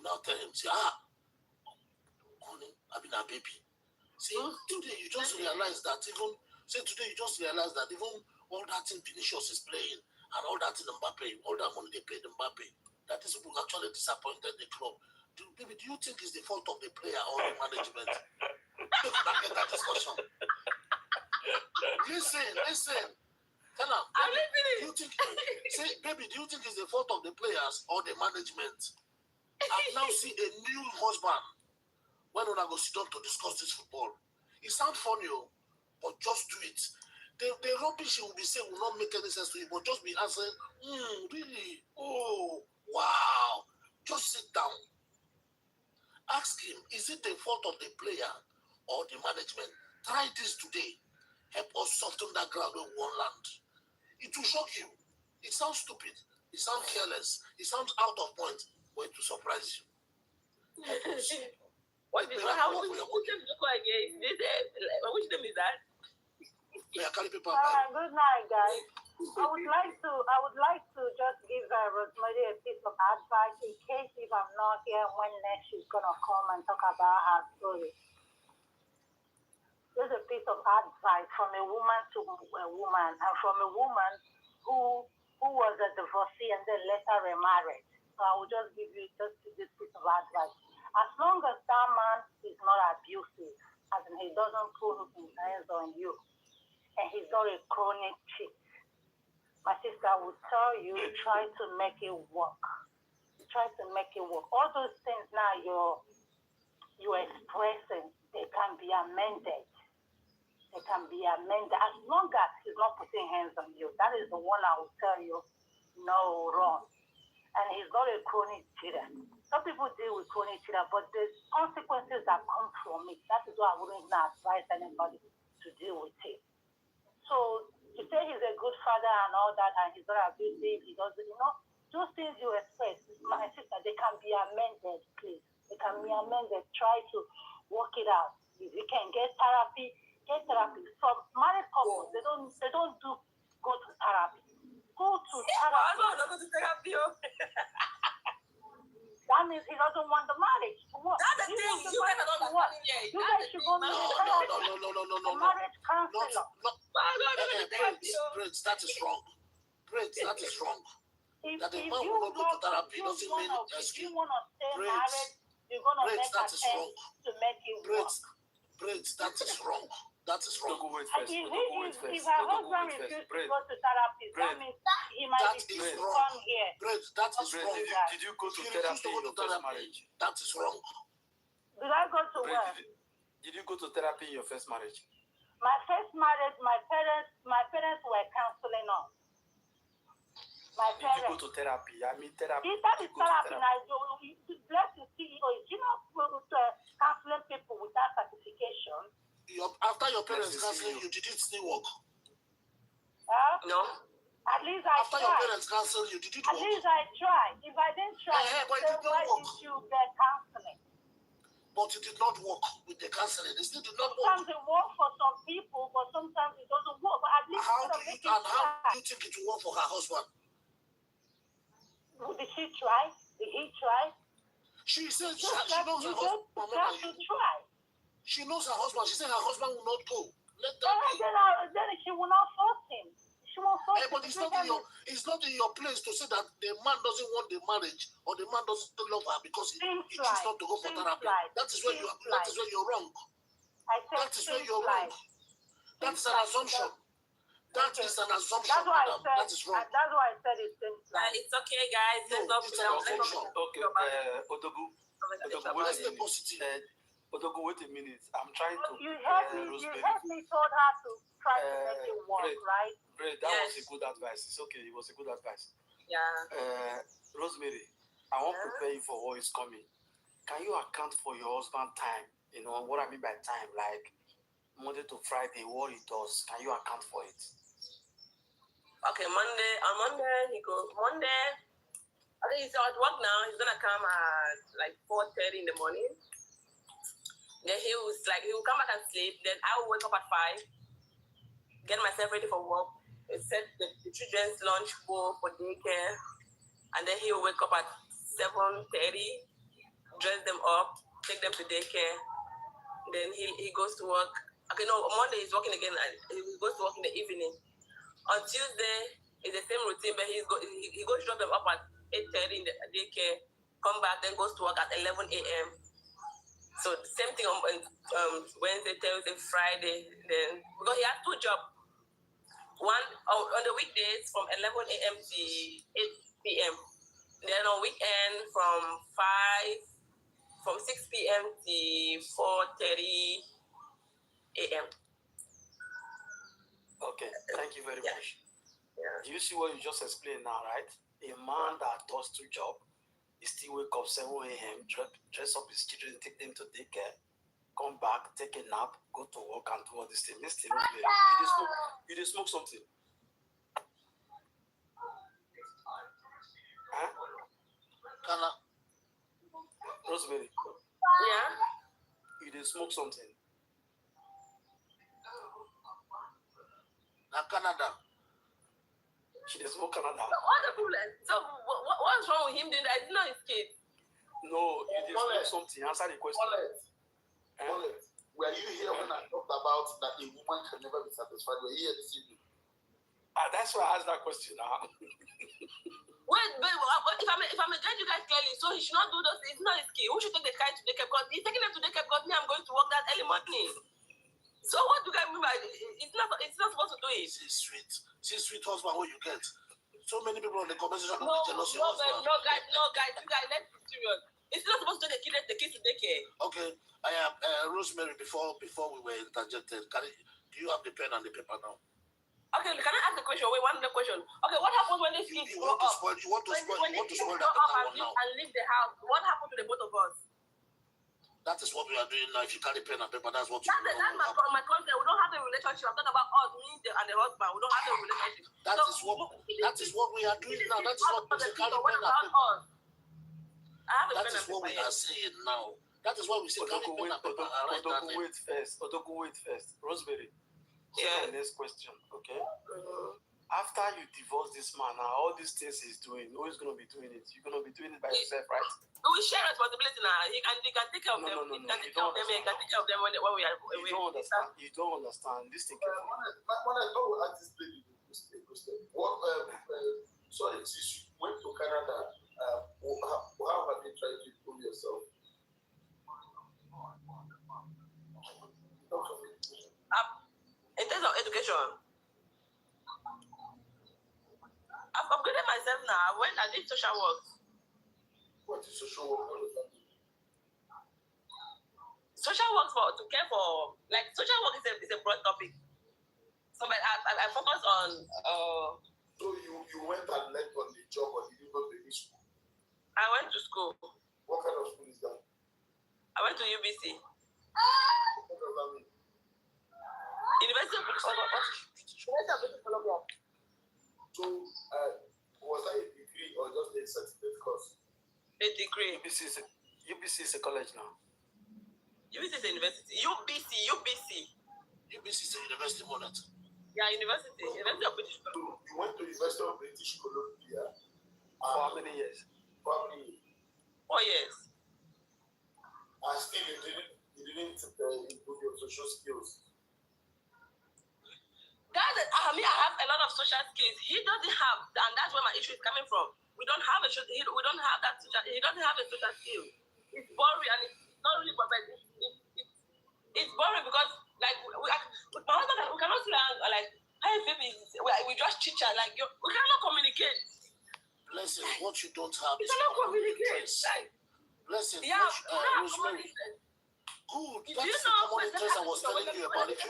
now tell him, say, honey, I've been a baby. See, today you just realize that even all that thing Vinicius is playing and all that in Mbappe, all that money they paid Mbappe, that these people actually disappointed the club. Do you think it's the fault of the player or the management? Let's not get that discussion. Listen. Tell them. I'm listening. Do you think it's the fault of the players or the management? I now see a new husband when we go sit down to discuss this football. It sounds funny, but just do it. The rubbish you will be saying will not make any sense to you, but just be answering, really? Oh, wow. Just sit down. Ask him, is it the fault of the player or the management? Try this today. Help us soften that ground in one land. It will shock you. It sounds stupid. It sounds careless. It sounds out of point, but it will surprise you. Which name is that? good night, guys. I would like to just give Rosemary a piece of advice in case if I'm not here when next she's gonna come and talk about her story. There's a piece of advice from a woman to a woman, and from a woman who was a divorcee and then later remarried. So I will just give you this piece of advice. As long as that man is not abusive, as in he doesn't put his hands on you, and he's not a chronic cheat, my sister would tell you, try to make it work. Try to make it work. All those things now you're expressing, they can be amended. They can be amended as long as he's not putting hands on you. That is the one I will tell you, no, wrong. And he's not a chronic cheater. Some people deal with chronic cheater, but there's consequences that come from it. That is why I wouldn't even advise anybody to deal with it. So to say he's a good father and all that, and he's not abusive, he doesn't, those things you expect, my sister, they can be amended, please. They can be amended. Try to work it out. If you can get therapy, get therapy. Some married couples, they don't go to therapy. Go to therapy. Go to therapy. That means he doesn't want the marriage to work. That's the thing. You guys are not understanding yet. You guys should go to therapy. No. Marriage counselor. Prince, that is wrong. Prince, that is wrong. That the If man you will not go to want therapy doesn't mean if you want to stay Prince, married, you're going to Prince, make that is wrong. attempts to make it work. Prince, that is wrong. That is wrong. If her husband refuses to go to therapy, that means he might refuse to come here. Prince, that is wrong. Did you go to therapy in your first marriage? That is wrong. Did I go to where? Did you go to therapy in your first marriage? My first marriage, my parents were counseling us. Did you go to therapy? I mean therapy. That is therapy. Bless the CEO. Is you not counseling people with that certification? After your parents counseling you, did it still work? No. At least I After tried. your parents counseled you, did it At work? least I tried. If I didn't try, But it did not why work. did you get counseling? But it did not work with the counseling. It still did not work. Sometimes it works for some people, but sometimes it doesn't work. But at least How do you think it will work for her husband? Did she try? Did he try? She said she Just knows her you husband. just to try. She knows her husband. She said her husband will not go. Let that be. Then she will not force him. She won't force him. But it's not in your place to say that the man doesn't want the marriage or the man doesn't love her because he chooses not to go for therapy. That is where you're wrong. That is where you're wrong. That's an assumption. That is an assumption. That's why I said. That is wrong. That's why I said it seems like. It's okay, guys. Let's not it's an assumption. Okay, Odogu, Odogu, wait a minute. I'm trying to. You heard me told her to try to make it work, right? Great, that was a good advice. It's okay, it was a good advice. Yeah. Rosemary, I won't prepare you for what is coming. Can you account for your husband time? You know what I mean by time, like Monday to Friday, what he does. Can you account for it? Okay, on Monday, he goes, I think he's at work now. He's gonna come at like 4:30 in the morning. Then he will come back and sleep. Then I will wake up at 5, get myself ready for work, set the children's lunch bowl for daycare, and then he will wake up at 7:30, dress them up, take them to daycare. Then he goes to work. Okay, no, on Monday he's working again, and he goes to work in the evening. On Tuesday, it's the same routine, but he goes to drop them up at 8:30 in the daycare, come back, then goes to work at 11 a.m. So same thing on Wednesday, Thursday, Friday. Then because he has 2 jobs. One on the weekdays from 11 a.m. to 8 p.m. Then on weekend from 6 p.m. to 4:30 a.m. Okay, thank you very much. Yeah. Do you see what you just explained now, right? A man that does 2 jobs, he still wake up 7 a.m., dress up his children, take them to daycare, come back, take a nap, go to work and do all this thing. This thing, you just smoke something. Huh? Rosemary. Yeah. You just smoke something. Now Canada. She just smoke Canada. So what's the problem? So what's wrong with him doing that? It's not his kid. No, you just smoke something. Answer the question. Were you here when I talked about that a woman can never be satisfied? Were you here this evening? That's why I asked that question now. Wait, but if I'm judge you guys clearly, so he should not do those. It's not his kid. Who should take the guy to daycare? Because he's taking them to daycare because me, I'm going to work that early morning. So what do you guys mean by it's not supposed to do it? See sweet husband what you get. So many people on the conversation No, guys, you guys, let's be serious. It's not supposed to take the kids to daycare. Okay, I am Rosemary. Before we were interjected, do you have the pen and the paper now? Okay, can I ask a question? Wait, one other question. Okay, what happens when these kids grow up? You want to spoil When that these kids grow better up one now. and leave the house, what happens to the both of us? That is what we are doing now. If you carry pen and paper, that's what you That's my concept. We don't have a relationship. I'm talking about us, me and the husband. We don't have a relationship. That is what we are doing now. That is what we carry pen and paper. Us? I have a That pen is and what paper we here. are saying now. That is why we say carry pen and paper. Odogu, wait first. Rosemary. Yeah. The next question, okay? After you divorce this man, now all these things he's doing, who is going to be doing it? You're going to be doing it by yourself, right? We share responsibility now. He can take care of them. He can take care of them. He can take care of them when we are away. You don't understand. Listen carefully. What artist lady what sorry, since you went to Canada, how have you tried to improve yourself? In terms of education, I've upgraded myself now. When I did social work. What is social work? What does that mean? Social work to care for, like, social work is a broad topic. So but I focus on So you went and learned on the job, or did you go to any school? I went to school. What kind of school is that? I went to UBC. What does that mean? University of British Columbia. So was that a degree or just a certificate course? A degree. UBC is a college now. UBC is a university. UBC is a university model. Yeah, university. University of British Columbia. You went to University of British Columbia. For how many years? 4 years. And still you didn't improve your social skills. I have a lot of social skills. He doesn't have, and that's where my issue is coming from. We don't have a social. We don't have that social. He doesn't have a social skill. It's boring, and it's not really perfect. It's boring because, like, my husband, we cannot sit down like, hey baby, we just chit chat, like, we cannot communicate. Listen, what you don't have We is cannot communicate. Listen, Yeah, Rosemary. Good. Do That's you the know common interest I was telling you about. Let me say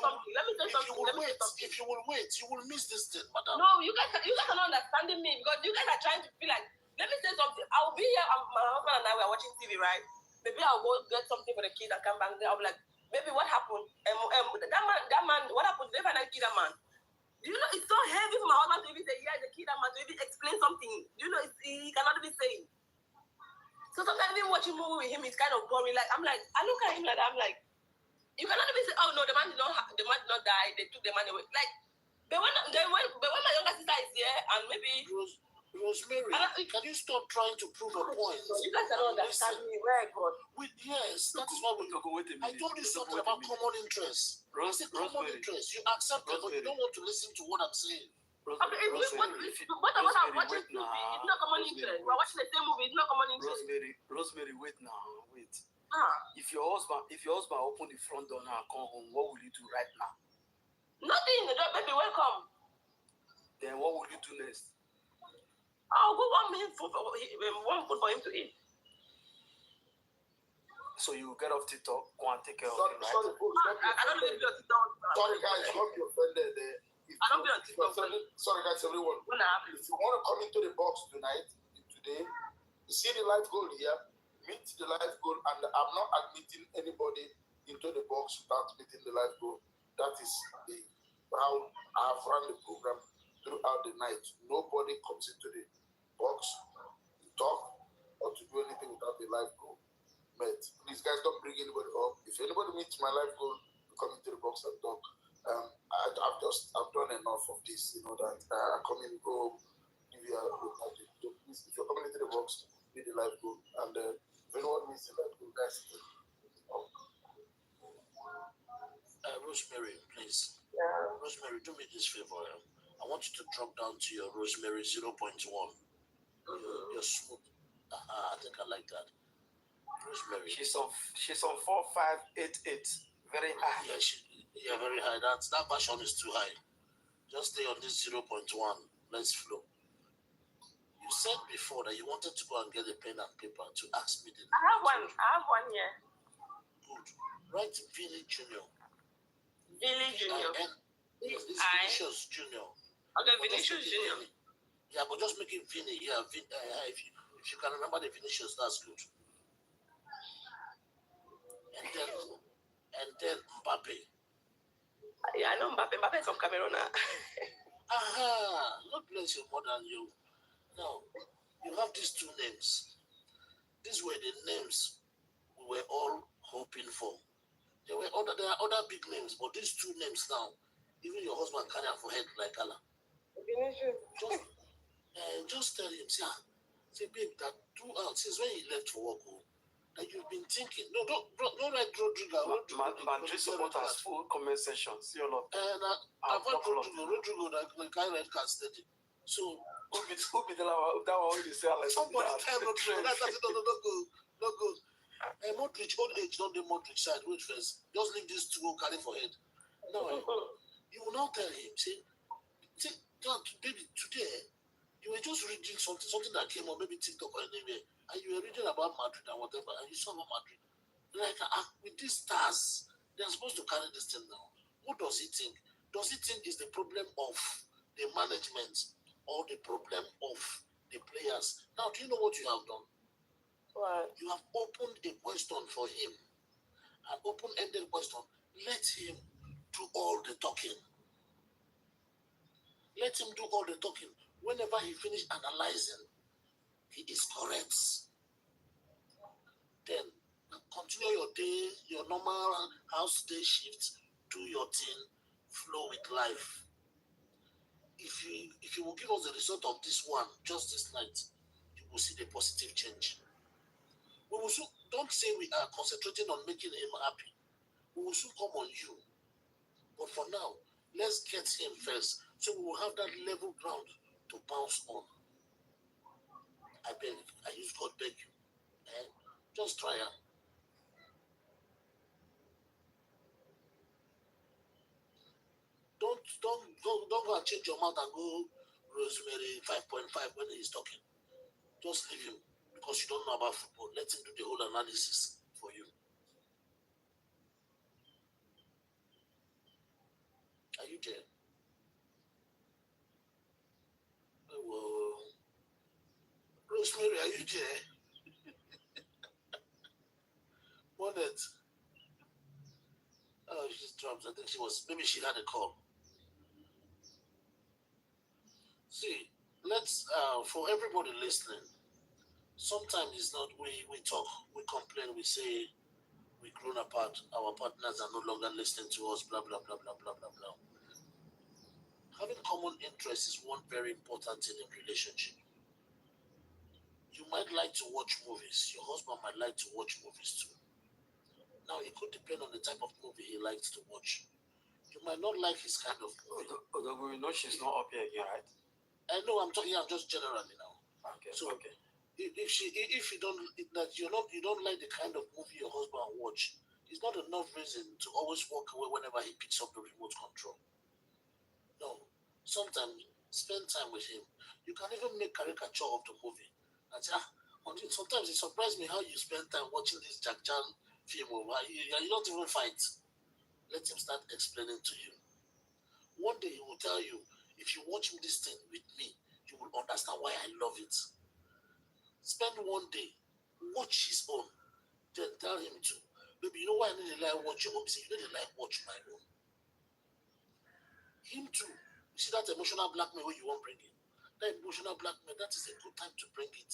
something. If you will wait, you will miss this thing, madam. No, you guys are not understanding me because you guys are trying to feel like, let me say something. I'll be here, my husband and I were watching TV, right? Maybe I'll go get something for the kids and come back there. I'll be like, baby, what happened? That man, what happened? Did they find out kill that man? Do you know it's so heavy for my husband to even say, yeah, the kid that man, to even explain something. Do you know he cannot even say it. So sometimes even watching movie with him is kind of boring. Like, I'm like, I look at him like that, I'm like, you cannot even say, oh no, the man did not die, they took the man away. Like, but when my younger sister is here and maybe Rosemary, can you stop trying to prove a point? You guys cannot understand me, where God. Yes, that is why we go. Wait a minute. I told you something about common interest. It's a common interest. You accept it, but you don't want to listen to what I'm saying. Okay, what about I'm watching TV? It's not common interest. We're watching the same movie. It's not common interest. Rosemary, wait now, wait. Ah. If your husband open the front door now and come home, what will you do right now? Nothing. Baby, welcome. Then what will you do next? I'll go one food for him to eat. So you get off TikTok, go and take care of him, right? I don't even be on TikTok. Sorry guys, don't be offended there. I don't be on TikTok. Sorry guys, everyone. If you want to come into the box today, you see the life goal here, meet the life goal, and I'm not admitting anybody into the box without meeting the life goal. That is how I've run the program throughout the night. Nobody comes into the box to talk or to do anything without the life goal met. Please guys, don't bring anybody up. If anybody meets my life goal, you come into the box and talk. I've done enough of this, that I come in, go, give you so please, if you're coming into the box, meet the life goal, and if anyone meets the life goal, guys, Rosemary, please. Yeah. Rosemary, do me this favor. I want you to drop down to your Rosemary 0.1. You're smooth. I think I like that. Rosemary. She's on 4588. Very high. Yeah, very high. That version is too high. Just stay on this 0.1. Let's flow. You said before that you wanted to go and get a pen and paper to ask me the. I have one here. Good. Write Billy Junior. Billy Junior. It's Delicious Junior. Okay, But just Vinicius make it Junior. Vinny. Yeah, but just make it Vinny. Yeah, if you can remember the Vinicius, that's good. And then Mbappe. Yeah, I know Mbappe. Mbappe is from Cameroon. Aha! God bless you more than you. Now, you have these two names. These were the names we were all hoping for. There are other big names, but these two names now, even your husband carry am for head like Allah. Just tell him, say, babe, that throughout since when he left for work, that you've been thinking. No, don't write Rodrigo. Madrid supporters full comment section. See all of them. And avoid Rodrigo, the guy red card steady. So who be that one who dey say like somebody tell Rodrigo that no go. Modric, old age, not the Modric side. Wait first. Just leave these two go carry for head. Now, you will now tell him, say, baby, today, you were just reading something that came on maybe TikTok or anywhere, and you were reading about Madrid and whatever, and you saw about Madrid. Like, with these stars, they're supposed to carry this thing now. What does he think? Does he think it's the problem of the management or the problem of the players? Now, do you know what you have done? What? You have opened a question for him, an open-ended question. Let him do all the talking. Let him do all the talking. Whenever he finishes analyzing, he is correct. Then continue your day, your normal house day shift, do your thing, flow with life. If you will give us the result of this one just this night, you will see the positive change. We will soon, don't say we are concentrating on making him happy. We will soon come on you. But for now, let's get him first, so we will have that level ground to bounce on. I beg, I use God beg you. Just try it. Don't go and change your mouth and go Rosemary 5.5 when he's talking. Just leave him because you don't know about football. Let him do the whole analysis for you. Are you there? Well, Rosemary, are you there? Bonnet. Oh, she's dropped. I think maybe she had a call. See, let's, for everybody listening, sometimes it's not, we talk, we complain, we say, we've grown apart, our partners are no longer listening to us, blah, blah, blah, blah, blah, blah, blah. Having common interests is one very important thing in relationship. You might like to watch movies. Your husband might like to watch movies too. Now, it could depend on the type of movie he likes to watch. You might not like his kind of movie. Although we know she's not up here again, right? I know, I'm just generally now. Okay. So, okay. If you don't like the kind of movie your husband watch, it's not enough reason to always walk away whenever he picks up the remote control. No, sometimes spend time with him. You can even make caricature of the movie. And say, sometimes it surprised me how you spend time watching this Jack Chan film. You don't even fight. Let him start explaining to you. One day he will tell you, if you watch this thing with me, you will understand why I love it. Spend one day, watch his own, then tell him to. Maybe you know why I need to like watch your own. You need to like watch my own. Him too. You see that emotional blackmail where you won't bring it? That emotional blackmail, that is a good time to bring it.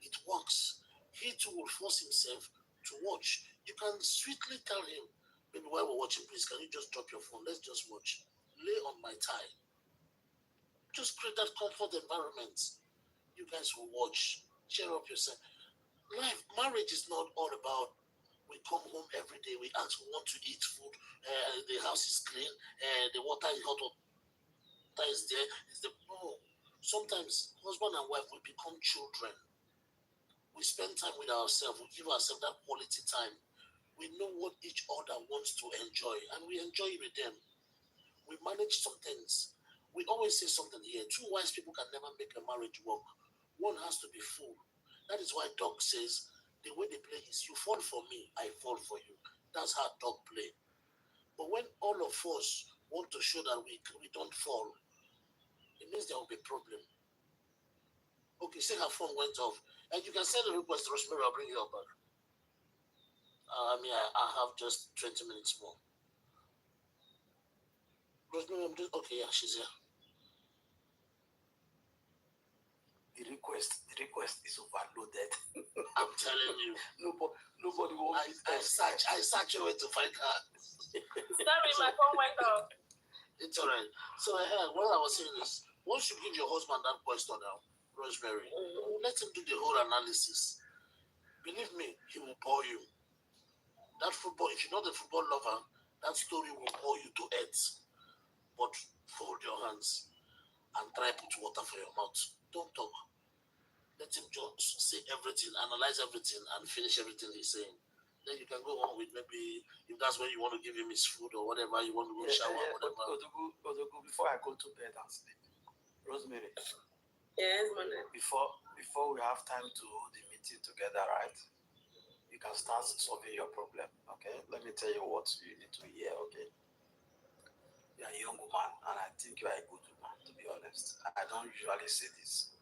It works. He too will force himself to watch. You can sweetly tell him, maybe while we're watching, please, can you just drop your phone? Let's just watch. Lay on my thigh. Just create that comfort environment. You guys will watch. Cheer up yourself. Marriage is not all about we come home every day, we ask we want to eat food, the house is clean, the water is hot, water is there. No. Sometimes husband and wife will become children. We spend time with ourselves, we give ourselves that quality time. We know what each other wants to enjoy, and we enjoy it with them. We manage some things. We always say something here. Two wise people can never make a marriage work. One has to be full. That is why dog says the way they play is you fall for me, I fall for you. That's how dog play. But when all of us want to show that we don't fall, it means there will be a problem. Okay, say her phone went off. And you can send a request to Rosemary, I'll bring you up back. I have just 20 minutes more. Rosemary, okay, yeah, she's here. The request is overloaded. I'm telling you. Nobody wants I search away to find her. Sorry, my phone went off. It's alright. So what I was saying is, once you give your husband that question now, Rosemary, let him do the whole analysis. Believe me, he will bore you. That football, if you're not a football lover, that story will bore you to earth. But fold your hands and try put water for your mouth. Don't talk. Let him just say everything, analyze everything, and finish everything he's saying. Then you can go on with maybe, if that's where you want to give him his food or whatever, you want to go shower, whatever. Odogu, before I go to bed and sleep, Rosemary. Yes, Mona. Before we have time to hold the meeting together, right? You can start solving your problem, okay? Let me tell you what you need to hear, okay? You're a young woman, and I think you are a good woman, to be honest. I don't usually say this.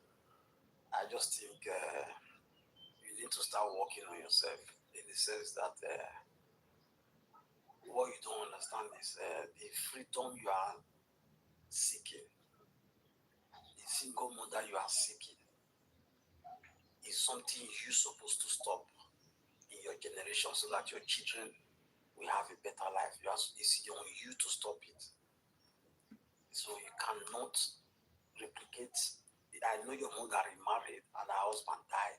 I just think you need to start working on yourself in the sense that what you don't understand is the freedom you are seeking, the single mother you are seeking, is something you're supposed to stop in your generation so that your children will have a better life. It's on you to stop it. So you cannot replicate. I know your mother remarried and her husband died.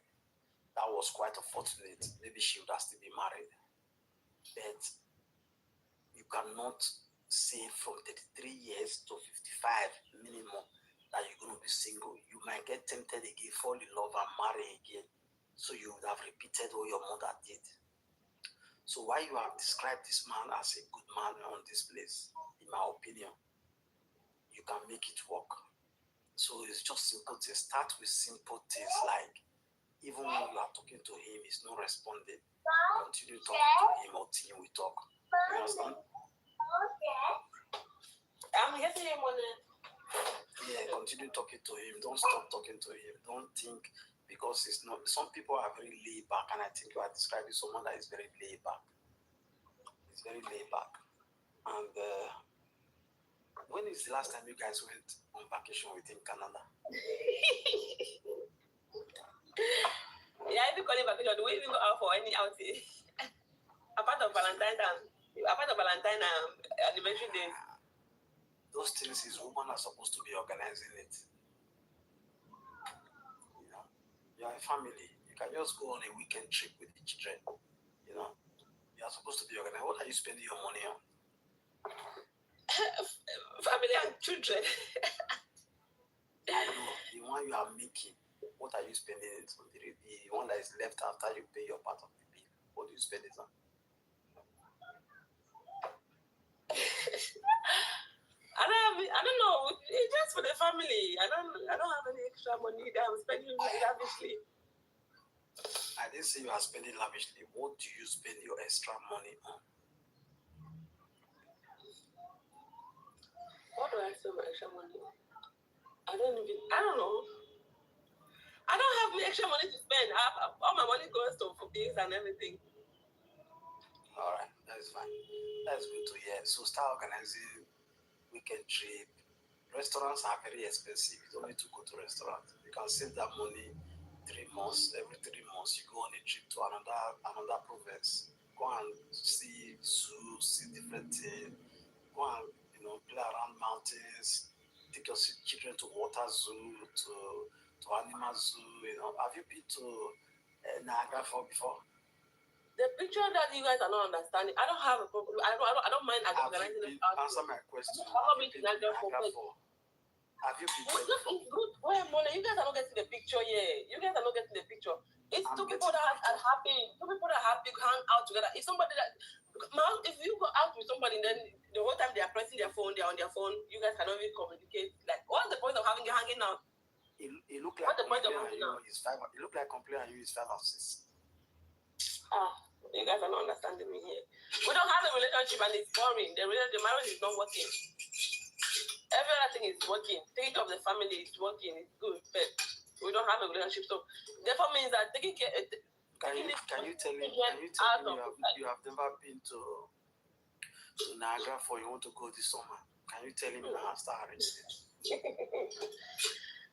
That was quite unfortunate. Maybe she would have still been married. But you cannot say from 33 years to 55 minimum that you're going to be single. You might get tempted again, fall in love and marry again. So you would have repeated what your mother did. So while you have described this man as a good man on this place, in my opinion, you can make it work. So it's just simple things. Start with simple things like, even when you are talking to him, he's not responding. Continue talking to him or till we talk. You understand? I'm getting him on it. Yeah, continue talking to him. Don't stop talking to him. Don't think, because it's not. Some people are very laid back, and I think you are describing someone that is very laid back. It's very laid back. And when is the last time you guys went on vacation within Canada? Yeah, if you call it vacation, do we even go out for any outing? Apart of Valentine anniversary days. Those things is women are supposed to be organizing it. You know, you are a family. You can just go on a weekend trip with the children. You know, you are supposed to be organized. What are you spending your money on? Family and children. I know the one you are making. What are you spending it on? The one that is left after you pay your part of the bill. What do you spend it on? I don't know. It's just for the family. I don't have any extra money that I'm spending lavishly. I didn't say you are spending lavishly. What do you spend your extra money on? What do I spend my extra money on? I don't know. I don't have any extra money to spend. All my money goes to for things and everything. All right, that is fine. That's good to hear. So start organizing weekend trip. Restaurants are very expensive. You don't need to go to restaurants. You can save that money 3 months. Every 3 months, you go on a trip to another province. Go and see zoo, see different things. Go and play around mountains. Take your children to water zoo, to animal zoo. Have you been to Niagara Falls before? The picture that you guys are not understanding, I don't have a problem. I don't mind organizing it. Answer my question. Have you been to Niagara Falls? Have you been there before? It's good. Wait, Mona, you guys are not getting the picture here. You guys are not getting the picture. It's two people that are happy. Two people that are happy hang out together. It's somebody that, if you go out with somebody, then the whole time they are pressing their phone, they are on their phone. You guys cannot even communicate. Like, what's the point of hanging out? It look like complaining you is 5. It look like complaining you is 5 or 6. You guys are not understanding me here. We don't have a relationship and it's boring. The marriage is not working. every other thing is working. Taking care of the family is working. It's good, but we don't have a relationship. So therefore means that taking care. Can you tell me you have never been to Niagara for you want to go this summer? Can you tell him that start arranging it?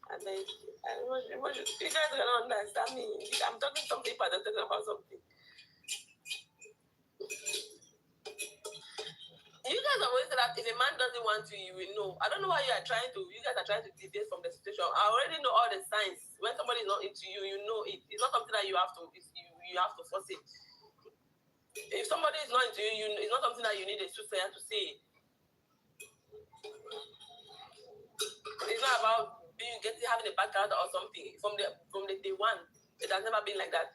And then you guys cannot understand me. I'm talking something, but I'm talking about something. You guys always say that if a man doesn't want you, you will know. I don't know why you guys are trying to deviate from the situation. I already know all the signs. When somebody is not into you, you know it. It's not something that you have to force it. If somebody is not into you, it's not something that you need a soothsayer to say. It's not about having a bad character or something. From the day one, it has never been like that.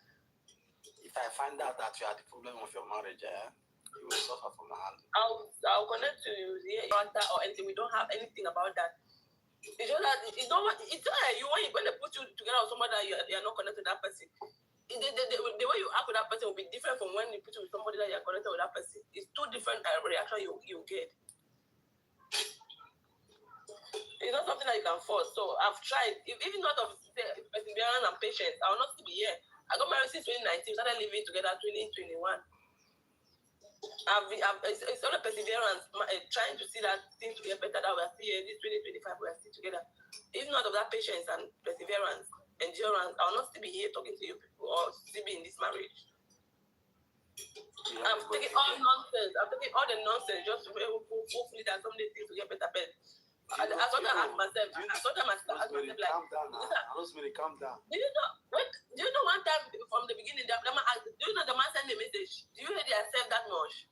If I find out that you are the problem of your marriage, you will suffer from my hand. I'll connect to you here or anything. We don't have anything about that. It's just that it's not when they put you together with somebody that you are not connected to that person. The way you act with that person will be different from when you put you with somebody that you are connected with that person. It's two different reactions you get. It's not something that you can force. So I've tried. Even not of perseverance and patience, I will not still be here. I got married since 2019. Started living together 2021. It's only perseverance, trying to see that things to get better. That we are still here. This 2025, we are still together. If not of that patience and perseverance, endurance, I will not still be here talking to you people or still be in this marriage. I'm taking all nonsense. I'm taking all the nonsense just to hopefully that someday things will get better. But I sometimes ask myself, calm down now. Rosemary, calm down. Do you know one time from the beginning, the man asked, do you know the man sent a message? Do you hear they accept that much?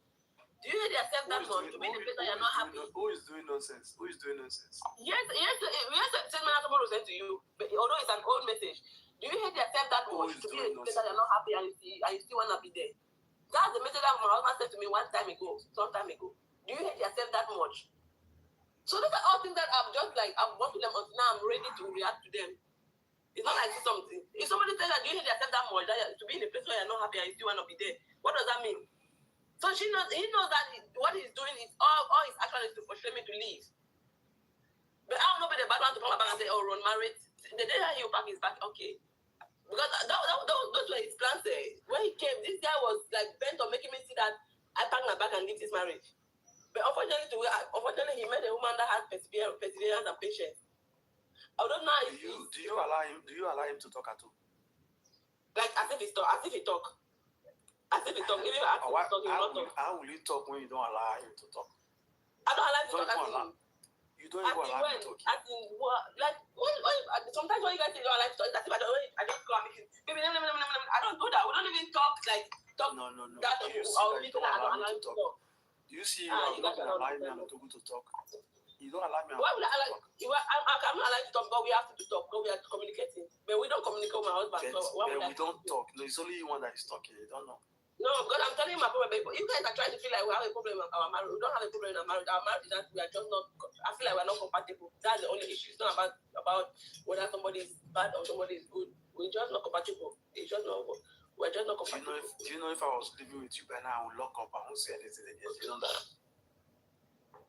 Do you hear they accept that much? To be the place that you're not happy. Who is doing nonsense? Yes, same man someone will send to you, but although it's an old message. Do you hear they accept that much? To be the place that you're not happy and you still want to be there? That's the message that my husband said to me some time ago. Do you hear they accept that much? So those are all things that I've just I've gone to them until now I'm ready to react to them. It's not like something. If somebody says that you hear they accept that much, that to be in a place where you're not happy and you still want to be there, what does that mean? So he knows that what he's doing is all his action is to frustrate me to leave. But I don't know the bad one to come back and say, oh, Ron married. The day that he'll pack his back, okay. Because those were his plans there. When he came, this guy was bent on making me see that I pack my bag and leave this marriage. But unfortunately, he met a woman that has perseverance and patience. I don't know. Do you allow him to talk at all? As if he talk. As if he talk. Even if I talk, he will not talk. How will you talk when you don't allow him to talk? I don't allow him to talk. You don't even allow him to talk. Sometimes when you guys say you don't allow him to talk, that's if I just go and make it. Baby, I don't do that. We don't even talk No. That You I don't allow him to talk. Do you see you not allowing me to talk? You don't allow me to Why would I talk. I'm not allowed to talk, but we have to talk. But we are communicating. But we don't communicate with my husband. We don't talk. No, it's only you one that is talking. You don't know. No, because I'm telling you my problem. You guys are trying to feel like we have a problem in our marriage. We don't have a problem in our marriage. Our marriage is that we are just not. I feel like we're not compatible. That's the only issue. It's not about whether somebody is bad or somebody is good. We're just not compatible. It's just not. We're just not compatible. Do you know if I was living with you by now, I would lock up. I won't say anything again. You know that.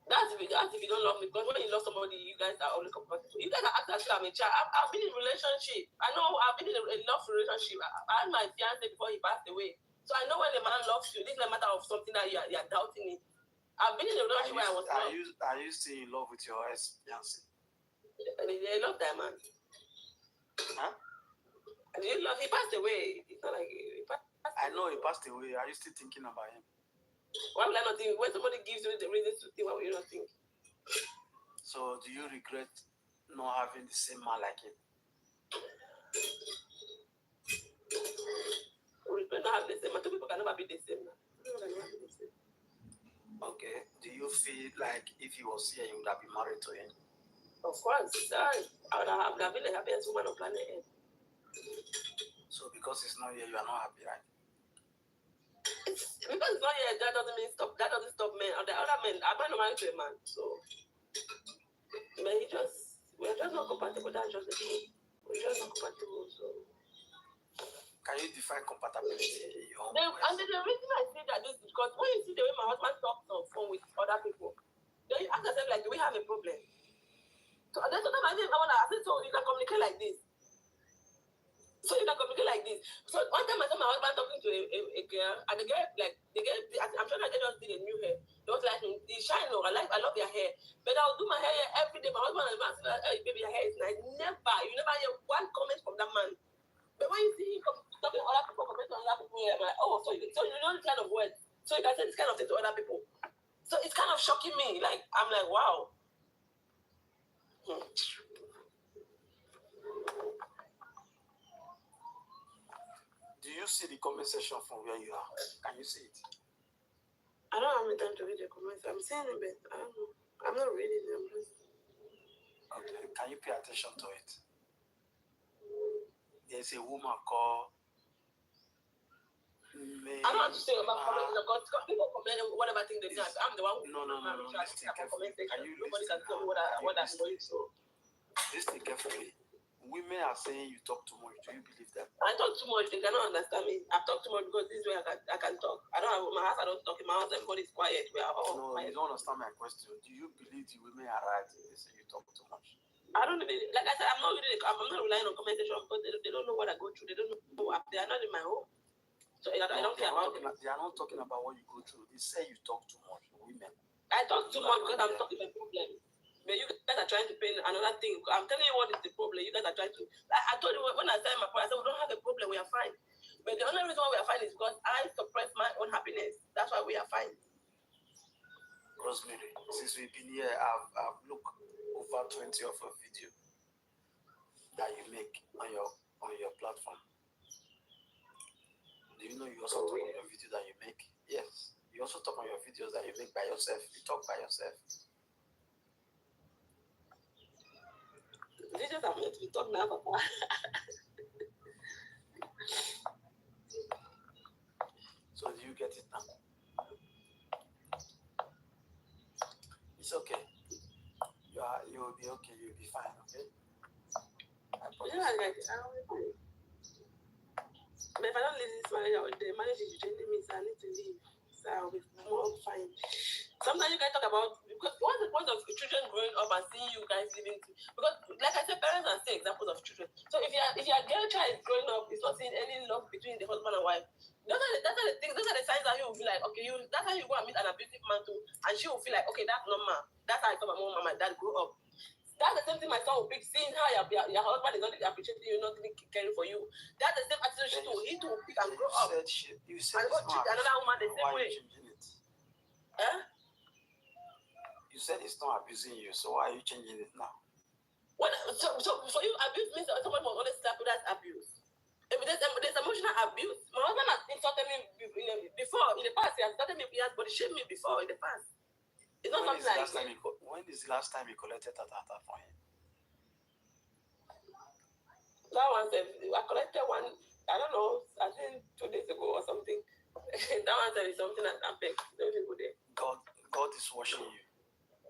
That's if you don't love me. Because when you love somebody, you guys are only compatible. You guys are acting as if I'm a child. I've been in a relationship. I know I've been in a love relationship. I had my fiance before he passed away. So I know when a man loves you, this is a matter of something that you are doubting it. I've been in a relationship where I was Are you still in love with your ex-fiance? I love that man. Huh? He passed away. It's not like he passed away. I know he passed away. Are you still thinking about him? Why would I not think? When somebody gives you the reason to think, why would you not think? So do you regret not having the same man like him? We don't have the same. Two people can never be the same. Okay. Do you feel like if he was here, you would have been married to him? Of course, I would have been the happiest woman on planet Earth. So because he's not here, you are not happy, right? Because it's not here, that doesn't mean stop. That doesn't stop men. The other men, I'm not married to a man, so. But we're just not compatible. That's just the thing. We're just not compatible, so. Can you define compatibility in your own And the reason I say that is because when you see the way my husband talks on phone with other people, then you ask yourself, do we have a problem? So that's what I said, so you can communicate like this. So you can communicate like this. So one time I saw my husband talking to a girl, and the girl, like, I'm sure that they just did a new hair. They was like, the shine, I love your hair. But I'll do my hair every day. My husband and my say, hey, baby, your hair is nice. You never hear one comment from that man. But when you see him talking to other people, commenting on other people, you're like, oh, so you know this kind of words. So you can say this kind of thing to other people. So it's kind of shocking me. Like, I'm like, wow. Do you see the comment section from where you are? Can you see it? I don't have any time to read the comments. I'm seeing it, but I don't know. I'm not reading them. Okay. Can you pay attention to it? There's a woman called I don't want to say about comments because people comment whatever thing they do. I'm the one who No. Listen carefully. Can you nobody listen? can tell me what I'm going through. Listen carefully. Women are saying you talk too much. Do you believe that? I talk too much. They cannot understand me. I talk too much because this is where I can talk. I don't have my house. I don't talk in my house. Everybody's quiet. We are all quiet. You don't understand my question. Do you believe the women are right? They say you talk too much. I don't really, like I said, I'm not relying on commentation because they don't know what I go through. They don't know. They are not in my home. So I don't care about it. They are not talking about what you go through. They say you talk too much, women. I talk too much because I'm talking about problem. But you guys are trying to paint another thing. I'm telling you what is the problem. You guys are trying to. I told you when I started my point, I said we don't have a problem. We are fine. But the only reason why we are fine is because I suppress my own happiness. That's why we are fine. Rosemary, since we've been here, I've looked over 20 of a video that you make on your platform. Do you know you also talk on your video that you make? Yes. You also talk on your videos that you make by yourself. You talk by yourself. Videos are meant to talk now, Papa. So do you get it now? It's okay. You'll be okay. You'll be fine. Okay. I promise. Yeah, like but if I don't leave this marriage, the marriage is changing me, so I need to leave. So I'll be more fine. Sometimes you guys talk about, because what's the point of children growing up and seeing you guys living? Because, like I said, parents are still examples of children. So if your girl child is growing up, is not seeing any love between the husband and wife, those are the things, those are the signs that you will be like, okay, that's how you go and meet an abusive man too, and she will feel like, okay, that's normal. That's how I saw my mom and my dad grow up. That's the same thing my son will pick, seeing how your husband is not appreciating you, not caring for you. That's the same attitude she will. He too will pick and grow up. You said and go treat another woman the same way. You said it's not abusing you, so why are you changing it now? So for you, abuse means that someone will always slap you. That's abuse. If there's emotional abuse. My husband has insulted me before in the past. He has insulted me. He has body shamed me before in the past. It's not something like. When is the last time you collected that from him? That one, I collected one. I don't know. I think 2 days ago or something. That one is something that happened. Don't even go there. God is watching you.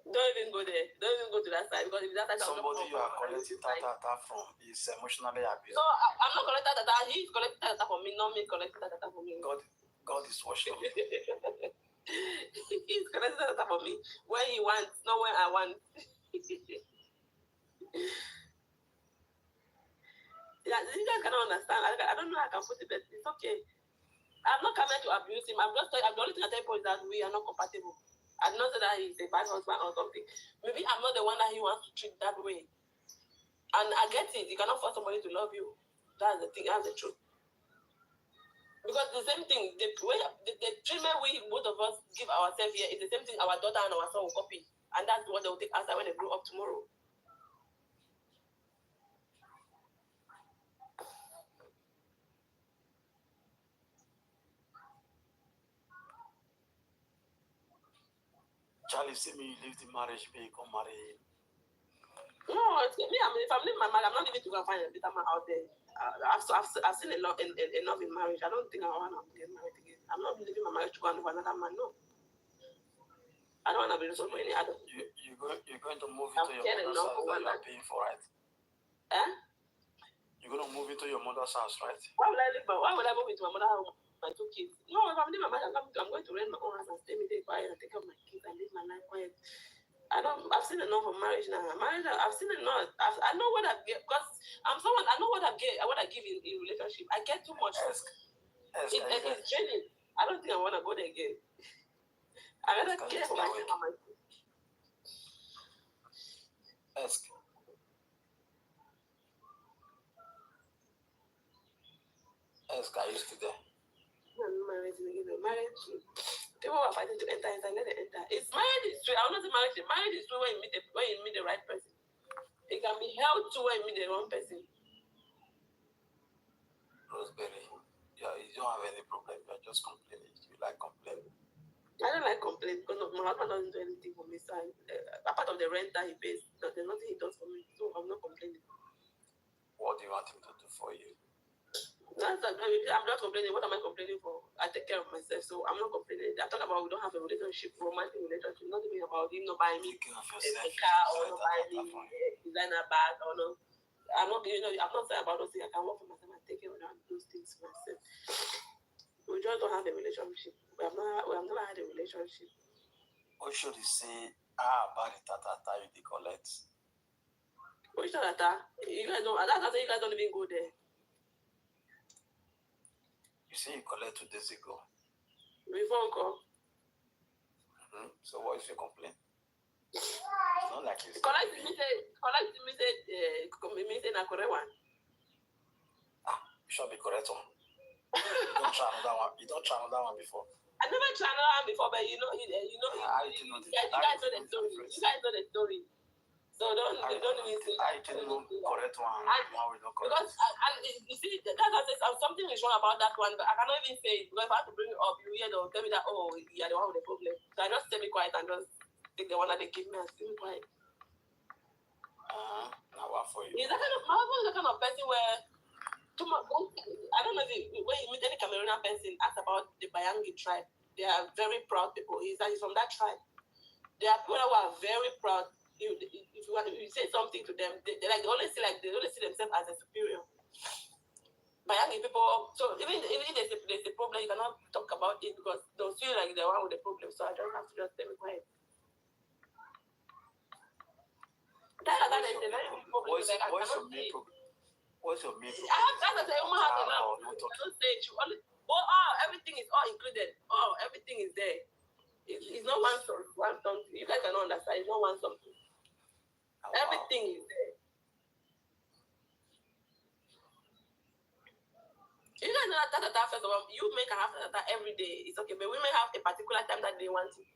Don't even go there. Don't even go to that side because if that side somebody you are collecting that from is emotionally abused. So I'm not collecting that. He's collecting that from me, not me collecting that from him. God is watching you. He's collecting that from me when he wants, not when I want. Yeah, you guys cannot understand. I don't know how I can put it, but it's okay. I'm not coming to abuse him. I'm the only thing I tell you is that we are not compatible. I'm not that he's a bad husband or something. Maybe I'm not the one that he wants to treat that way. And I get it. You cannot force somebody to love you. That's the thing. That's the truth. Because the same thing, the treatment we both of us give ourselves here is the same thing our daughter and our son will copy. And that's what they will take outside when they grow up tomorrow. Charlie, see me, you leave the marriage, but you come marry him. No, it's me. If I'm leaving my marriage, I'm not leaving to go and find a better man out there. I've seen enough in marriage. I don't think I want to get married again. I'm not leaving my marriage to go and live with another man. No. I don't want to be with any other. You're going to move into your mother's house that you are paying for, right? You're going to move into your mother's house, right? Why would I move into my mother's house? My 2 kids. No, if I'm leaving my marriage, I'm going to rent my own house and stay with it quiet and take care of my kids and live my life quiet. I've seen enough of marriage now. I've seen enough. I know what I've get because I'm someone. I know what I give in relationship. I get too much. It's draining. I don't think I want to go there again. I rather care for myself and my kids. Ask. Are you still there? Marriage. People are fighting to enter inside. Let them enter. It's marriage is true. I will not say marriage. Marriage is true when you meet the right person. It can be held to when you meet the wrong person. Rosemary, you don't have any problem. You're just complaining. You like complaining. I don't like complaining because my husband doesn't do anything for me. So apart of the rent that he pays, there's nothing he does for me. So I'm not complaining. What do you want him to do for you? I'm not complaining. What am I complaining for? I take care of myself, so I'm not complaining. I'm talking about we don't have a relationship, romantic relationship. Not even about him not buying me a car or not buying me a designer bag or no. I'm not saying about those things. I can work for myself and take care of those things for myself. We just don't have a relationship. We have never had a relationship. What should he say? About it that you collect. Which that? You guys don't. That's you guys don't even go there. You say you collect 2 days ago. Before uncle. So what is your complaint? It's not like it's collect me say na correct one. You should be correct one. You don't try another one before. I never tried another one before, but you know. You guys know the story. You guys know the story. So don't even say I didn't know correct one. Now we don't correct. Because you see, something is wrong about that one, but I cannot even say it because if I have to bring it up, you hear they'll tell me that you're the one with the problem. So I just stay me quiet and just take the one that they give me and stay me quiet. Now what for you? My husband is the kind of person where I don't know if when you meet any Cameroonian person, ask about the Bayangi tribe. They are very proud people. He's from that tribe. There are people who are very proud. If you say something to them, they always see themselves as a superior. Bayangi people, so even if there's a problem, you cannot talk about it because they'll feel like they're one with the problem. So I don't have to just stay quiet. What's your main problem? What's your main problem? Everything is all included. Everything is there. It's not one something. You guys cannot understand. It's not one something. Everything is there. You guys know that first of all, you make a half that every day. It's okay, but women have a particular time that they want it.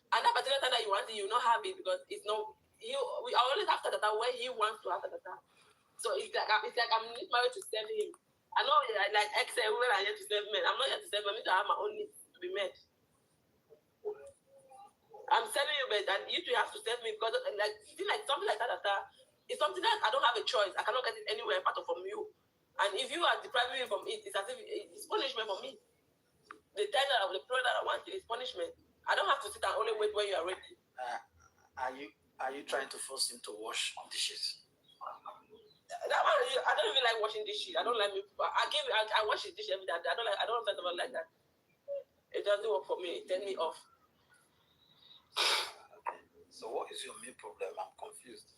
And that particular time that you want it, you not have it because it's no. We always have that where he wants to have that. So it's like I'm not married to serve him. I know like ex-women are here to serve men. I'm not here to serve men. I need to have my own needs to be met. I'm serving you, but and you two have to serve me because like something like that it's something that I don't have a choice. I cannot get it anywhere apart from you. And if you are depriving me from it, it's as if it's punishment for me. The product I want is punishment. I don't have to sit and only wait when you are ready. Are you trying to force him to wash dishes? That one, I don't even like washing dishes. I don't like me. I wash the dish every day. I don't first of all like that. It doesn't work for me. It turns me off. So what is your main problem? I'm confused.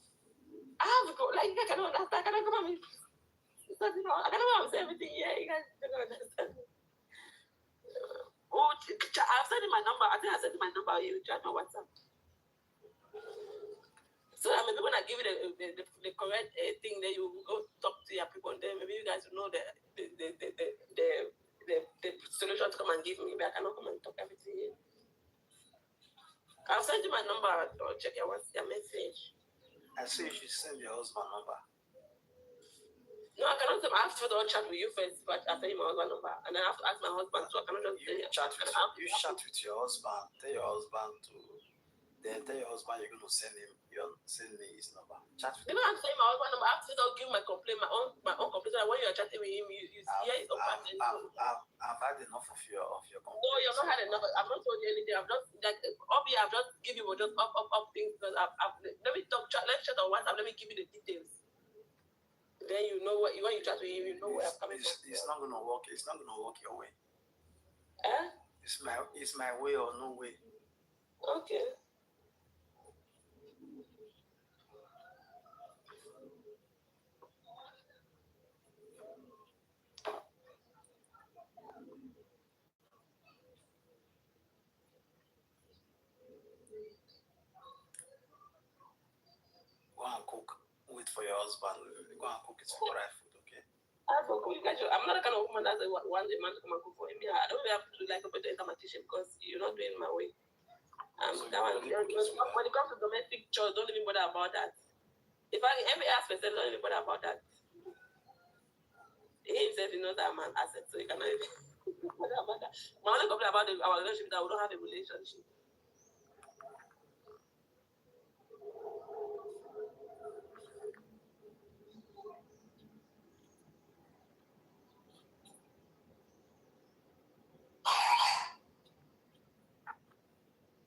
I have to go. Like, I cannot understand. I cannot come at me. I cannot say everything here. You guys don't understand. I've sent you my number. I think I sent you my number. You chat on WhatsApp. So that maybe when I give you the correct thing, then you will go talk to your people, and then maybe you guys will know the solution to come and give me. But I cannot come and talk everything here. I'll send you my number or check your message. I say you should send your husband number. No, I cannot. I have to chat with you first, but I'll send you my husband number, and then I have to ask my husband. So I cannot just say chat with your husband. Tell your husband to. Then tell your husband you're going to send me his number. Chat with him. You know, I'm saying my husband number. I have to give my complaint, my own complaint. When you're chatting with him, you hear his own complaint. I've had enough of your complaints. No, you've not had enough. I've not told you anything. I've just I've just give you just up things because let me talk. Let's chat on WhatsApp. Let me give you the details. Then you know when you chat with him, you know where I'm coming from. It's not gonna work. It's not gonna work your way. Eh? It's my way or no way. Okay. Go and cook. Wait for your husband. Go and cook his favorite food, okay? As for cooking, I'm not the kind of woman that wants a man to come and cook for him. I don't really have to do like a better competition because you're not doing my way. So That one, when it comes to domestic chores, don't even bother about that. If I ask myself, don't even bother about that. He himself is not that man asset, so he cannot even bother about that. My only complaint about our relationship is that we don't have a relationship.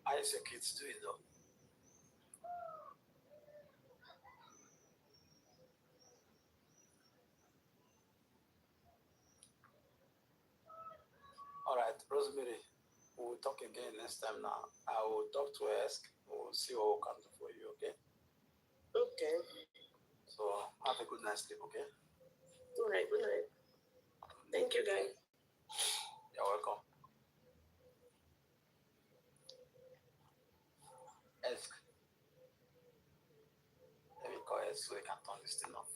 How is your kids doing though? Alright, Rosemary, we'll talk again next time now. I will talk to Esk. We'll see what we can do for you, okay? Okay. So have a good night's sleep, okay? All right, good night. Thank you, guys. You're welcome. Esk. Let me call Esk so we can turn this thing off.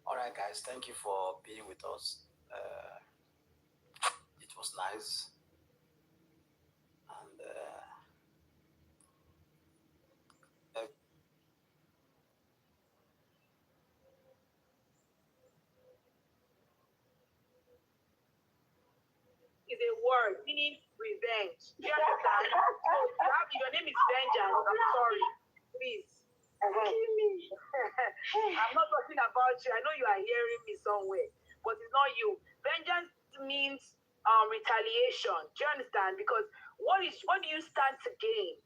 Alright, guys, thank you for being with us. It was nice. And Is a word meaning revenge. Do you understand? So your name is vengeance. I'm sorry. Please. Kill me. I'm not talking about you. I know you are hearing me somewhere, but it's not you. Vengeance means retaliation. Do you understand? Because what do you stand to gain?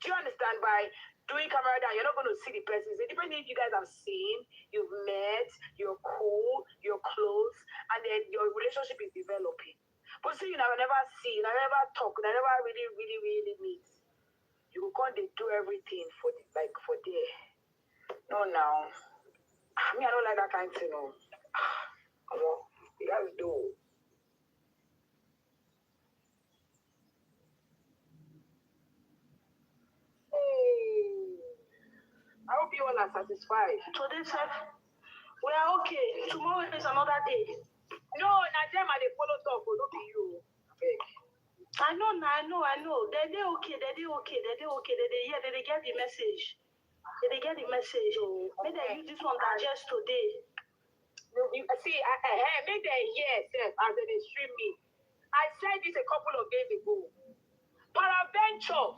Do you understand? By doing camera down, you're not going to see the person. It's a different thing you guys have seen, you've met, you're cool, you're close, and then your relationship is developing. But see, you never see, you never talk, you never really meet. You can't do everything for there. No, now. I mean, I don't like that kind of thing. No. You guys do. Hey. I hope you all are satisfied. Today, sir, we are okay. Tomorrow is another day. No, not them and they follow talk, but not be you. Big. I know. They okay. They get the message. They get the message. Maybe they use this one digest today. See, make them hear as they stream me. I said this a couple of days ago. Paraventure,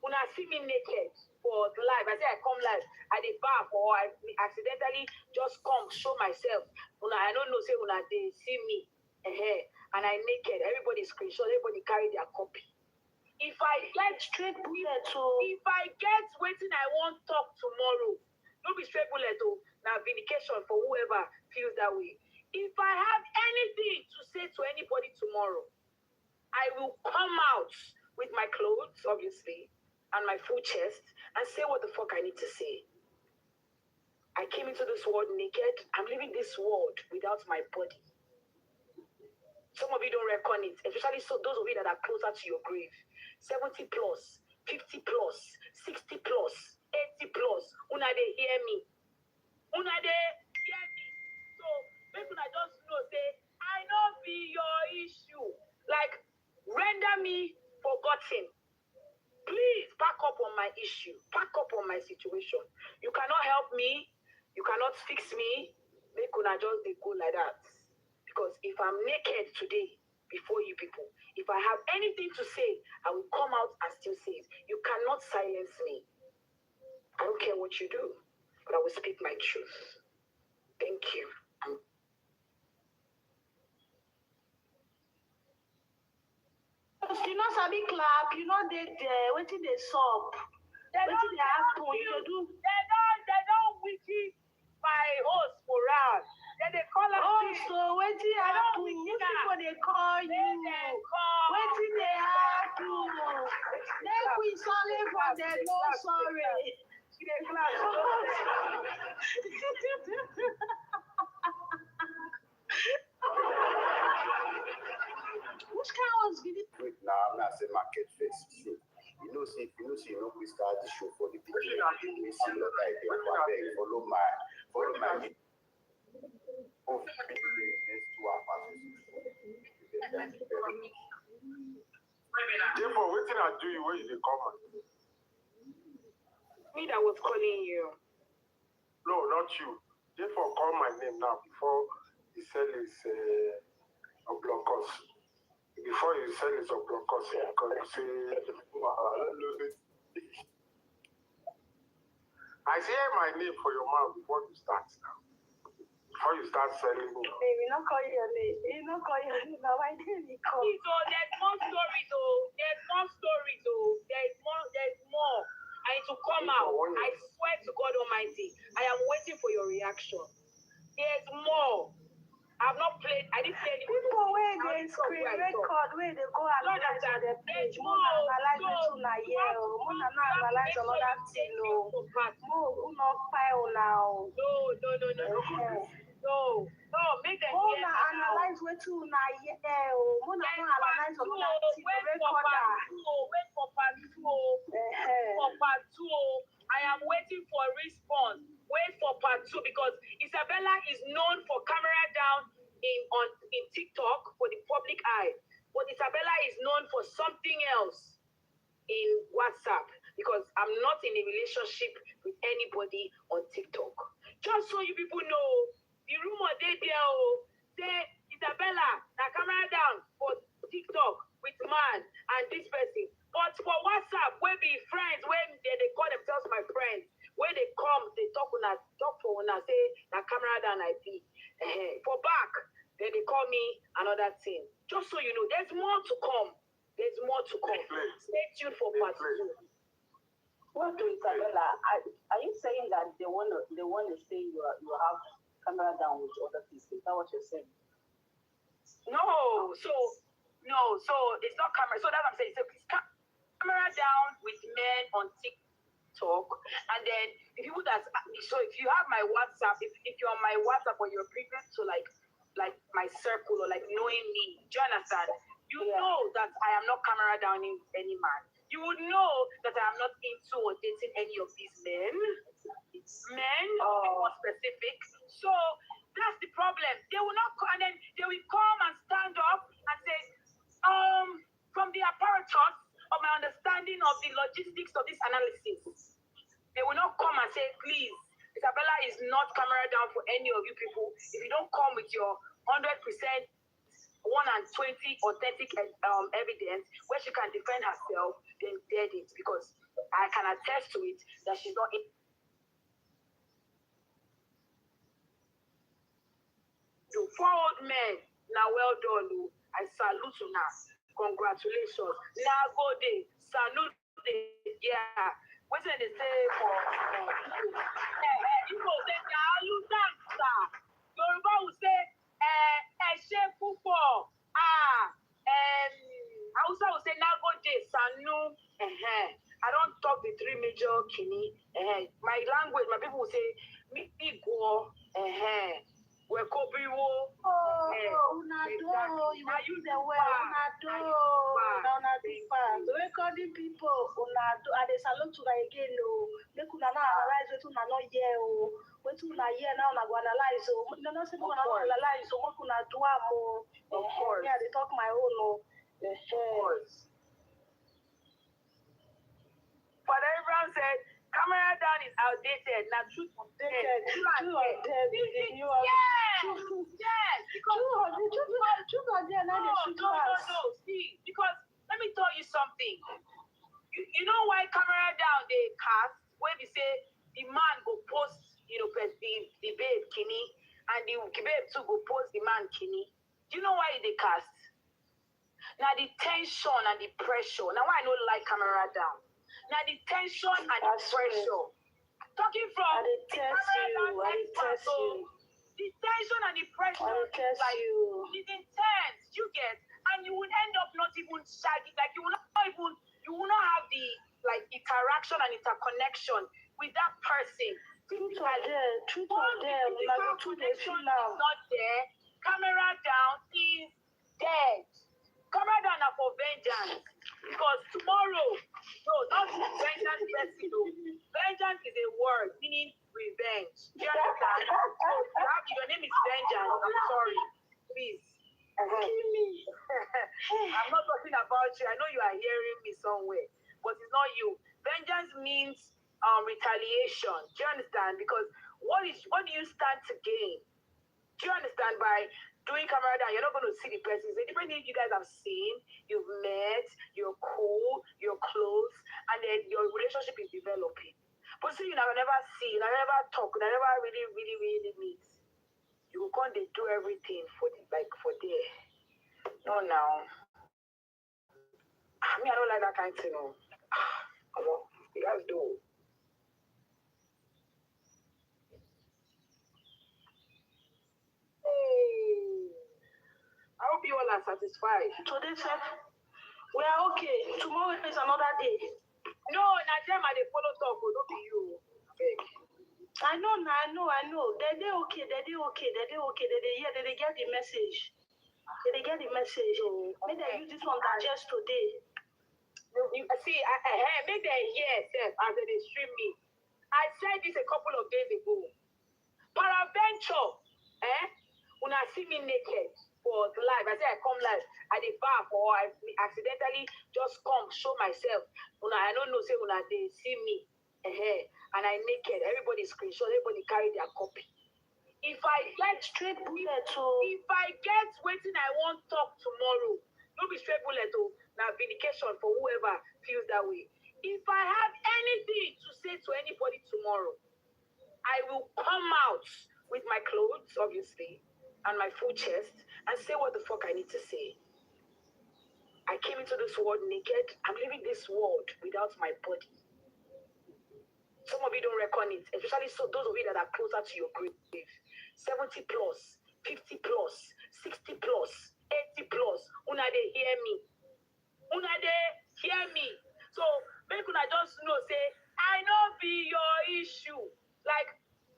when I see me naked for live, I say I come live, I dey bath or I accidentally just come show myself. I don't know, say when they see me, and I naked, everybody screenshot, everybody carry their copy. If I get Straight bullet, if I get waiting, I won't talk tomorrow. Don't be straight bullet, now vindication for whoever feels that way. If I have anything to say to anybody tomorrow, I will come out with my clothes, obviously, and my full chest, and say what the fuck I need to say. I came into this world naked. I'm leaving this world without my body. Some of you don't reckon it, especially those of you that are closer to your grave. 70 plus, 50 plus, 60 plus, 80 plus. Una they hear me. So, people I just know say, I know be your issue. Like, render me forgotten. Please back up on my issue. Back up on my situation. You cannot help me. You cannot fix me. Make una just go like that. Because if I'm naked today before you people, if I have anything to say, I will come out and still say it. You cannot silence me. I don't care what you do, but I will speak my truth. Thank you. You know, Sabi clap, you know, they waiting they sup. Waiting they happen, They don't witchy my host for us. Then they call us. Oh, so waiting happen. Who people they call you? Waiting they happen. Then we sorry for them, no sorry. Which kind was Wait, now I'm I say market first show. You know, see, you know, we start the show for the beginning. We see what I do. Follow my. Oh, let's do our Therefore, what did I do you when you come? Me that was calling you. No, not you. Therefore, call my name now before you sell his blockers. Before you sell his blockers, because you say, I say my name for your mouth before you start now. Before you start selling me. Baby, not call your name. You not call your name. Now why didn't you call? So there's more stories, though. There's more stories, though. There's more. I need to come out. I swear to God Almighty. I am waiting for your reaction. There's more. I've not played. I didn't play any. People where they screen record, where they go and analyze on their page. More analyze between a year. More analyze another thing. No, more not file now. No. Make them analyze what to na year. More analyze another thing. Recorder. Wait for part 2. For part 2, I am waiting for a response. Wait for part 2 because Isabella is known for camera down in TikTok for the public eye, but Isabella is known for something else in WhatsApp because I'm not in a relationship with anybody on TikTok. Just so you people know, the rumor they say Isabella na camera down for TikTok with man and this person, but for WhatsApp we be friends when they call themselves my friends. When they come, they talk for una say na camera down I be. For back, then they call me another thing. Just so you know, there's more to come. There's more to come. Stay tuned for part 2. What do Isabella? Are you saying that they want to say you have camera down with other people? Is that what you're saying? No. So it's not camera. So that's what I'm saying. So it's camera down with men on TikTok, and then the people if you have my WhatsApp, if you're on my WhatsApp or you're privy to like my circle or like knowing me, do you understand? You know that I am not camera downing any man. You would know that I am not into or dating any of these men. To be more specific. So that's the problem. They will not and then they will come and stand up and say, from the apparatus of my understanding of the logistics of this analysis, they will not come and say, please, Isabella is not camera down for any of you people. If you don't come with your 100% 120 authentic evidence where she can defend herself, then dead it, because I can attest to it that she's not in. The 4 old men, now well done. I salute you now. Congratulations. Now go day. Salute day. Yeah. What did they say for people say Yoruba will say Hausa will say Nagode Sanu. I don't talk the 3 major kini. My language, my people will say Migo. Wekobiwo. Unado, you use the word Unado. Recording people, Unado, and they salute to again. Make una analyze what una not hear. What una hear now, una go analyze. No, say una analyze. So what una do more? Of course. Yeah, they talk my own. Of course. But everyone said camera down is outdated. Now truth or dare. Yes. Because no. See, because let me tell you something. You know why camera down they cast when we say the man go post, the babe kini, and the babe too go post the man kini. Do you know why they cast? Now the tension and the pressure. Now why I don't like camera down. Now the tension and the pressure. Talking from the camera down, the tension and the pressure is like it's intense. You get, and you will end up not even shagging. Like you will not have the interaction and interconnection with that person. Truth or dare. The connection is not there. Camera down is dead. Camera down are for vengeance. I'm not talking about you. I know you are hearing me somewhere, but it's not you. Vengeance means retaliation. Do you understand? Because what do you stand to gain? Do you understand? By doing camera down, you're not going to see the person. It's a different thing you guys have seen, you've met, you're cool, you're close, and then your relationship is developing. But see, you never see, you never talk, you never really meet. You can't do everything for there. No, now. I mean, I don't like that kind of thing. No. Come on, you guys do. Hey, I hope you all are satisfied. Today, sir, we are okay. Tomorrow is another day. No, na them I dey follow talk, don't be you. Beg. I know. They okay. They hear. They get the message. They get the message. Maybe they use this one digest today. You see, make them hear sef as they stream me. I said this a couple of days ago. Paraventure, when I see me naked for live, I say I come live, I dey bath or I accidentally just come show myself. I don't know, say when they see me, and I naked, everybody screenshot, everybody carry their copy. If I get straight bullet, if I get waiting, I won't talk tomorrow. No be straight bullet, now vindication for whoever feels that way. If I have anything to say to anybody tomorrow, I will come out with my clothes, obviously, and my full chest, and say what the fuck I need to say. I came into this world naked. I'm leaving this world without my body. Some of you don't reckon it, especially those of you that are closer to your grave. 70 plus, 50 plus, 60 plus, 80 plus. Una they hear me. So, make una just know, say, I know be your issue. Like,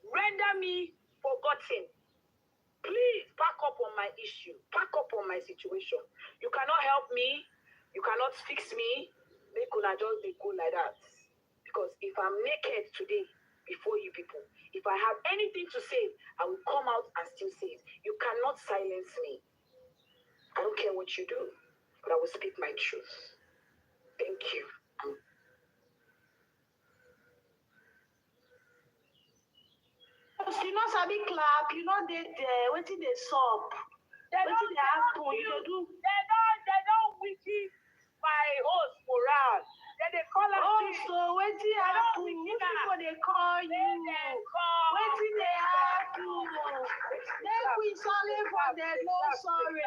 render me forgotten. Please back up on my issue. Back up on my situation. You cannot help me. You cannot fix me. Make una just be good like that. Because if I'm naked today before you people, if I have anything to say, I will come out and still say it. You cannot silence me. I don't care what you do, but I will speak my truth. Thank you. You know, Sabi clap, you know, they waiting they sub. Waiting they happen, you know, do. They don't wiki my host morale. They call us. Oh, so waiting happen. Which people they call you? Waiting they happen. Then we sorry for the no sorry.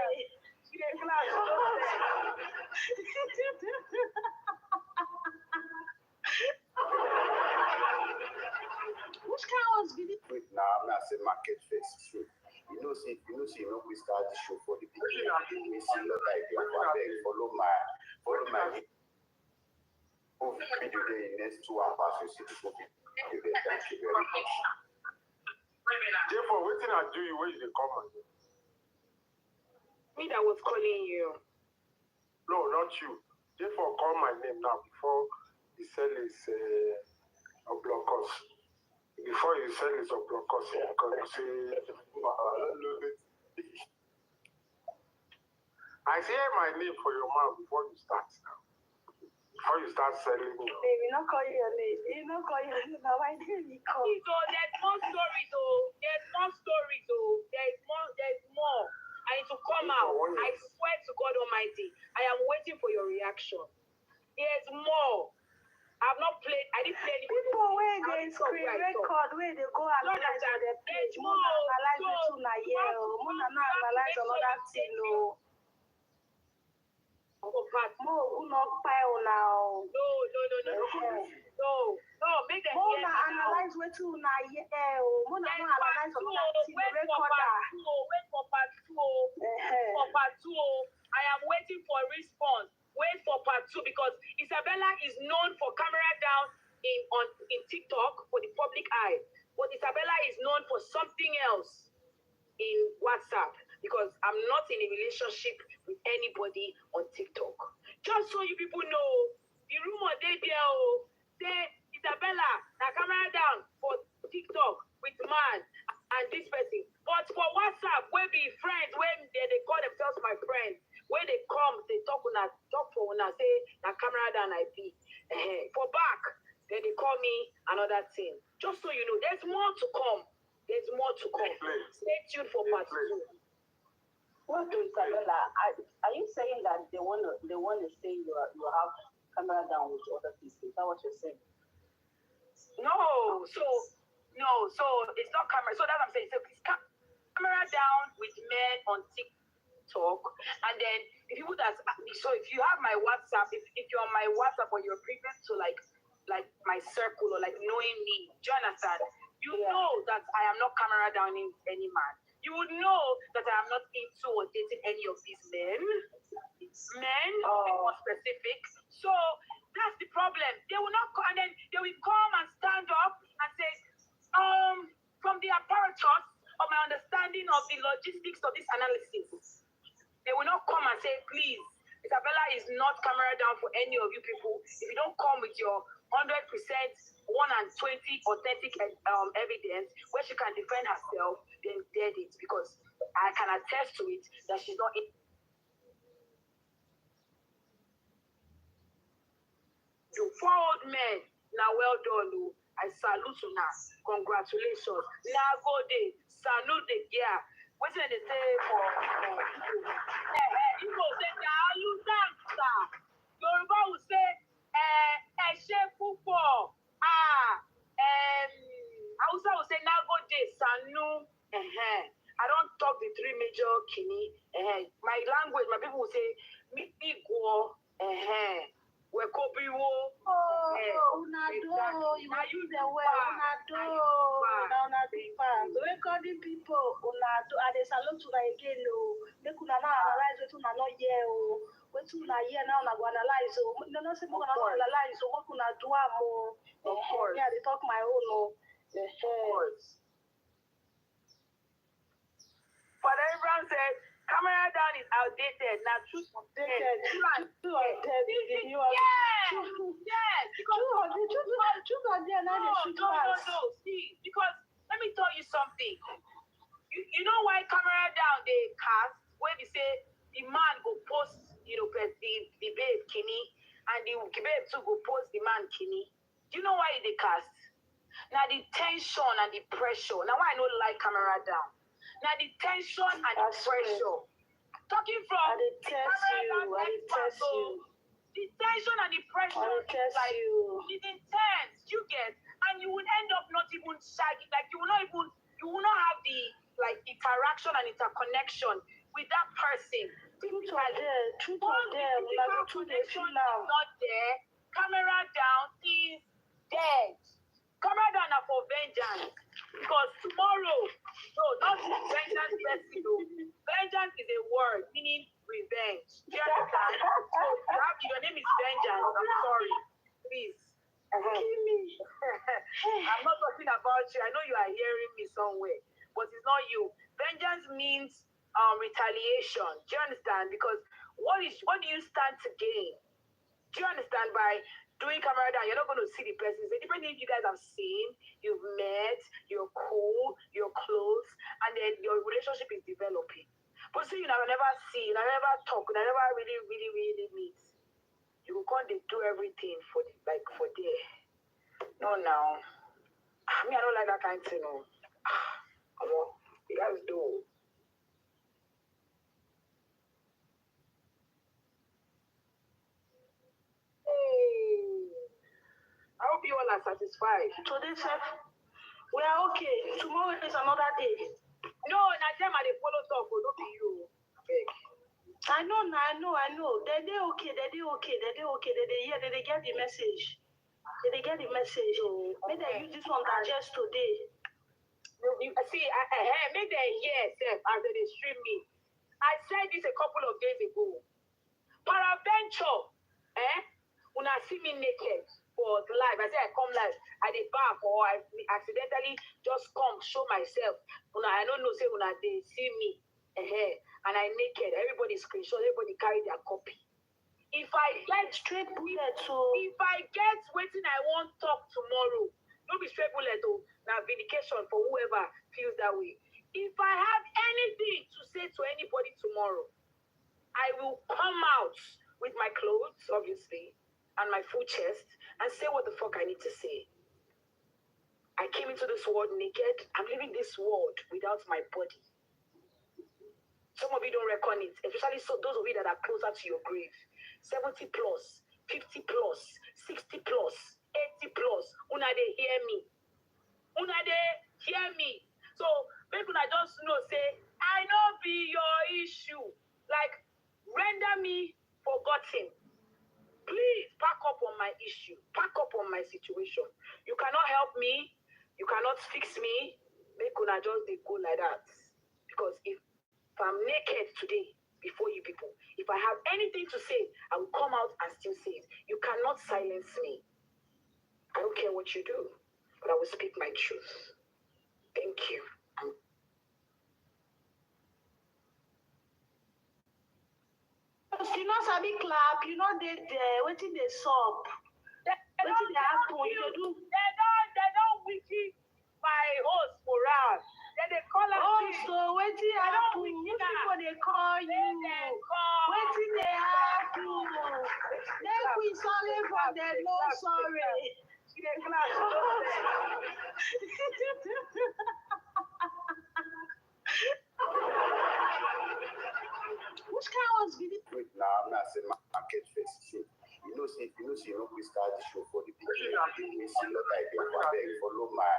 Which kind was video? Wait, now I'm not saying market face. True. You know, we start the show for the beginning. We see lot like follow my video there in next 2 hours. You see the movie. Thank you very much. Therefore, waiting I do you where you come on. Me that was calling you. No, not you. Therefore, call my name now before you sell his block us. Before you sell his block us, because you say, I say my name for your mouth before you start now. Before you start selling me. Baby, not call your name. You not call your name. Now why didn't you call? So there's more story though. There's more. I need to come out. I swear to God Almighty. I am waiting for your reaction. There's more. I've not played. I didn't play any people where they screen record, where they go and analyze on their page. Mona analyze it too na year. Mona analyze another thing. No. Mo who not pile now. No. Make them Mona analyze what too na year. Mona analyze another thing. Recorder. Wait for part 2. For part 2, I am waiting for a response. Wait for part 2 because Isabella is known for camera down in TikTok for the public eye, but Isabella is known for something else in WhatsApp because I'm not in a relationship with anybody on TikTok. Just so you people know, the rumor they there say Isabella na camera down for TikTok with man and this person, but for WhatsApp we be friends when they call themselves my friends. When they come, they camera down I be. For back, then they call me another thing. Just so you know, there's more to come. There's more to come. Stay tuned for part 2. What do Isabella? Are you saying that they want to say you have camera down with other people? Is that what you're saying? No, so it's not camera. So that's what I'm saying. So it's camera down with men on TikTok, and then the people that so if you have my WhatsApp, if you're on my WhatsApp or you're privy to like my circle or like knowing me, do you understand? You know that I am not camera downing any man. You would know that I am not into or dating any of these men. Men, to be more specific. So that's the problem. They will not come, and then they will come and stand up and say, from the apparatus of my understanding of the logistics of this analysis, they will not come and say, please, Isabella is not camera down for any of you people. If you don't come with your 100%, 120 authentic evidence where she can defend herself, then dead it, because I can attest to it that she's not in. You 4 old men, now well done, oh. I salute you now. Congratulations. Now go there, salute the gear. What did they say for people say Yoruba will say football. Hausa will say Nagode, Sanu. I don't talk the 3 major kini. My language, my people will say Migo. Wekobiwo. Unado, you use the word Unado. Recording people, Unado, and they salute to again. They could not analyze it, not yeah. What to na here now, na go analyze. No, no, say more analyze. So what could I do more? Yeah, they talk my own. Of course. But everyone said camera down is outdated. Now truth is Yes. Because no. See, because let me tell you something. You know why camera down they cast when they say the man go post, the babe kini, and the babe too go post the man kini. Do you know why they cast? Now the tension and the pressure. Now why I don't like camera down? Now the tension and the pressure. Talking from the tension and the pressure is like it's intense. You get, and you will end up not even shagging. Like you will not have the interaction and interconnection with that person. Truth or dare, connection is not there. Camera down is dead. Camera down are for vengeance. Because tomorrow, no, not vengeance, vengeance is a word meaning revenge. Do you understand? So your name is vengeance. I'm sorry. Please. kill me. I'm not talking about you. I know you are hearing me somewhere, but it's not you. Vengeance means retaliation. Do you understand? Because what do you stand to gain? Do you understand? By doing camera down, you're not going to see the person. It's a different thing you guys have seen, you've met, you're cool, you're close, and then your relationship is developing. But see, you never see, you never talk, you never really, really, really meet. You can't do everything for there. No, now. I mean, I don't like that kind of thing. No. You guys do. I hope you all are satisfied. Today, sir, we are okay. Tomorrow is another day. No, na them they follow talk, but not be you. I know. They okay. They get the message. They get the message. Maybe they use this one digest today. See, make them hear as they stream me. I said this a couple of days ago. Paraventure, when I see me naked for live, I say I come live at the back, or I accidentally just come show myself. I don't know, say when they see me, and I naked, everybody screenshot, everybody carry their copy. If I get straight bullet, if I get waiting, I won't talk tomorrow. Don't be straight bullet, now vindication for whoever feels that way. If I have anything to say to anybody tomorrow, I will come out with my clothes, obviously, and my full chest and say what the fuck I need to say. I came into this world naked. I'm leaving this world without my body. Some of you don't reckon it, especially those of you that are closer to your grave. 70 plus, 50 plus, 60 plus, 80 plus. Una they hear me. Una they hear me. So make una just know, say, I know be your issue. Like, render me forgotten. Please back up on my issue. Back up on my situation. You cannot help me. You cannot fix me. Make una just dey go like that. Because if I'm naked today before you people, if I have anything to say, I will come out and still say it. You cannot silence me. I don't care what you do, but I will speak my truth. Thank you. You know, Sabi clap, you know, they waiting they sub. Waiting they happen, you do. They don't wiki my host morale. Then they call us. Oh, so waiting happen. You people they call you. Waiting they happen. Then we sorry for them, no sorry. Which kind was video? Wait, now I'm not saying market face. So, you know, we start the show for the beginning. We see lot like follow my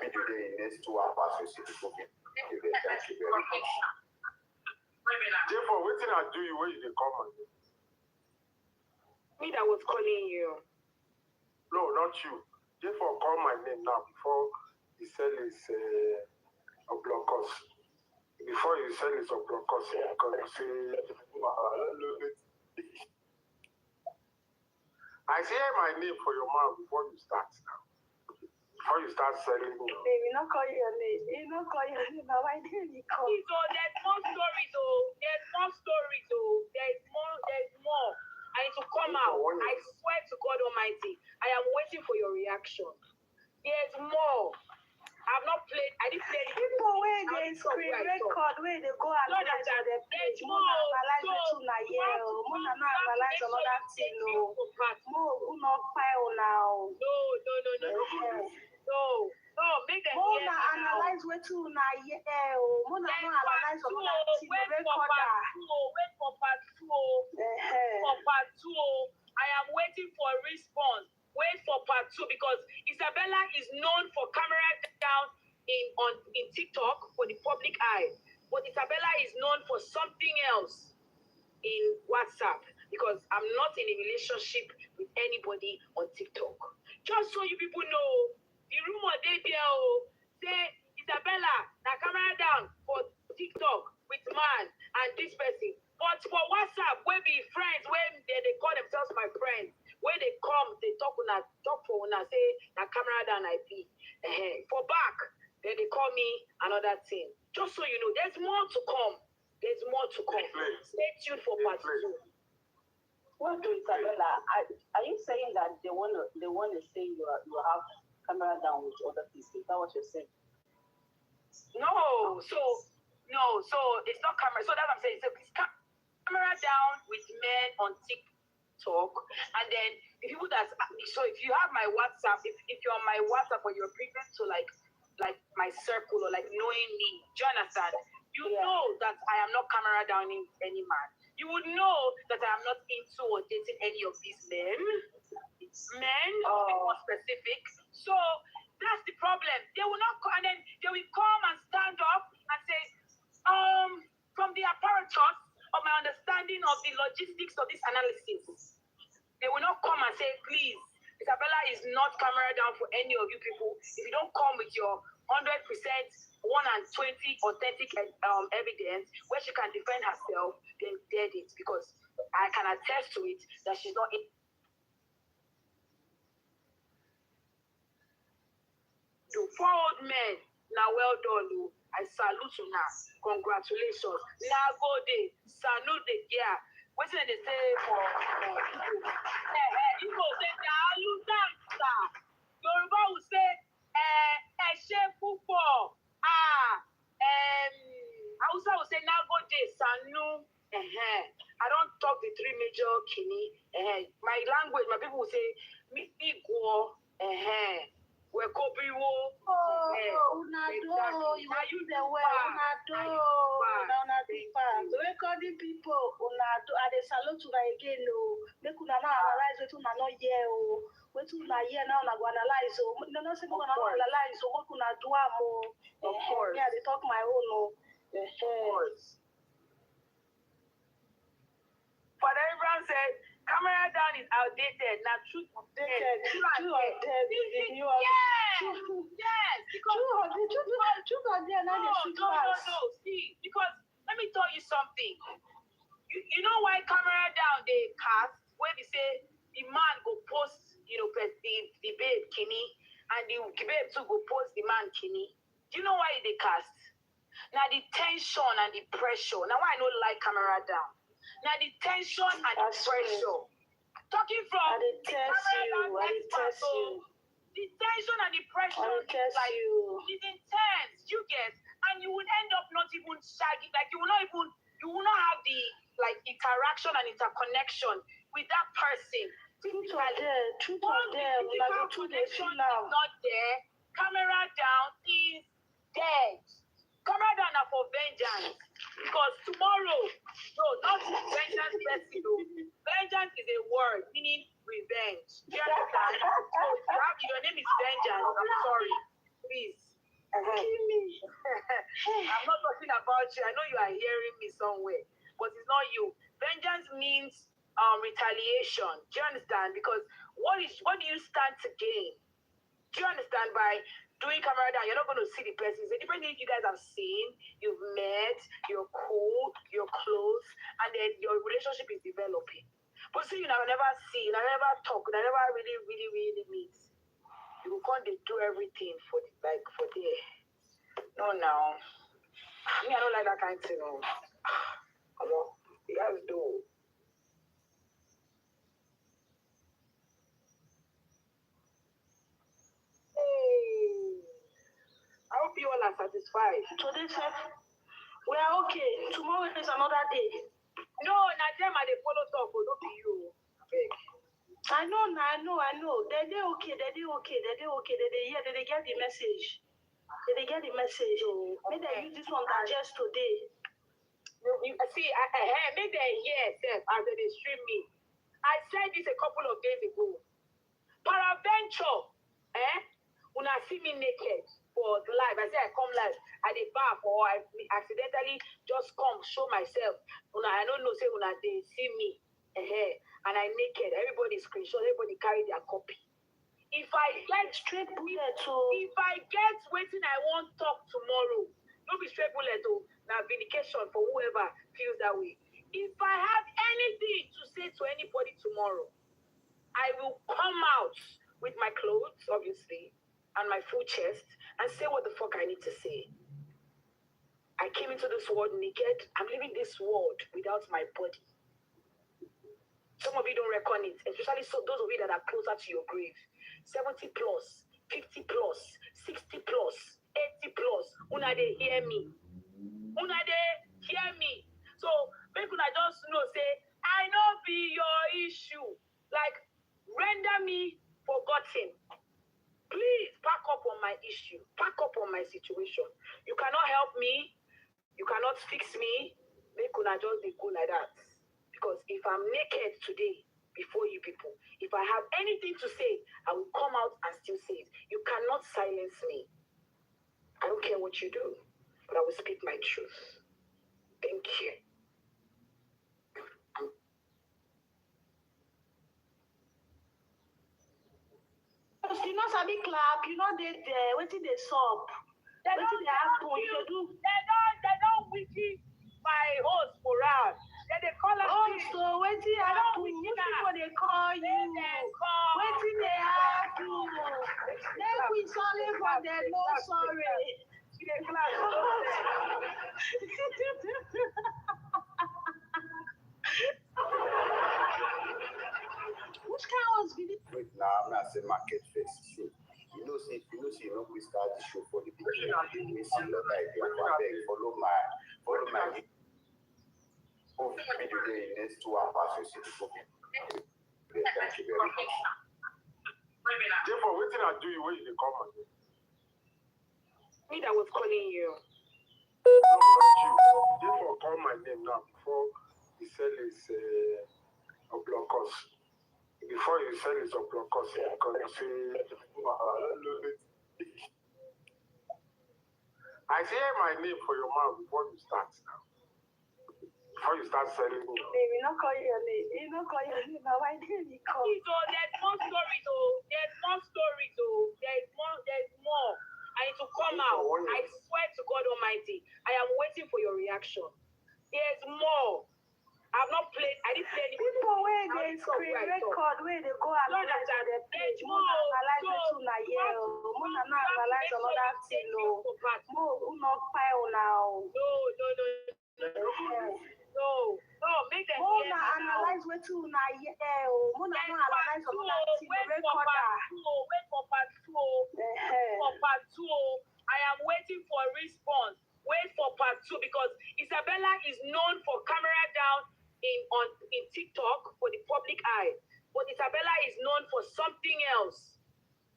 video the next 2 hours. You see people. Thank you very much. Therefore, waiting I do you when you come on. Me that was calling you. No, not you. Therefore, call my name now before you sell his blockers. Before you sell his blockers, because you say, I say my name for your mouth before you start now. Before you start selling. Baby, not call your name. You not call your name. Now why didn't you call? So there's more stories, There's more. I need to come out. I swear to God Almighty, I am waiting for your reaction. There's more. I didn't play it. People where they screen record, where they go and analyze on their page. More analyze the two na yeah, more analyze another thing. No, who not file now? No, make them more hear me analyze where two na yeah, more analyze another thing. Recorder. Wait for part two. For part two, I am waiting for a response. Wait for part 2 because Isabella is known for camera down in TikTok for the public eye. But Isabella is known for something else in WhatsApp because I'm not in a relationship with anybody on TikTok. Just so you people know, the rumor they there say Isabella na camera down for TikTok with man and this person. But for WhatsApp, we be friends, when they call themselves my friends. When they come, they talk for una, say na camera down I be. For back, then they call me another thing. Just so you know, there's more to come. There's more to come. Stay tuned for part 2. What do Isabella? Are you saying that they want to say you have camera down with other people? Is that what you're saying? No, so it's not camera. So that's what I'm saying. So it's camera down with men on TikTok, and then the people that. So if you have my WhatsApp, if you're on my WhatsApp or you're privy to like my circle or like knowing me, do you understand? You know that I am not camera downing any man. You would know that I am not into or dating any of these men. To be more specific. So that's the problem. They will not, and then they will come and stand up and say, from the apparatus of my understanding of the logistics of this analysis, they will not come and say, please, Isabella is not camera down for any of you people. If you don't come with your 100%, 120 authentic evidence where she can defend herself, then dead it, because I can attest to it that she's not in. To 4 old men, now well done. I salute you now. Congratulations. Now go there. Salute the gear. What did they say for Igbo say Aludansa. Yoruba will say Eshe Pupo. Hausa will say now go there. Sanu. I don't talk the three major kini. My language, my people will say, me go. We're kobiwo. Unado, you are use the word unado fast. So recording people, unado, and they salute to again, make una now analyze what una not hear, what una hear now, una go analyze, no, say we gonna analyze, what una do more. Of course. Yeah, they talk my own, Of course. But everyone said, camera down is outdated. Now, truth or dare. Yes. No. See, because let me tell you something. You know why camera down they cast when they say the man go post, the babe kini, and the babe too go post the man kini. Do you know why they cast? Now the tension and the pressure. Now why I don't like camera down. Now the tension and the pressure. Talking from the tension and the pressure is like it's intense. You get, and you will end up not even shagging. Like you will not have the interaction and interconnection with that person. Truth or dare. Physical connection is not there. Camera down is dead. Camera down are for vengeance. Because tomorrow, not vengeance festival. Vengeance is a word meaning revenge. Do you understand? So if your name is vengeance, I'm sorry. Please. Kill me. I'm not talking about you. I know you are hearing me somewhere, but it's not you. Vengeance means retaliation. Do you understand? Because what do you stand to gain? Do you understand? By doing camera down, you're not going to see the person. It's a different thing you guys have seen, you've met, you're cool, you're close, and then your relationship is developing. But see, you never see, you never talk, you never really, really, really meet. You can't do everything for there. No, now. Me, I don't like that kind of thing. No. Come on, you guys do. I hope you all are satisfied. Today, sir, we are okay. Tomorrow is another day. No, not them are the follow talk, but not be you. I know. They okay. They get the message. They get the message. Maybe they use this one digest today. You see, maybe they hear as they stream me. I said this a couple of days ago. Paraventure, when I see me naked for live, I say I come live at the bar or I accidentally just come show myself. I don't know, say when they see me, and I naked, everybody screenshot, everybody carry their copy. If I get straight bullet, if I get waiting, I won't talk tomorrow. Don't be straight bullet, now vindication for whoever feels that way. If I have anything to say to anybody tomorrow, I will come out with my clothes, obviously, and my full chest, and say what the fuck I need to say. I came into this world naked. I'm leaving this world without my body. Some of you don't reckon it, especially those of you that are closer to your grave. 70 plus, 50 plus, 60 plus, 80 plus. Una they hear me. So, make una just know, say, I know be your issue. Like, render me forgotten. Please pack up on my issue. Pack up on my situation. You cannot help me. You cannot fix me. Make una just go like that. Because if I'm naked today before you people, if I have anything to say, I will come out and still say it. You cannot silence me. I don't care what you do, but I will speak my truth. Thank you. You know, Sabi clap, you know, they waiting they sob. They don't wiki my host for us. They call us. Oh, so waiting happen. Which people they call you? Waiting they happen. Then we sorry for them, no sorry. Which kind was video? Wait, now I'm not saying market face. You know, we start the show for the beginning. We see lot like follow my. Video day in next 2 hours, you see the booking. Thank you very much. Therefore, what did I do you when you come on? Me that was calling you. No, not you. Therefore, call my name now before you sell his blockers. Before you sell his blockers, because you say, I say my name for your mouth before you start now. Before you start selling me. Baby, not call your name. You not call your name. Now, why didn't you call? So there's more story though. There's more story though. There's more. I need to come out. I swear to God Almighty. I am waiting for your reaction. There's more. I've not played. I didn't play any. People where they screen record, where they go and analyze for their page. More analyze the two na year. More analyze another thing. No, more not file now. No, make them more analyze what two na year. More not analyze another thing. Wait for part two. For part two, I am waiting for a response. Wait for part two because Isabella is known for camera down in TikTok for the public eye, but Isabella is known for something else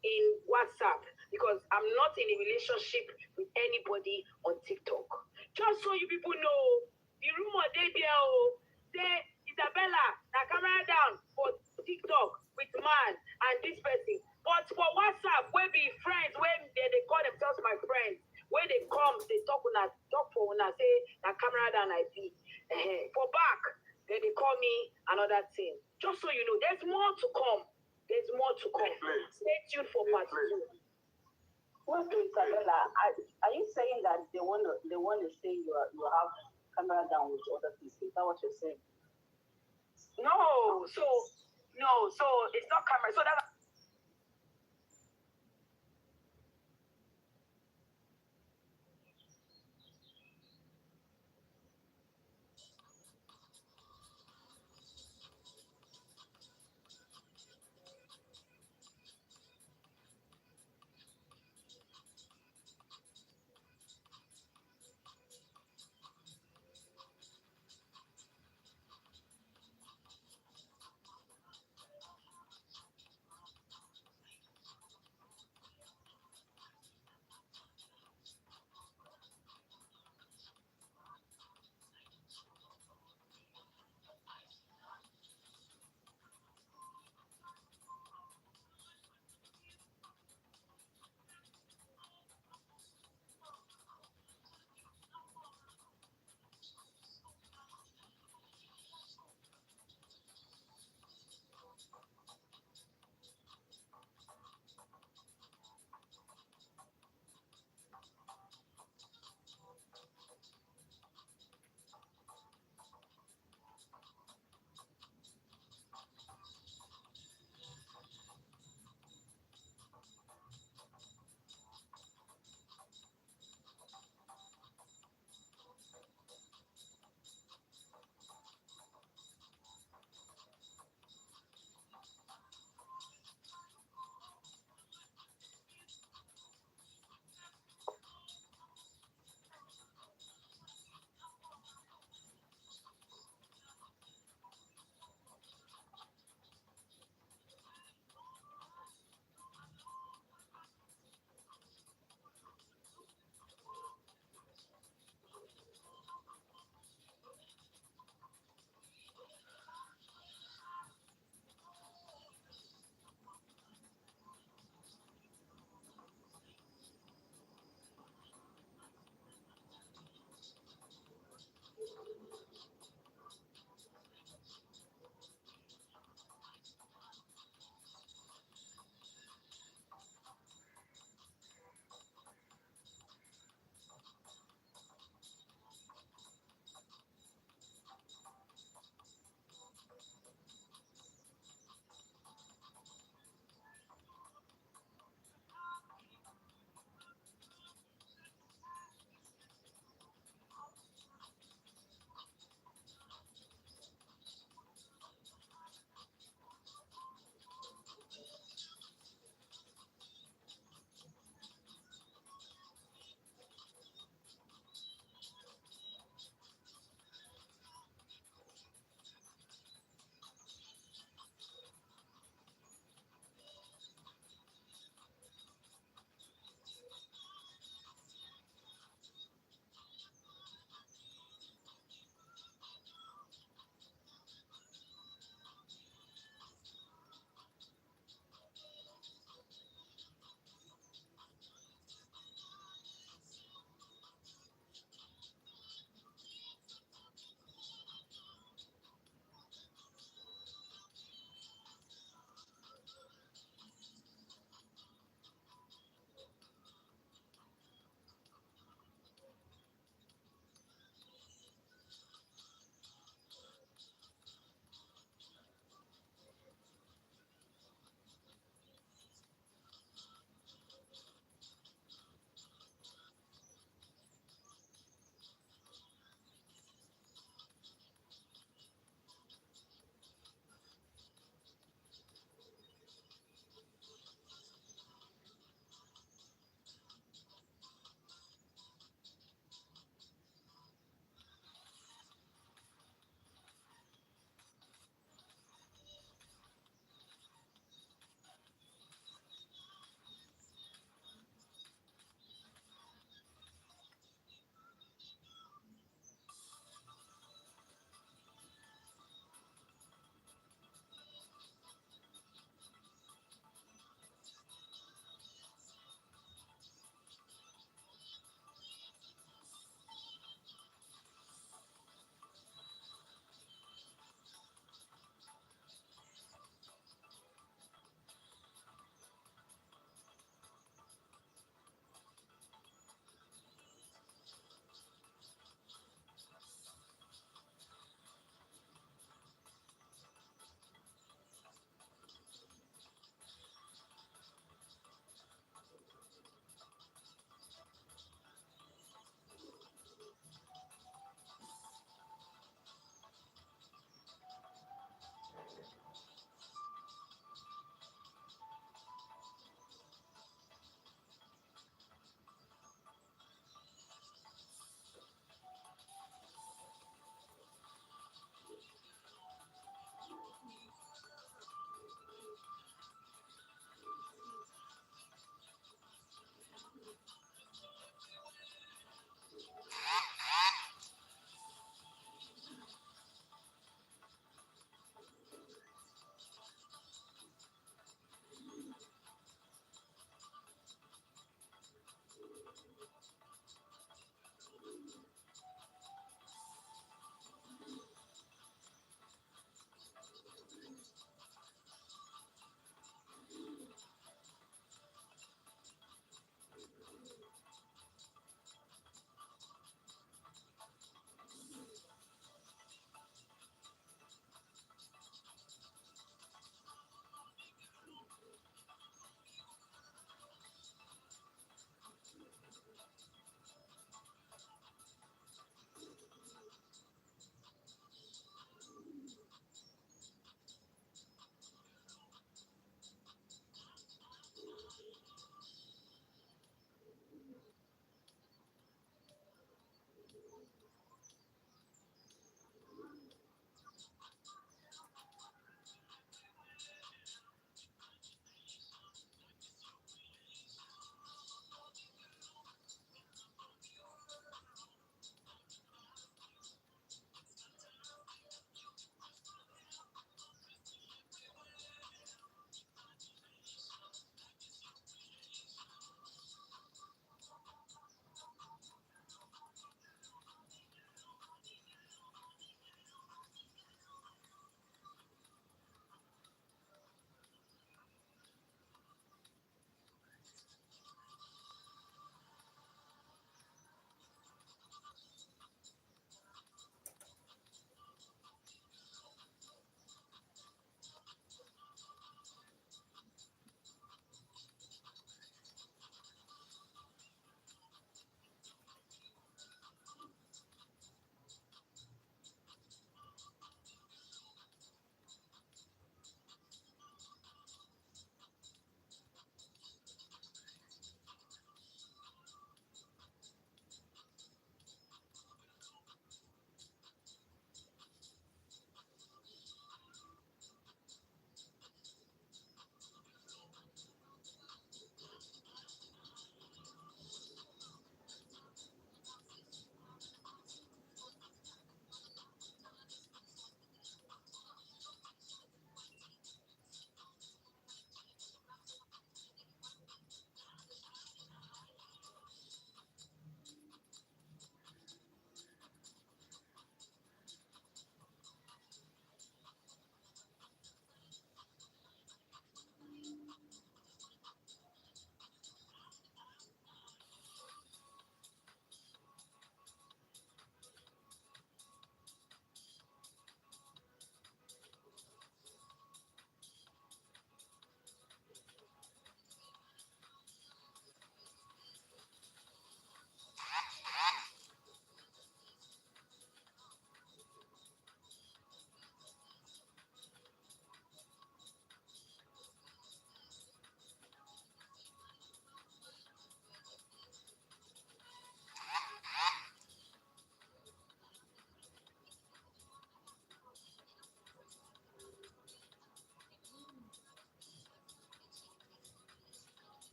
in WhatsApp because I'm not in a relationship with anybody on TikTok. Just so you people know, the rumor they there say Isabella na camera down for TikTok with man and this person, but for WhatsApp we be friends when they call themselves my friends. When they come, they talk for una say na camera down I be. For back, then they call me another thing. Just so you know, there's more to come. There's more to come. Stay tuned for part two. What Isabella? Are you saying that they want to say you have camera down with other things? Is that what you're saying? No, so it's not camera. So that's